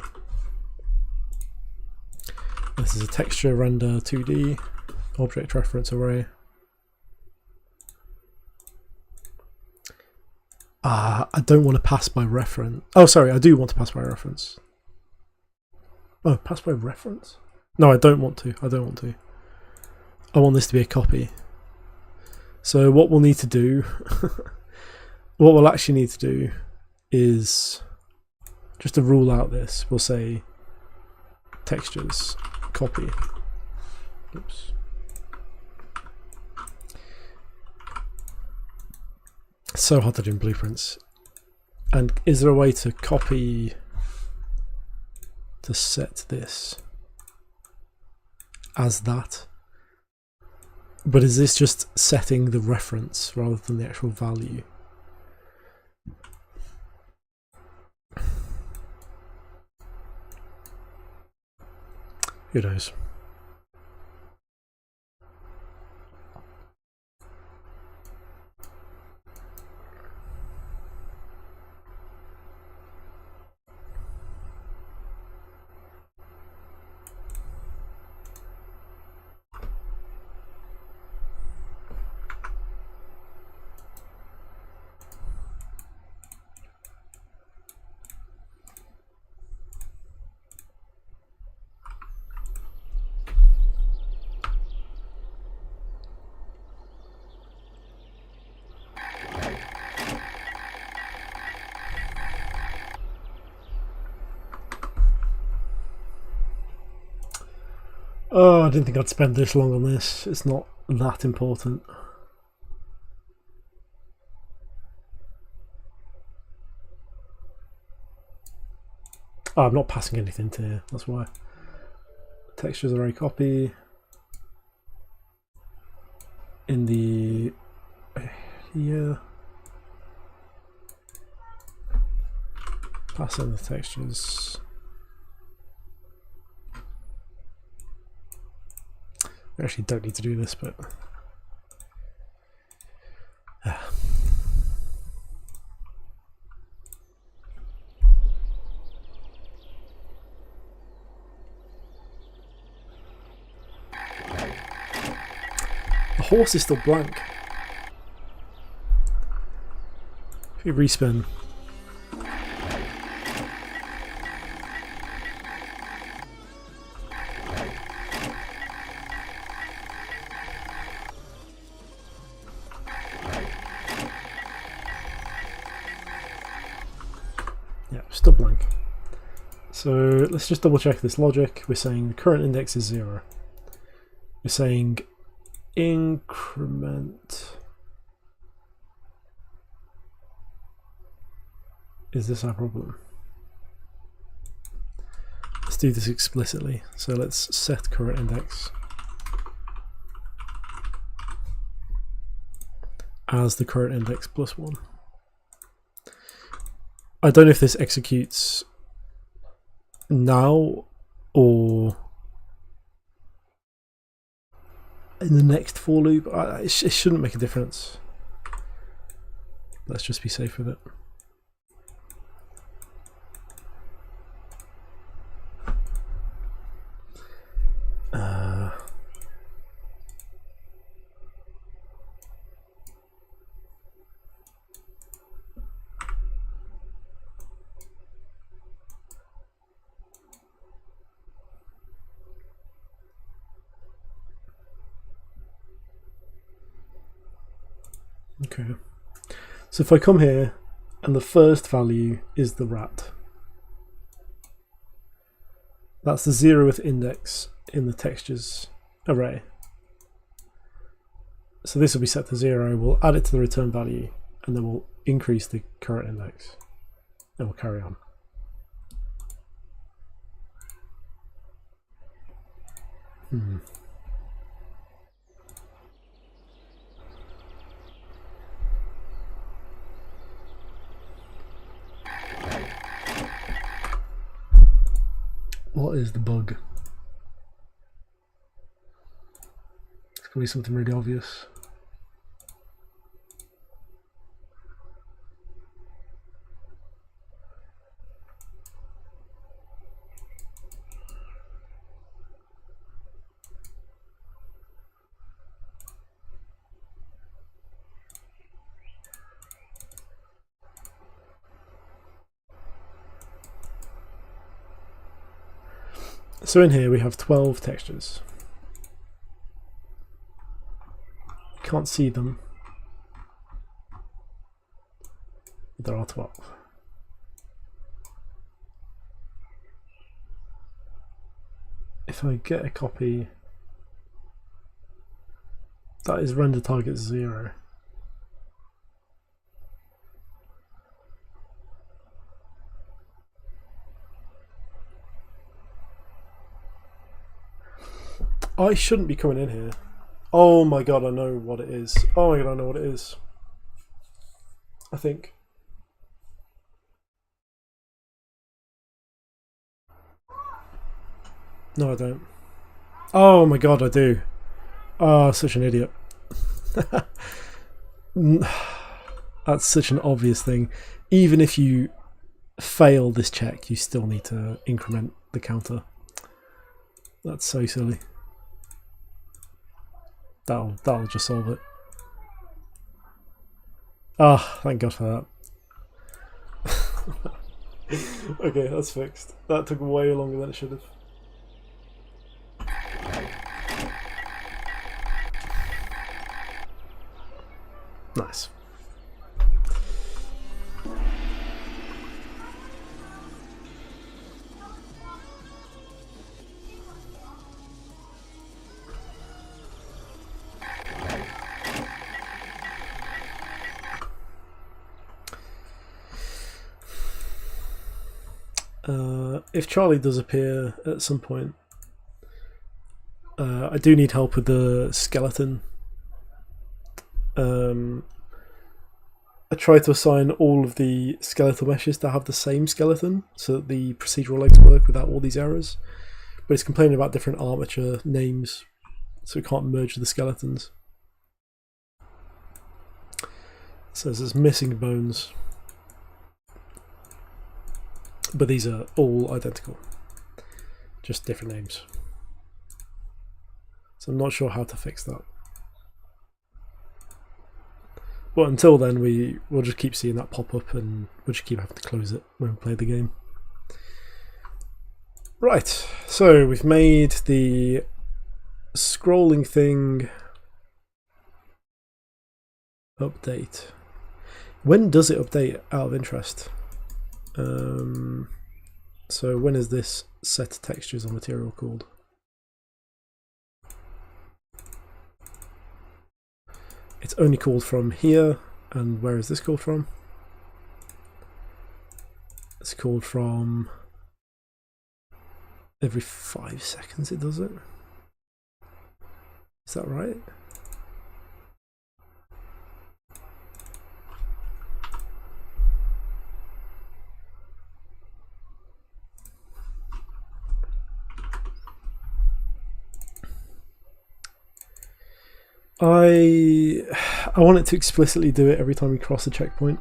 This is a texture render 2D object reference array. I don't want to pass by reference. Oh, sorry, I do want to pass by reference. Oh, pass by reference? No, I don't want to. I want this to be a copy. So what we'll need to do, what we'll actually need to do is, just to rule out this, we'll say textures copy. Oops. It's so hard to do in blueprints. And is there a way to copy to set this as that. But is this just setting the reference rather than the actual value? Who knows? Oh, I didn't think I'd spend this long on this. It's not that important. Oh, I'm not passing anything to here, that's why. Textures are a copy. In the here. Pass in the textures. I actually don't need to do this, but the horse is still blank. If you respin. Yeah, still blank. So let's just double check this logic. We're saying the current index is 0. We're saying increment. Is this our problem? Let's do this explicitly. So let's set current index as the current index plus 1. I don't know if this executes now or in the next for loop. It shouldn't make a difference. Let's just be safe with it. Okay, so if I come here and the first value is the rat, that's the 0th index in the textures array. So this will be set to 0, we'll add it to the return value, and then we'll increase the current index, and we'll carry on. What is the bug? It's going to be something really obvious. So in here we have 12 textures. Can't see them. There are 12. If I get a copy, that is render target 0. I shouldn't be coming in here. Oh my god, I know what it is. Oh my god, I know what it is. I think. No, I don't. Oh my god, I do. Oh, such an idiot. That's such an obvious thing. Even if you fail this check, you still need to increment the counter. That's so silly. That'll just solve it. Ah, thank God for that. Okay, that's fixed. That took way longer than it should have. Nice. If Charlie does appear at some point, I do need help with the skeleton. I try to assign all of the skeletal meshes to have the same skeleton so that the procedural legs work without all these errors. But it's complaining about different armature names, so it can't merge the skeletons. It says there's missing bones. But these are all identical, just different names. So I'm not sure how to fix that. But until then, we'll just keep seeing that pop up and we'll just keep having to close it when we play the game. Right, so we've made the scrolling thing update. When does it update, out of interest? So when is this set textures on material called? It's only called from here, and where is this called from? It's called from every 5 seconds it does it. Is that right? I want it to explicitly do it every time we cross a checkpoint.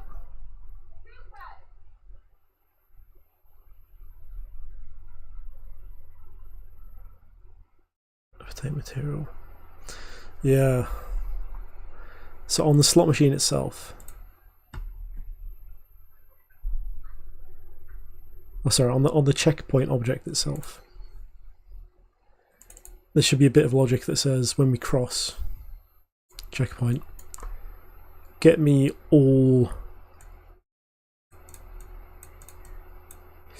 Update material. Yeah. So on the slot machine itself. Oh, sorry, on the checkpoint object itself. There should be a bit of logic that says when we cross checkpoint, get me all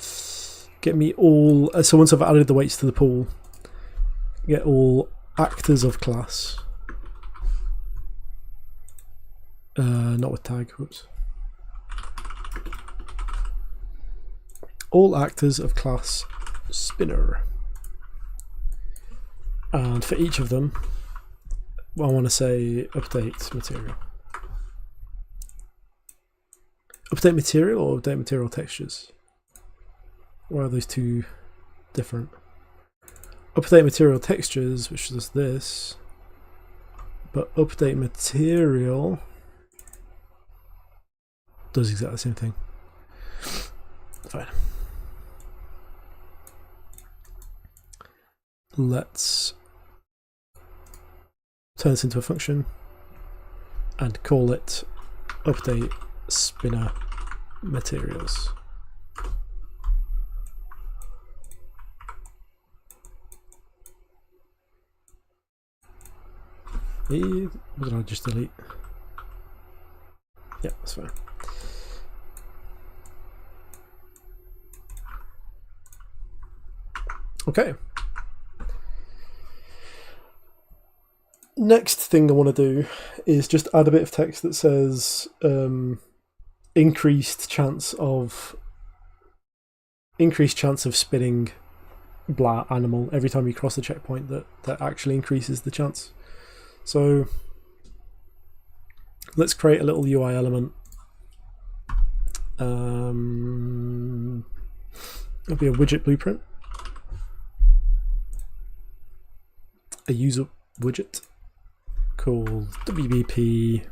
so once I've added the weights to the pool, get all actors of class, not with tag, whoops, all actors of class spinner, and for each of them I want to say update material. Update material or update material textures? Why are those two different? Update material textures, which does this, but update material does exactly the same thing. Fine. Let's turn this into a function and call it update spinner materials. What did I just delete? Yeah, that's fine. Okay. Next thing I want to do is just add a bit of text that says increased chance of spinning blah animal every time you cross the checkpoint that actually increases the chance. So let's create a little UI element. It'll be a widget blueprint, a user widget called WBP.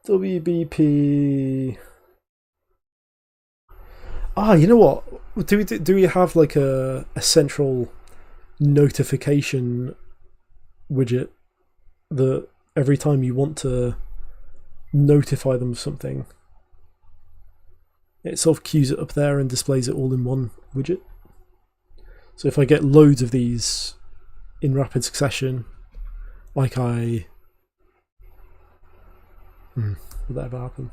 You know what? Do we have like a central notification widget that every time you want to notify them of something, it sort of queues it up there and displays it all in one widget? So if I get loads of these in rapid succession, like would that ever happen?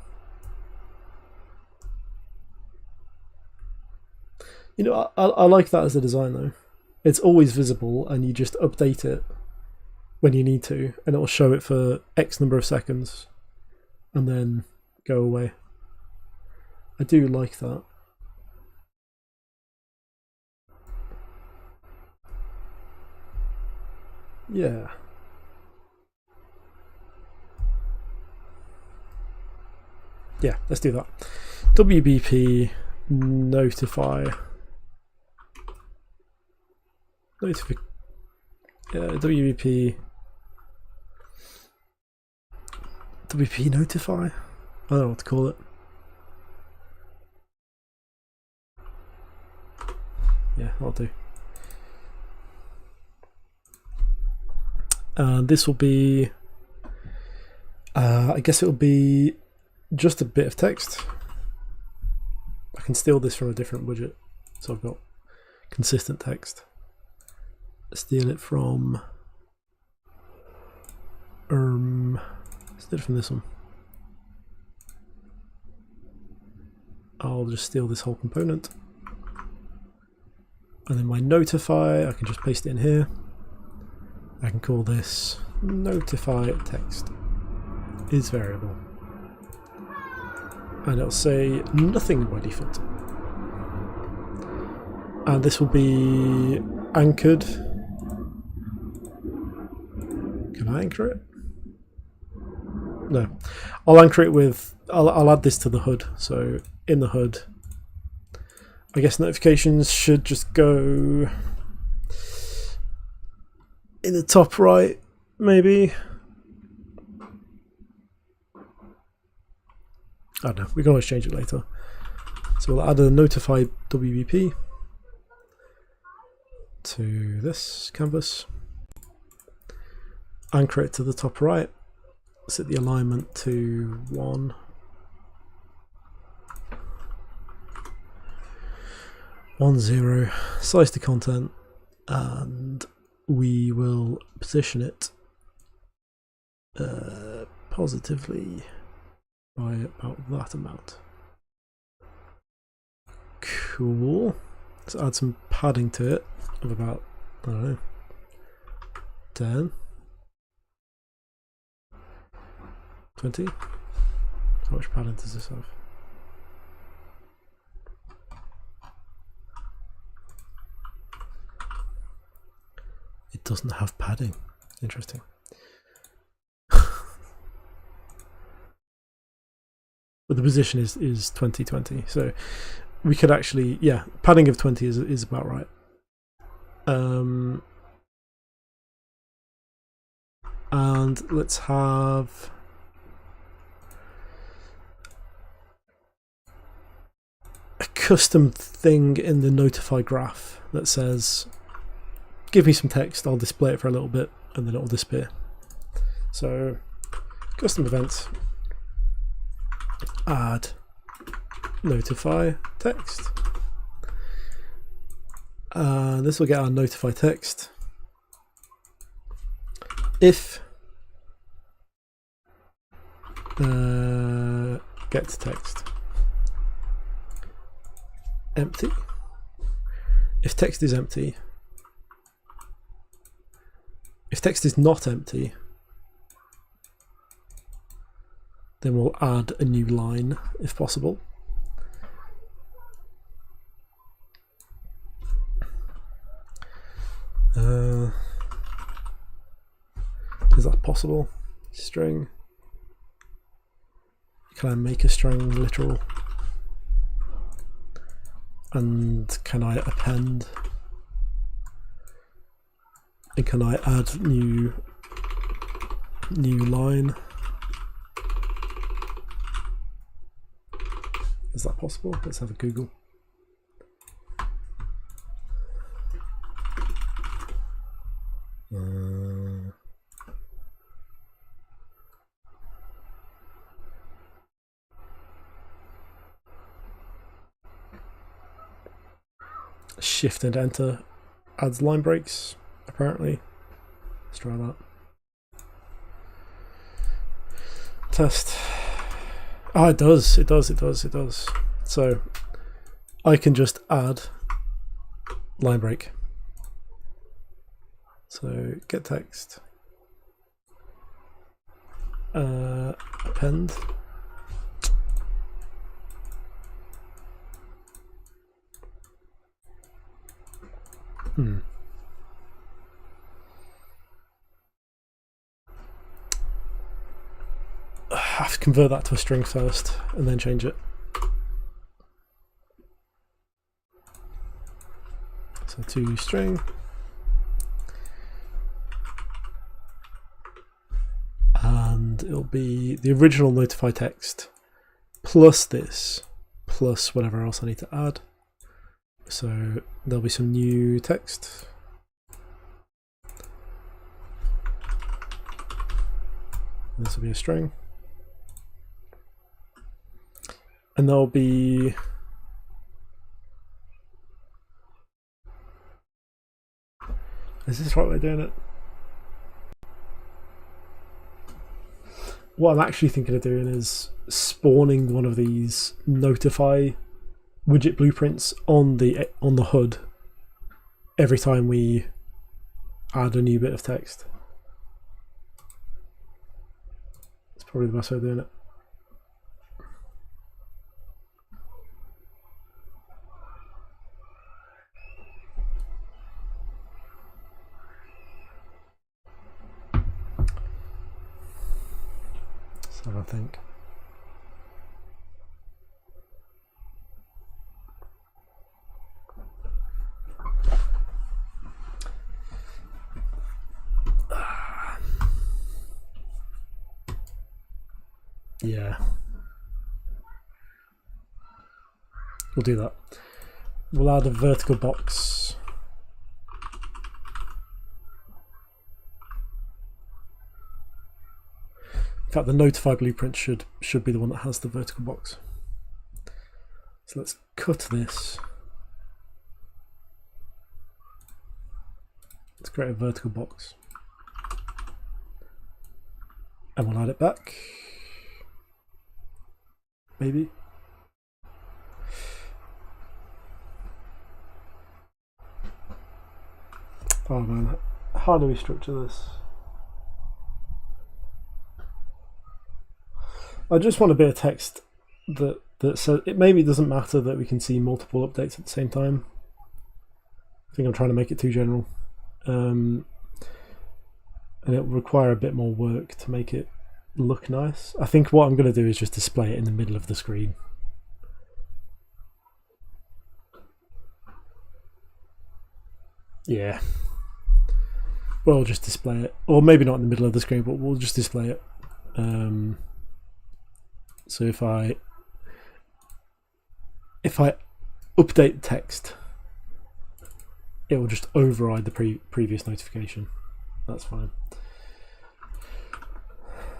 You know, I like that as a design though. It's always visible and you just update it when you need to and it'll show it for X number of seconds and then go away. I do like that. Yeah. Yeah, let's do that. WBP notify. WBP notify? I don't know what to call it. Yeah, I'll do. And this will be, I guess it'll be just a bit of text. I can steal this from a different widget. So I've got consistent text. Steal it from this one. I'll just steal this whole component. And then my notify, I can just paste it in here. I can call this notify text is variable. And it'll say nothing by default. And this will be anchored. Can I anchor it? No. I'll anchor it with, I'll add this to the hood. So in the hood, I guess notifications should just go in the top right, maybe. I don't know, we can always change it later. So we'll add a notify WBP to this canvas, anchor it to the top right, set the alignment to 1. One zero, size to content, and we will position it positively by about that amount. Cool. Let's add some padding to it of about, I don't know, 10, 20. How much padding does this have? It doesn't have padding. Interesting. But the position is 2020, so we could actually, yeah, padding of 20 is about right. And let's have a custom thing in the notify graph that says, give me some text, I'll display it for a little bit, and then it'll disappear. So, custom event, add notify text. This will get our notify text. If get text empty. If text is empty, if text is not empty, then we'll add a new line if possible. Is that possible? String. Can I make a string literal? And can I append? And can I add new line? Is that possible? Let's have a Google. Shift and enter adds line breaks, apparently. Let's try that. Test. Oh, it does. It does. So I can just add line break. So get text, append. I have to convert that to a string first and then change it. So to string. And it'll be the original notify text plus this, plus whatever else I need to add. So there'll be some new text. This will be a string. And there'll be is this the right way of doing it? What I'm actually thinking of doing is spawning one of these notify widget blueprints on the HUD every time we add a new bit of text. It's probably the best way of doing it. So I think. Yeah. We'll do that. We'll add a vertical box. In fact, the notify blueprint should be the one that has the vertical box. So let's cut this. Let's create a vertical box. And we'll add it back. Maybe. Oh man, how do we structure this? I just want a bit of text that says it. Maybe doesn't matter that we can see multiple updates at the same time. I think I'm trying to make it too general, and it will require a bit more work to make it look nice. I think what I'm going to do is just display it in the middle of the screen. Yeah. We'll just display it, or maybe not in the middle of the screen, but we'll just display it. So if I update text, it will just override the previous notification. That's fine.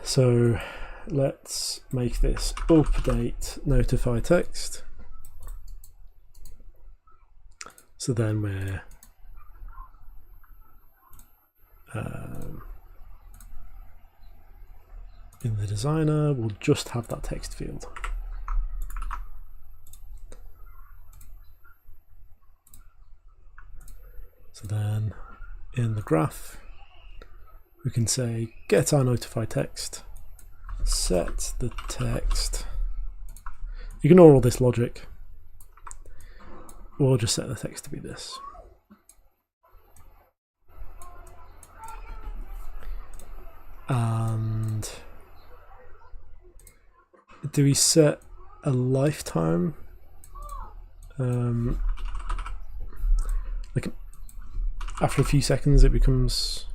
So let's make this update notify text. So then we're in the designer, we'll just have that text field. So then in the graph, we can say get our notify text, set the text. Ignore all this logic. We'll just set the text to be this. And do we set a lifetime? Like after a few seconds it becomes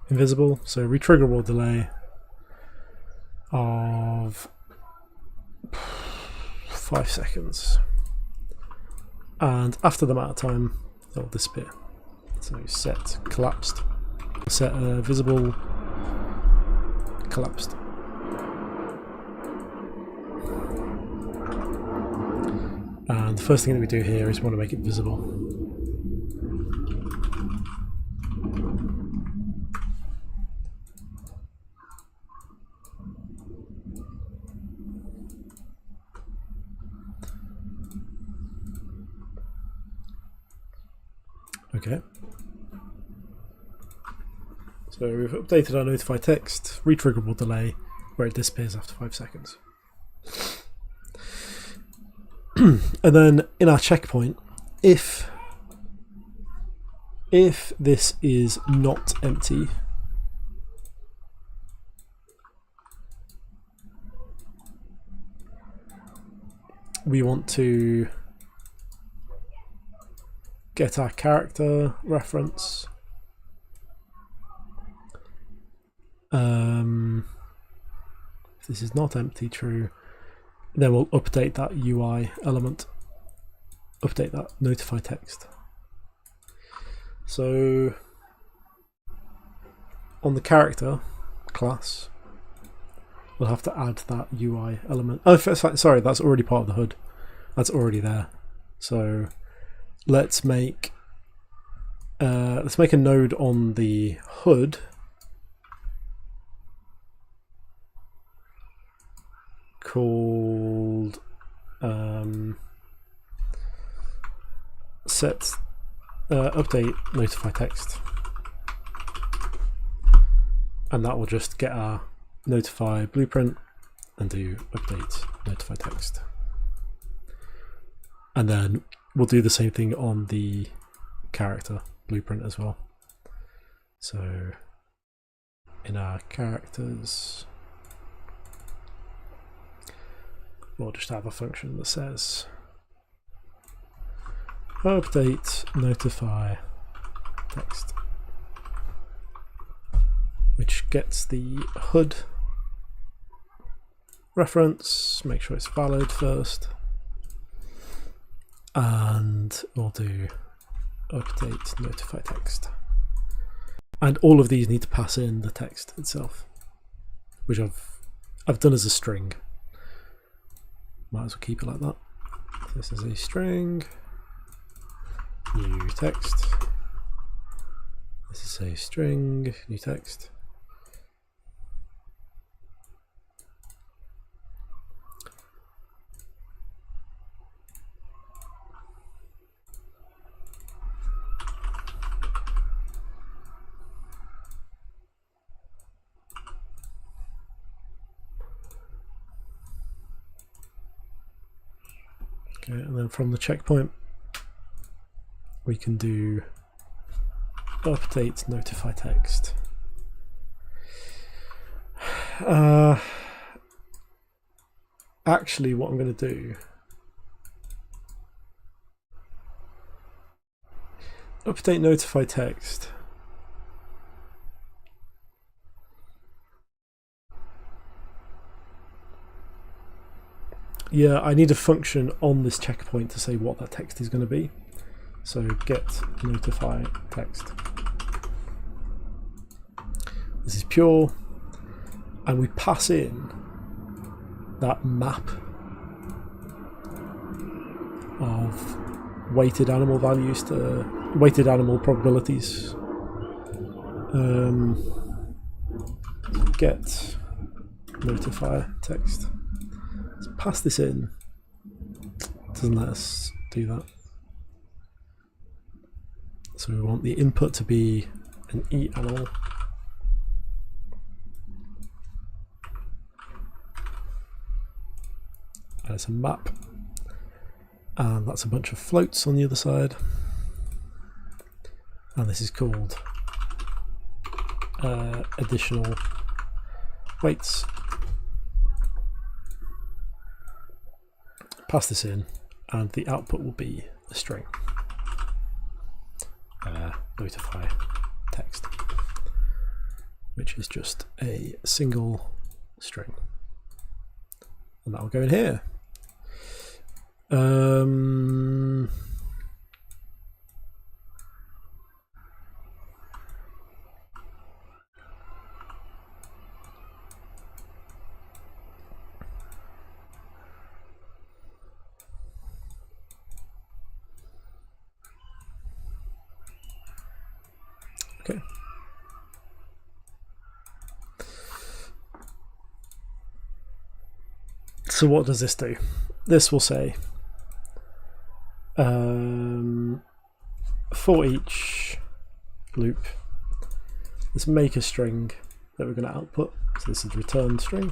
invisible, so retriggerable delay of 5 seconds, and after the amount of time it will disappear. So set collapsed, set visible collapsed. And the first thing that we do here is we want to make it visible. Okay. So we've updated our notify text, retriggerable delay, where it disappears after 5 seconds. And then in our checkpoint, if this is not empty, we want to get our character reference. If this is not empty, true, then we'll update that UI element, update that notify text. So on the character class, we'll have to add that UI element. Oh, sorry, that's already part of the HUD. That's already there. So let's make a node on the HUD called set update notify text, and that will just get our notify blueprint and do update notify text, and then we'll do the same thing on the character blueprint as well. So in our characters, we'll just have a function that says update notify text, which gets the HUD reference, make sure it's valid first, and we'll do update notify text. And all of these need to pass in the text itself, which I've done as a string. Might as well keep it like that. This is a string, new text. This is a string, new text. Okay, and then from the checkpoint, we can do update notify text. Actually, what I'm going to do, update notify text. Yeah, I need a function on this checkpoint to say what that text is going to be. So get notify text. This is pure, and we pass in that map of weighted animal values to weighted animal probabilities. Get notify text. Let's pass this in. It doesn't let us do that. So we want the input to be an e-animal. And it's a map. And that's a bunch of floats on the other side. And this is called additional weights. Pass this in, and the output will be a string. Notify text, which is just a single string, and that will go in here. Okay. So what does this do? This will say for each loop, let's make a string that we're going to output. So this is return string.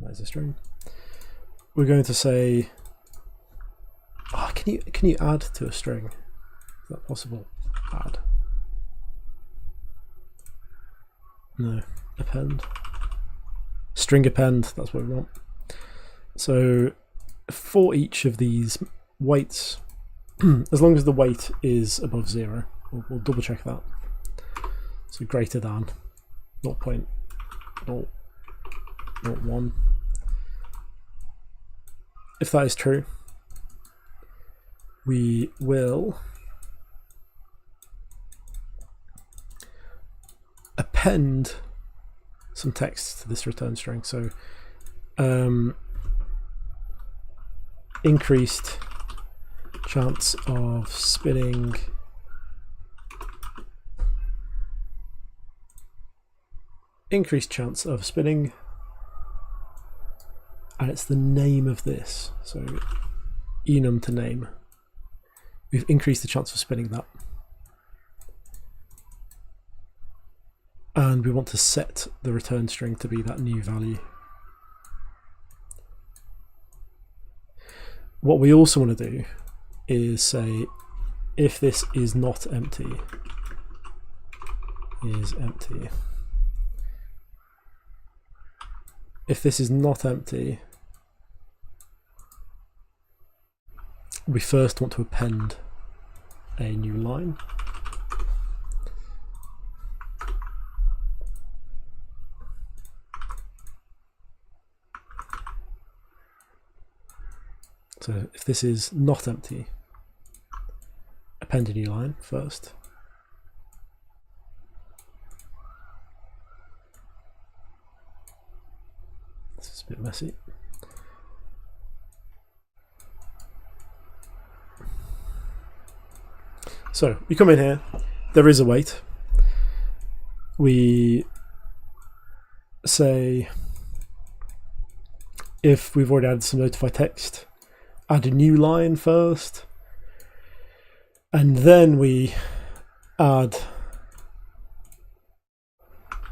There's a string. We're going to say, oh, can you add to a string? Is that possible? Add. No, append. String append, that's what we want. So for each of these weights, as long as the weight is above 0, we'll double check that. So greater than 0.001. If that is true, we will append some text to this return string. So increased chance of spinning and it's the name of this, so enum to name. We've increased the chance of spinning that, and we want to set the return string to be that new value. What we also want to do is say, if this is not empty, is empty. If this is not empty, we first want to append a new line. So if this is not empty, append a new line first. This is a bit messy. So we come in here, there is a weight. We say, if we've already added some notify text, add a new line first, and then we add,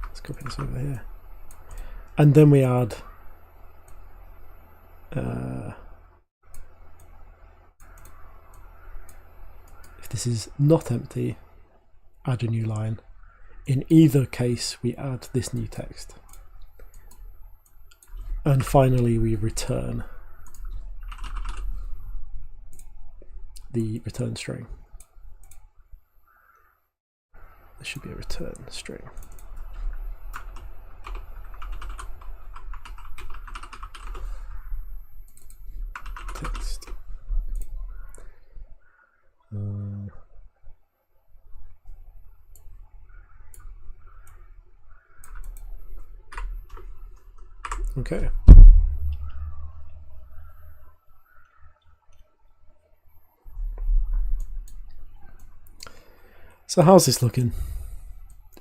let's copy this over here, and then we add if this is not empty, add a new line. In either case, we add this new text. And finally, we return the return string. There should be a return string. Text. Okay. So how's this looking?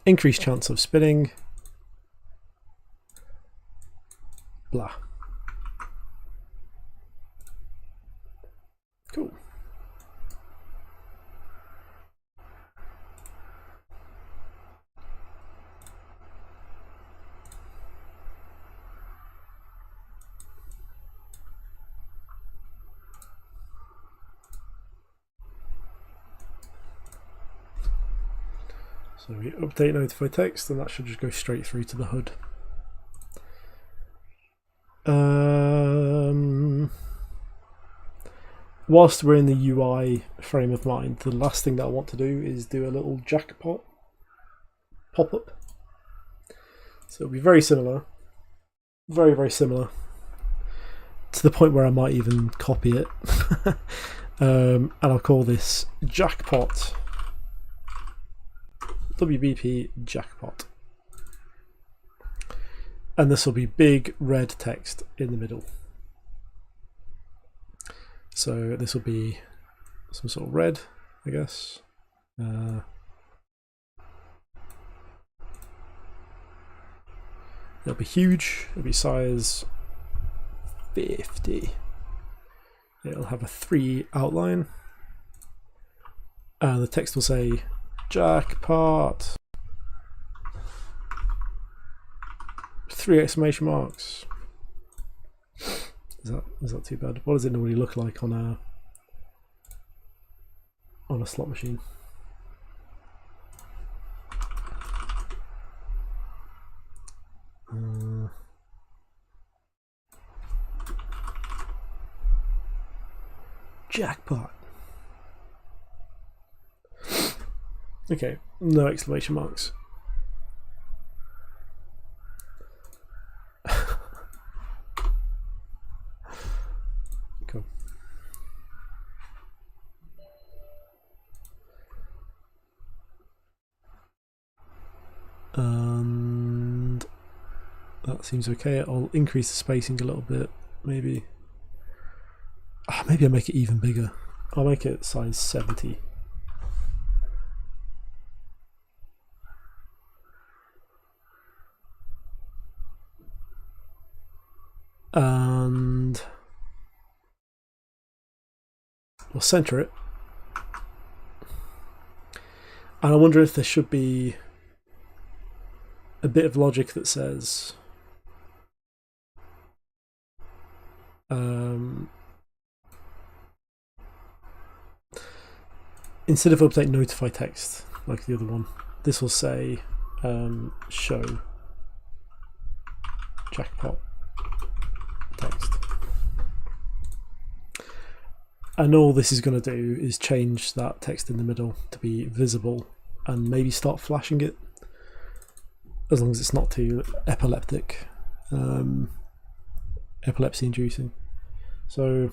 Increased chance of spinning. Blah. Cool. So we update notify text, and that should just go straight through to the HUD. Whilst we're in the UI frame of mind, the last thing that I want to do is do a little jackpot pop-up. So it'll be very similar, very, very similar, to the point where I might even copy it. And I'll call this jackpot, WBP jackpot. And this will be big red text in the middle. So this will be some sort of red, I guess. It'll be huge. It'll be size 50. It'll have a 3 outline. And the text will say jackpot. 3 exclamation marks. Is that too bad? What does it normally look like on a slot machine? Jackpot. Okay, no exclamation marks. Cool. And that seems okay. I'll increase the spacing a little bit, maybe. Maybe I'll make it even bigger. I'll make it size 70. And we'll center it. And I wonder if there should be a bit of logic that says instead of update notify text like the other one, this will say show jackpot text. And all this is going to do is change that text in the middle to be visible and maybe start flashing it, as long as it's not too epileptic, epilepsy inducing. So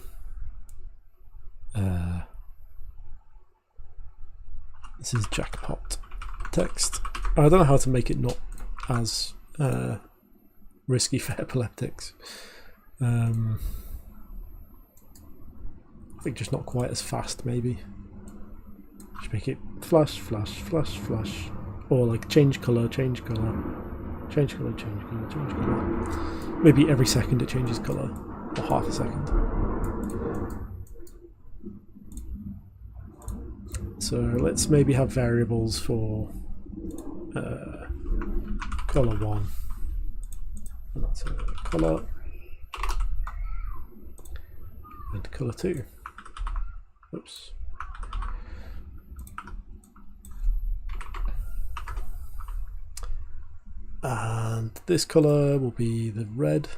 this is jackpot text. I don't know how to make it not as risky for epileptics. I think just not quite as fast, maybe. Just make it flash, flash, flash, flash. Or like change colour, change colour, change colour, change colour, change colour. Maybe every second it changes colour, or half a second. So let's maybe have variables for colour 1. And that's a colour. And colour 2. Oops. And this colour will be the red.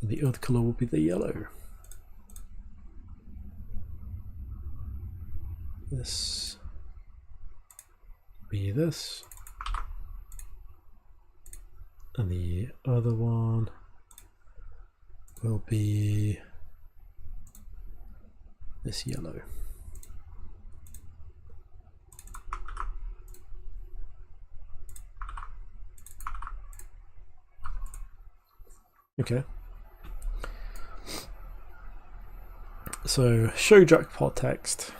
And the other colour will be the yellow. This will be this. And the other one will be this yellow. Okay. So show jackpot text.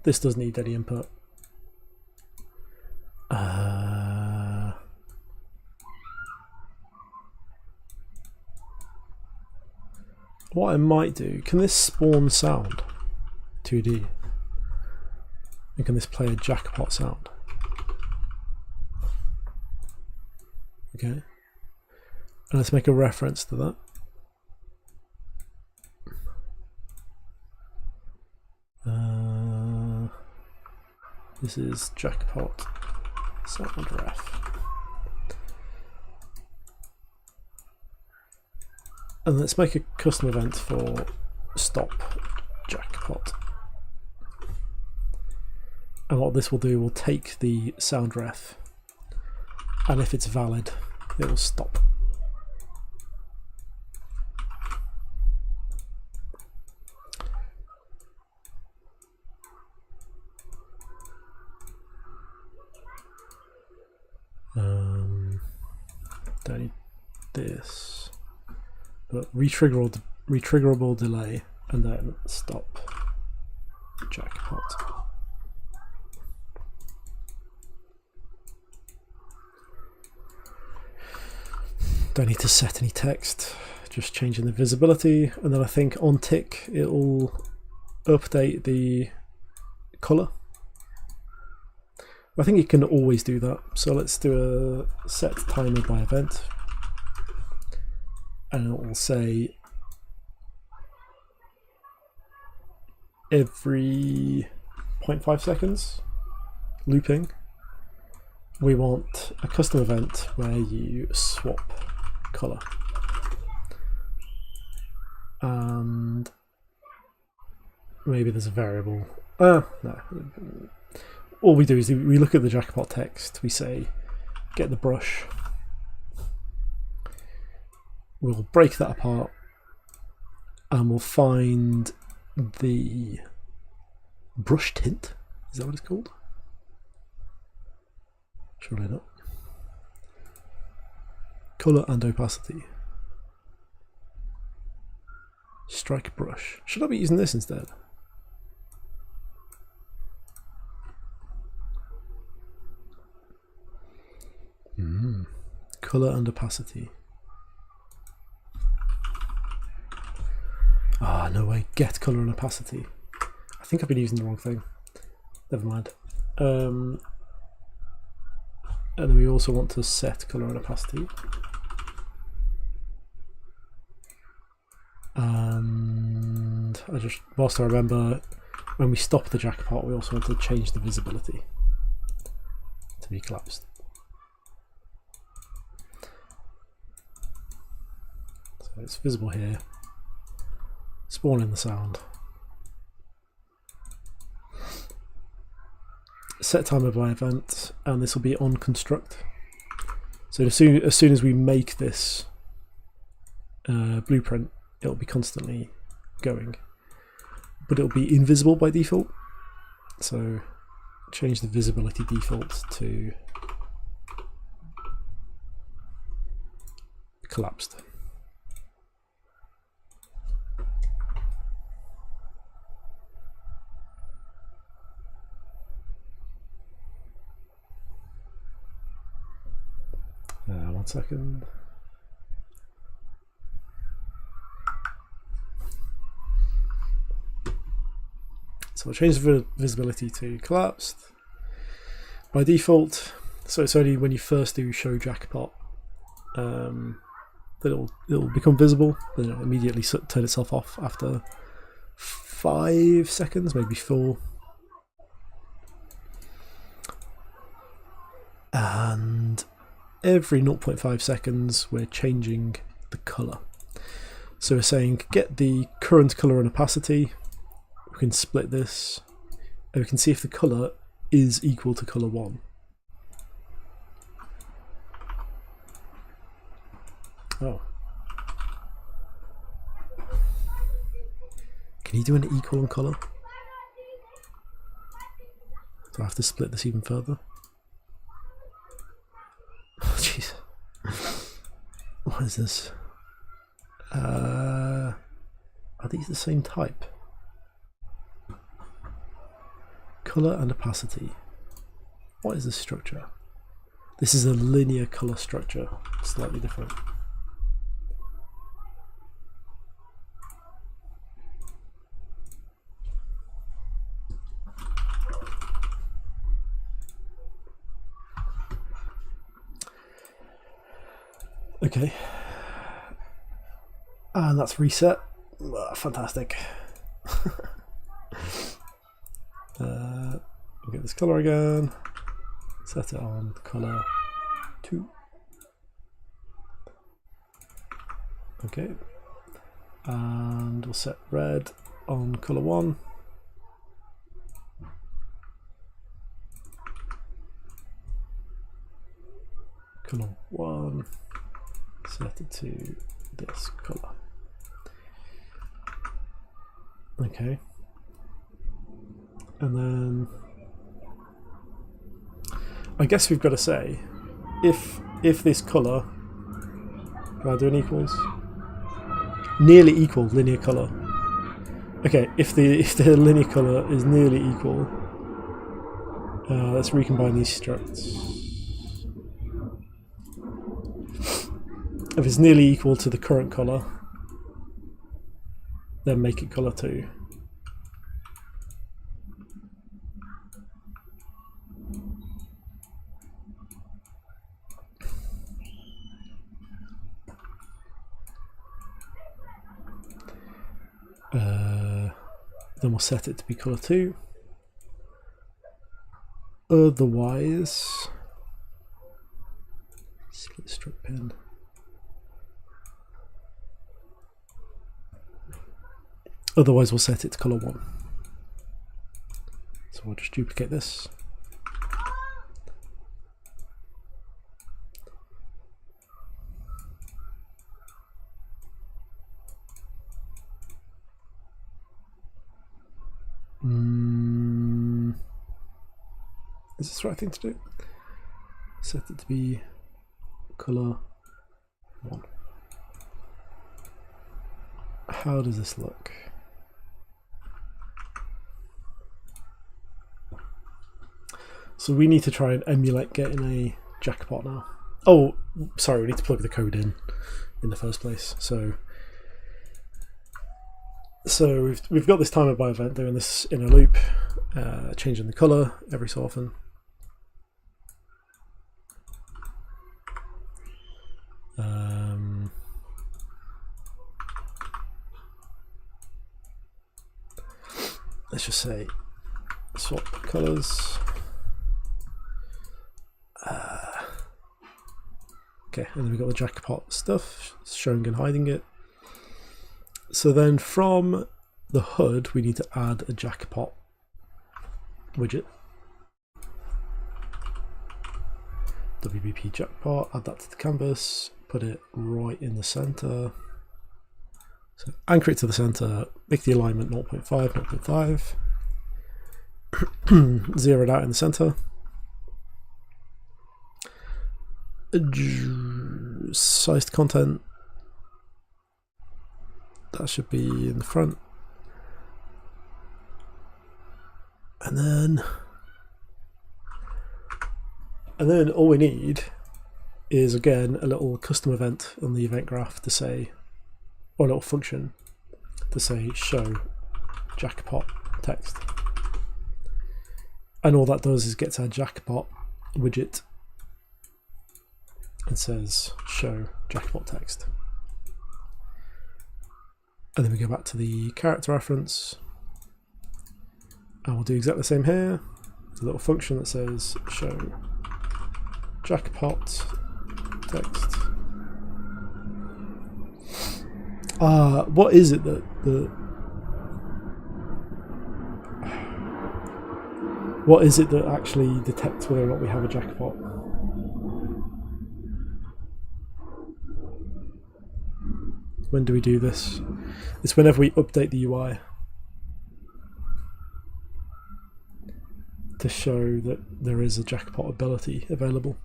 This doesn't need any input. What I might do, can this spawn sound? 2D. And can this play a jackpot sound? Okay. And let's make a reference to that. This is jackpot sound ref. And let's make a custom event for stop jackpot. And what this will do will take the sound ref, and if it's valid, it will stop. Don't need this, but retriggerable delay, and then stop jackpot. Don't need to set any text, just changing the visibility, and then I think on tick it'll update the color. I think you can always do that, so let's do a set timer by event, and it will say every 0.5 seconds looping we want a custom event where you swap color, and maybe there's a variable. No. All we do is we look at the jackpot text, we say get the brush, we'll break that apart, and we'll find the brush tint. Is that what it's called? Surely not. Color and opacity. Strike brush. Should I be using this instead? Color and opacity. Ah, no way. Get color and opacity. I think I've been using the wrong thing. Never mind. And then we also want to set color and opacity. And whilst I remember, when we stop the jackpot, we also want to change the visibility to be collapsed. So it's visible here. Spawn in the sound. Set timer by event, and this will be on construct. So as soon as we make this blueprint, it'll be constantly going, but it'll be invisible by default. So change the visibility default to collapsed. One second. So I'll change the visibility to collapsed by default. So it's only when you first do show jackpot that it'll become visible, then it'll immediately turn itself off after 5 seconds, maybe 4. And every 0.5 seconds we're changing the color. So we're saying get the current color and opacity. We can split this and we can see if the color is equal to color 1. Oh. Can you do an equal on color? Do I have to split this even further? Oh, jeez. What is this? Are these the same type? Color and opacity. What is this structure? This is a linear color structure, slightly different. Okay, and that's reset. Fantastic. We'll get this color again, set it on color 2. Okay, and we'll set red on color 1. Color 1, set it to this color. Okay, and then I guess we've got to say if this color, can I do an equals? Nearly equal linear color. Okay, if the linear color is nearly equal, let's recombine these structs. If it's nearly equal to the current color, then make it color 2. Then we'll set it to be color 2. Otherwise, split strip pin. Otherwise, we'll set it to color 1. So we'll just duplicate this. Is this the right thing to do? Set it to be color 1. How does this look? So we need to try and emulate getting a jackpot now. Oh, sorry, we need to plug the code in the first place. So we've got this timer by event doing this in a loop, changing the color every so often. Let's just say swap colors. Okay, and then we've got the jackpot stuff, showing and hiding it. So then from the HUD, we need to add a jackpot widget. WBP jackpot, add that to the canvas, put it right in the center. So anchor it to the center, make the alignment 0.5, 0.5. Zero it out in the center. Sized content, that should be in the front. And then all we need is, again, a little custom event on the event graph to say, or a little function to say show jackpot text. And all that does is gets our jackpot widget and says show jackpot text. And then we go back to the character reference and we'll do exactly the same here. A little function that says show jackpot text. What is it that what is it that actually detects whether or not we have a jackpot? When do we do this? It's whenever we update the UI to show that there is a jackpot ability available.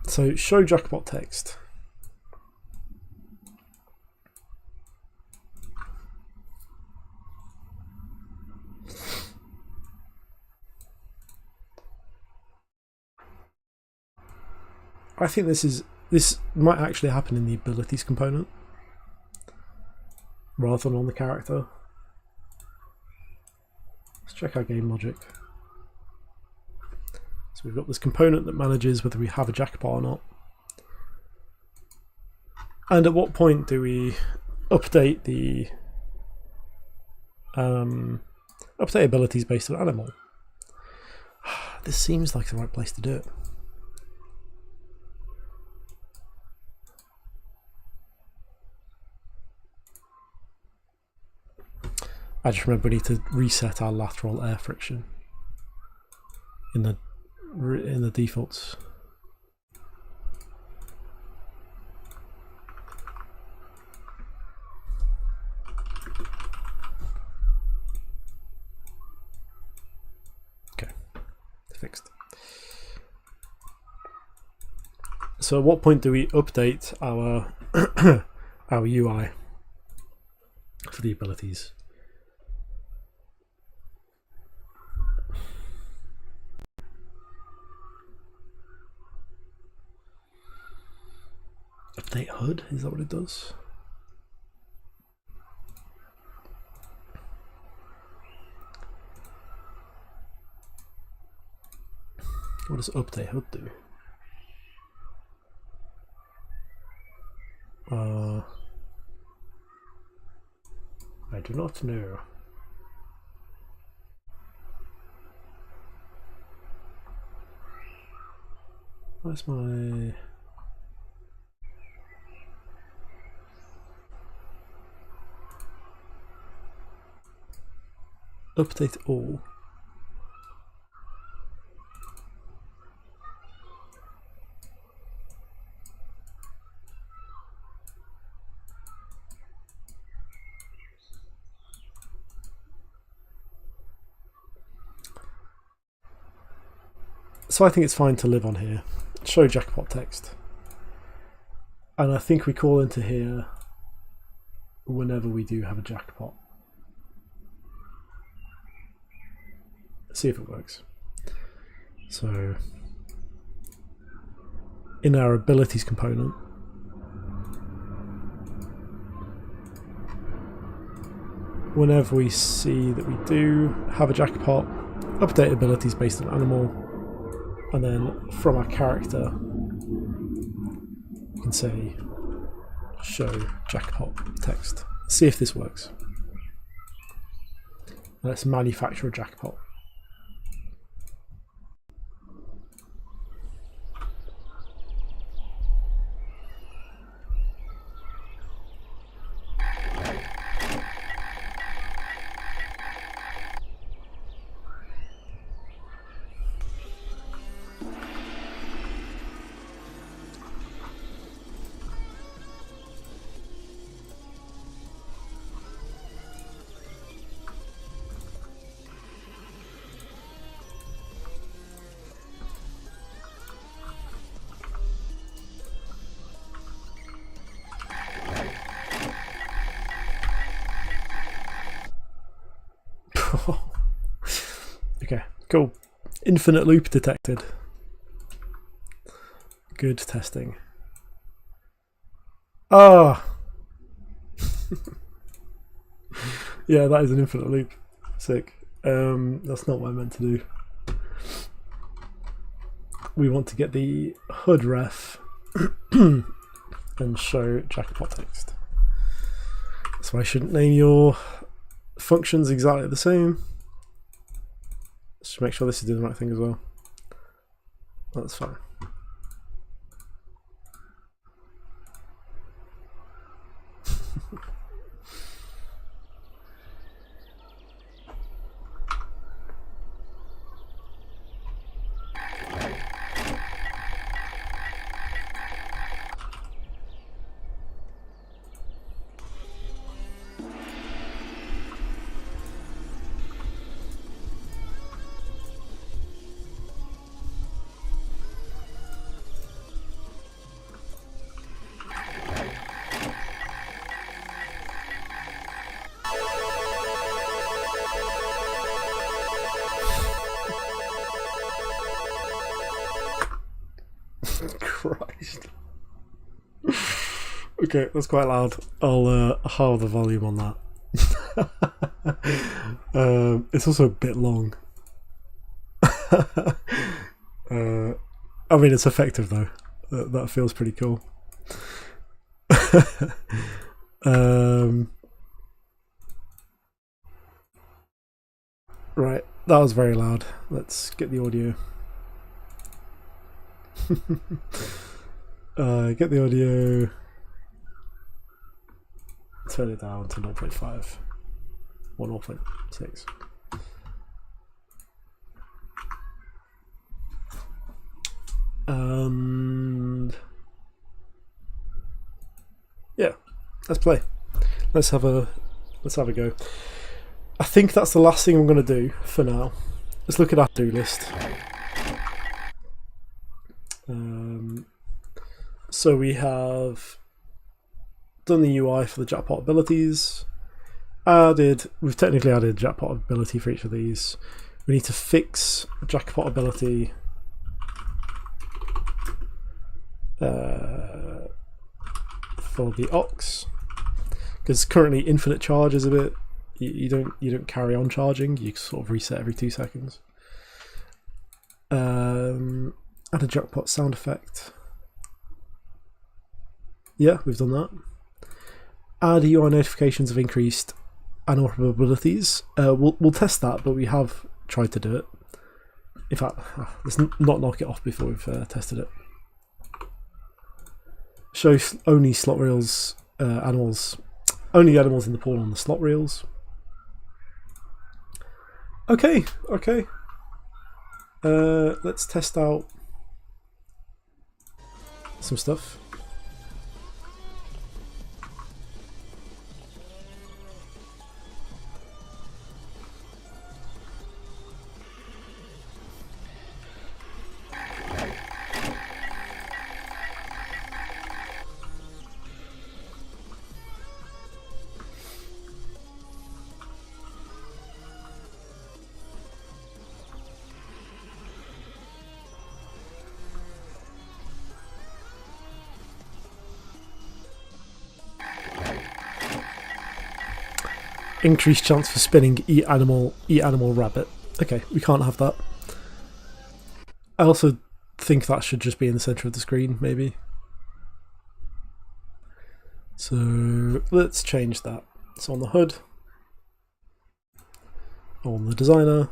So show jackpot text. I think this might actually happen in the abilities component rather than on the character. Let's check our game logic. So we've got this component that manages whether we have a jackpot or not. And at what point do we update the update abilities based on animal? This seems like the right place to do it. I just remember we need to reset our lateral air friction in the defaults. Okay, fixed. So at what point do we update our our UI for the abilities? Update HUD, is that what it does? What does update HUD do? I do not know. Where's my... Update all. So I think it's fine to live on here. Show jackpot text. And I think we call into here whenever we do have a jackpot. See if it works. So in our abilities component, whenever we see that we do have a jackpot, update abilities based on animal, and then from our character we can say show jackpot text. See if this works. Let's manufacture a jackpot. Okay, cool. Infinite loop detected. Good testing. Ah! Yeah, that is an infinite loop. Sick. That's not what I meant to do. We want to get the HUD ref and show jackpot text. So I shouldn't name your functions exactly the same. Just make sure this is doing the right thing as well. That's fine. Christ. Okay, that's quite loud. I'll halve the volume on that. It's also a bit long. I mean, it's effective though. That feels pretty cool. Right. That was very loud. Let's get the audio. Get the audio. Turn it down to 0.5 or 0.6. And yeah, let's play. Let's have a go. I think that's the last thing I'm going to do for now. Let's look at our to-do list. So we have done the UI for the jackpot abilities. We've technically added jackpot ability for each of these. We need to fix jackpot ability for the ox, because currently infinite charge is a bit, you don't carry on charging, you sort of reset every 2 seconds. Add a jackpot sound effect. Yeah, we've done that. Add UI notifications of increased animal probabilities. We'll test that, but we have tried to do it. In fact, let's not knock it off before we've tested it. Show only slot reels animals, only animals in the pool on the slot reels. Okay. Let's test out some stuff. Increased chance for spinning, eat animal, rabbit. Okay, we can't have that. I also think that should just be in the center of the screen, maybe. So let's change that. So on the HUD, on the designer,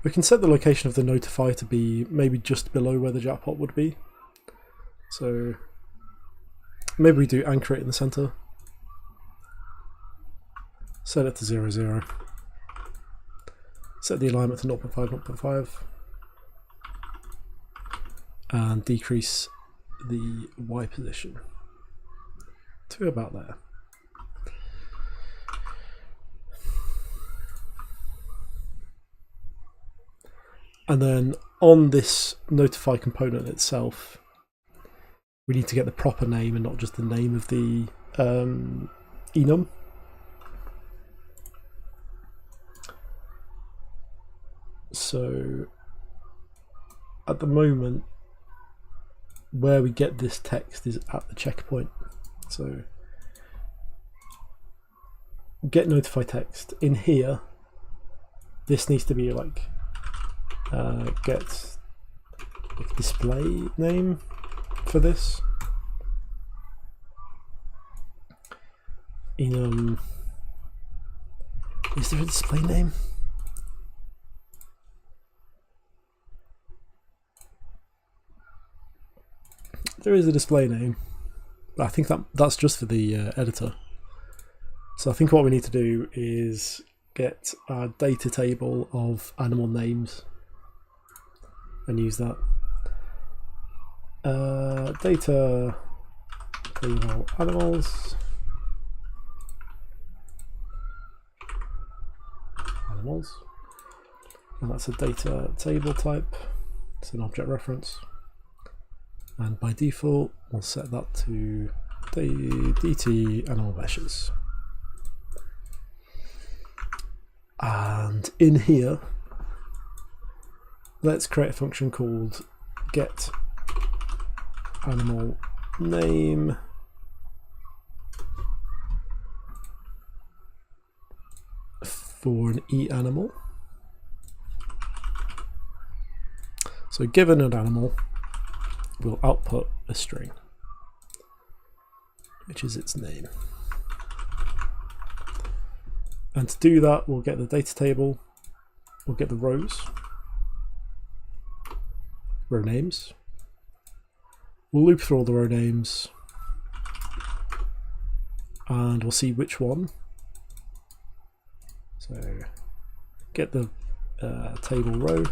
we can set the location of the notify to be maybe just below where the jackpot would be. So maybe we do anchor it in the center. Set it to 0, 0. Set the alignment to 0.5, 0.5. And decrease the Y position to about there. And then on this notify component itself, we need to get the proper name and not just the name of the enum. So at the moment, where we get this text is at the checkpoint. So get notify text in here. This needs to be like get display name for this. Enum. Is there a display name? There is a display name, but I think that's just for the editor. So I think what we need to do is get our data table of animal names and use that. Data table animals. And that's a data table type. It's an object reference. And by default, we'll set that to DT animal meshes. And in here, let's create a function called get animal name for an e-animal. So given an animal, we'll output a string, which is its name. And to do that, we'll get the data table we'll get the rows, row names. We'll loop through all the row names and we'll see which one. So get the table row,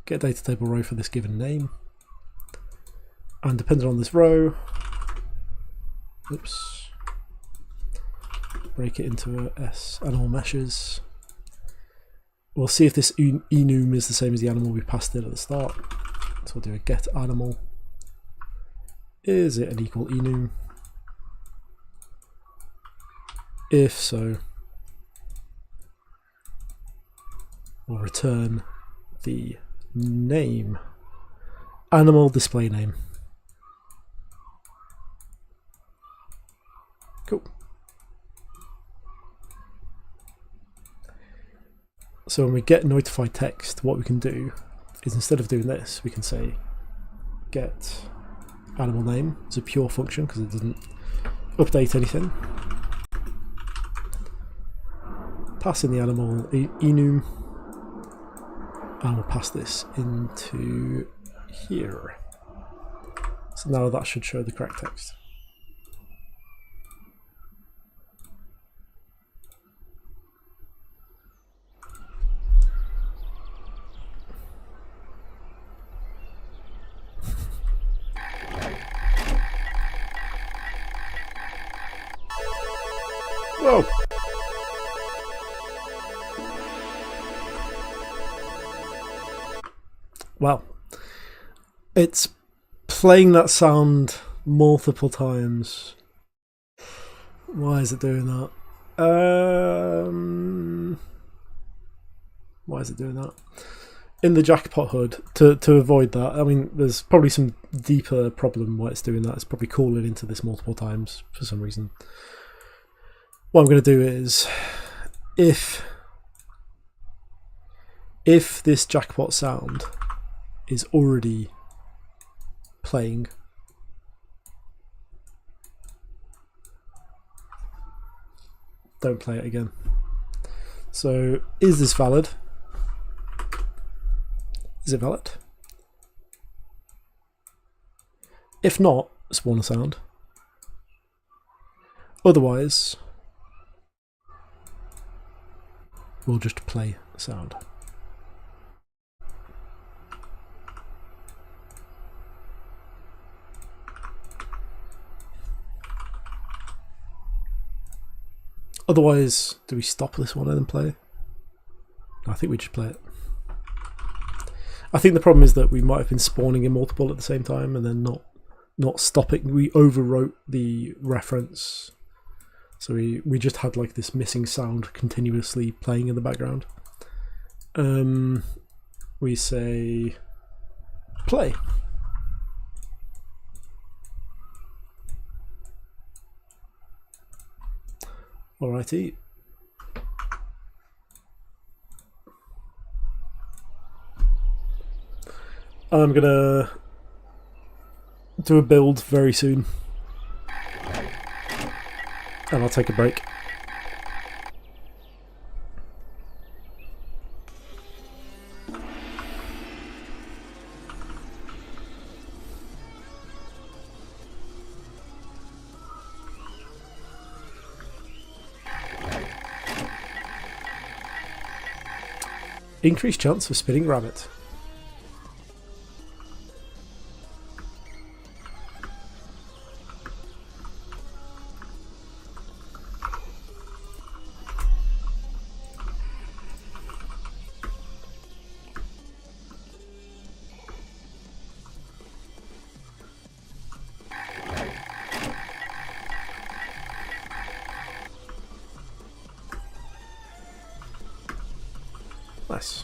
get data table row for this given name, and depending on this row, oops, break it into a S animal meshes. We'll see if this enum is the same as the animal we passed in at the start. So we'll do a get animal. Is it an equal enum? If so, we'll return the name, animal display name. Cool. So when we get notified text, what we can do is instead of doing this, we can say get animal name. It's a pure function because it doesn't update anything. Pass in the animal enum, and we'll pass this into here. So now that should show the correct text. Whoa! Well, it's playing that sound multiple times. Why is it doing that? Why is it doing that? In the jackpot HUD, to avoid that, I mean, there's probably some deeper problem why it's doing that. It's probably calling into this multiple times for some reason. What I'm going to do is, if this jackpot sound is already playing, don't play it again. So is this valid? Is it valid? If not, spawn a sound. Otherwise, we'll just play a sound. Otherwise, do we stop this one and then play? I think we just play it. I think the problem is that we might have been spawning in multiple at the same time and then not stopping. We overwrote the reference, so we just had like this missing sound continuously playing in the background. We say play. Alrighty. I'm gonna do a build very soon, and I'll take a break. Increased chance for spinning rabbit. Nice.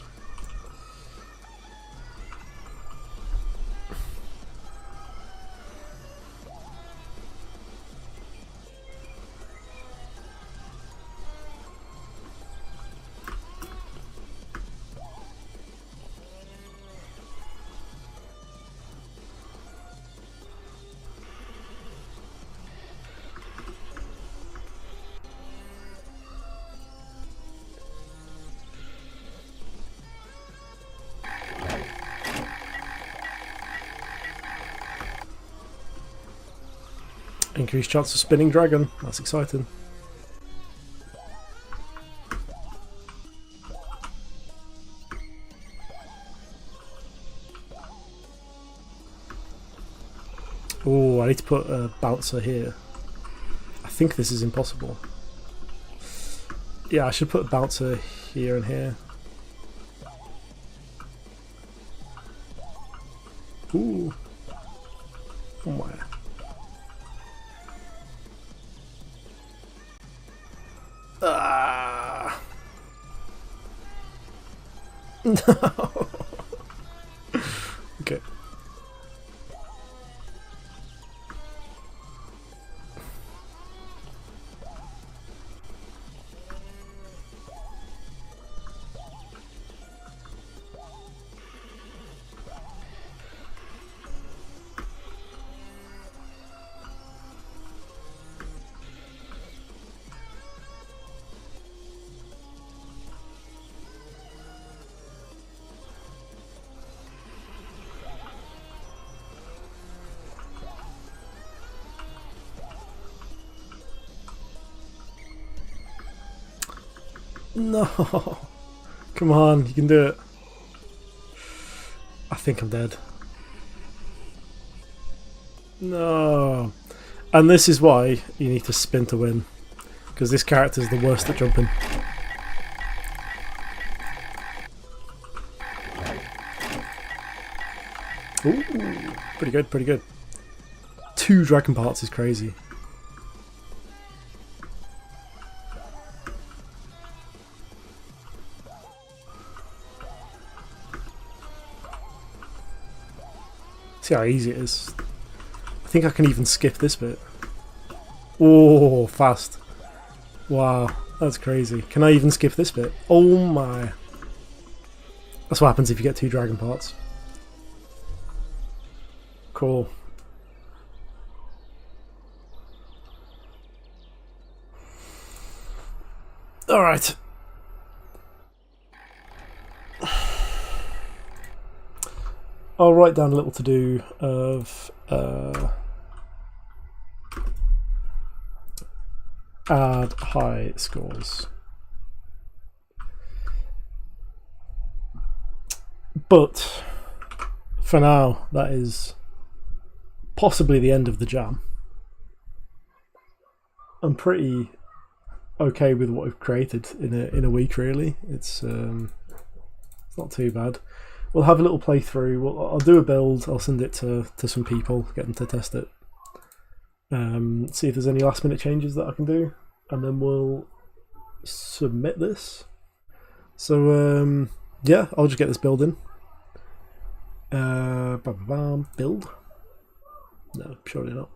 increased chance of spinning dragon. That's exciting. Oh, I need to put a bouncer here. I think this is impossible. Yeah, I should put a bouncer here and here. Ooh. Oh my. Ah. No. Okay. No. Come on, you can do it. I think I'm dead. No. And this is why you need to spin to win. Because this character is the worst at jumping. Ooh, pretty good, pretty good. 2 dragon parts is crazy. See how easy it is. I think I can even skip this bit. Oh, fast. Wow, that's crazy. Can I even skip this bit? Oh my. That's what happens if you get 2 dragon parts. Cool. Alright. I'll write down a little to-do of add high scores. But for now, that is possibly the end of the jam. I'm pretty okay with what we've created in a week. Really, it's not too bad. We'll have a little playthrough. I'll do a build. I'll send it to some people, get them to test it. See if there's any last minute changes that I can do, and then we'll submit this. So yeah, I'll just get this build in. Build? No, surely not.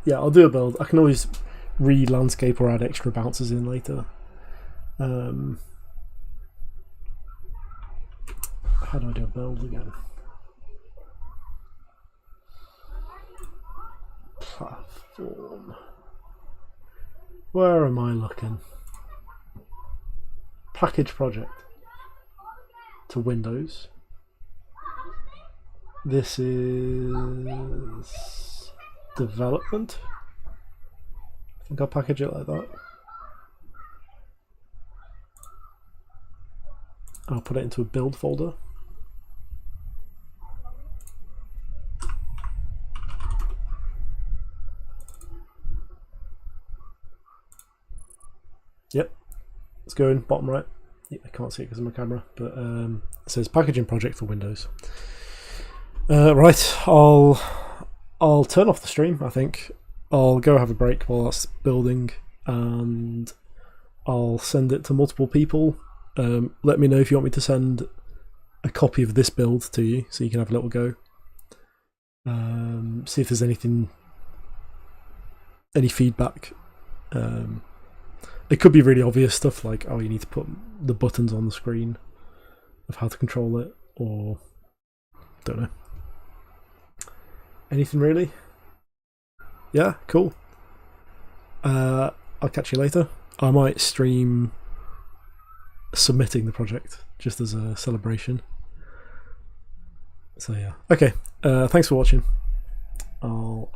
Yeah, I'll do a build. I can always re-landscape or add extra bouncers in later. How do I do a build again? Platform. Where am I looking? Package project. To Windows. This is development. I think I'll package it like that. I'll put it into a build folder. Yep, it's going bottom right. Yeah, I can't see it because of my camera, but it says packaging project for Windows. Right, I'll turn off the stream. I think I'll go have a break while that's building, and I'll send it to multiple people. Let me know if you want me to send a copy of this build to you, so you can have a little go. See if there's any feedback. It could be really obvious stuff like, oh, you need to put the buttons on the screen of how to control it, or don't know. Anything really? Yeah, cool. I'll catch you later. I might stream submitting the project just as a celebration. So yeah, okay. Thanks for watching. I'll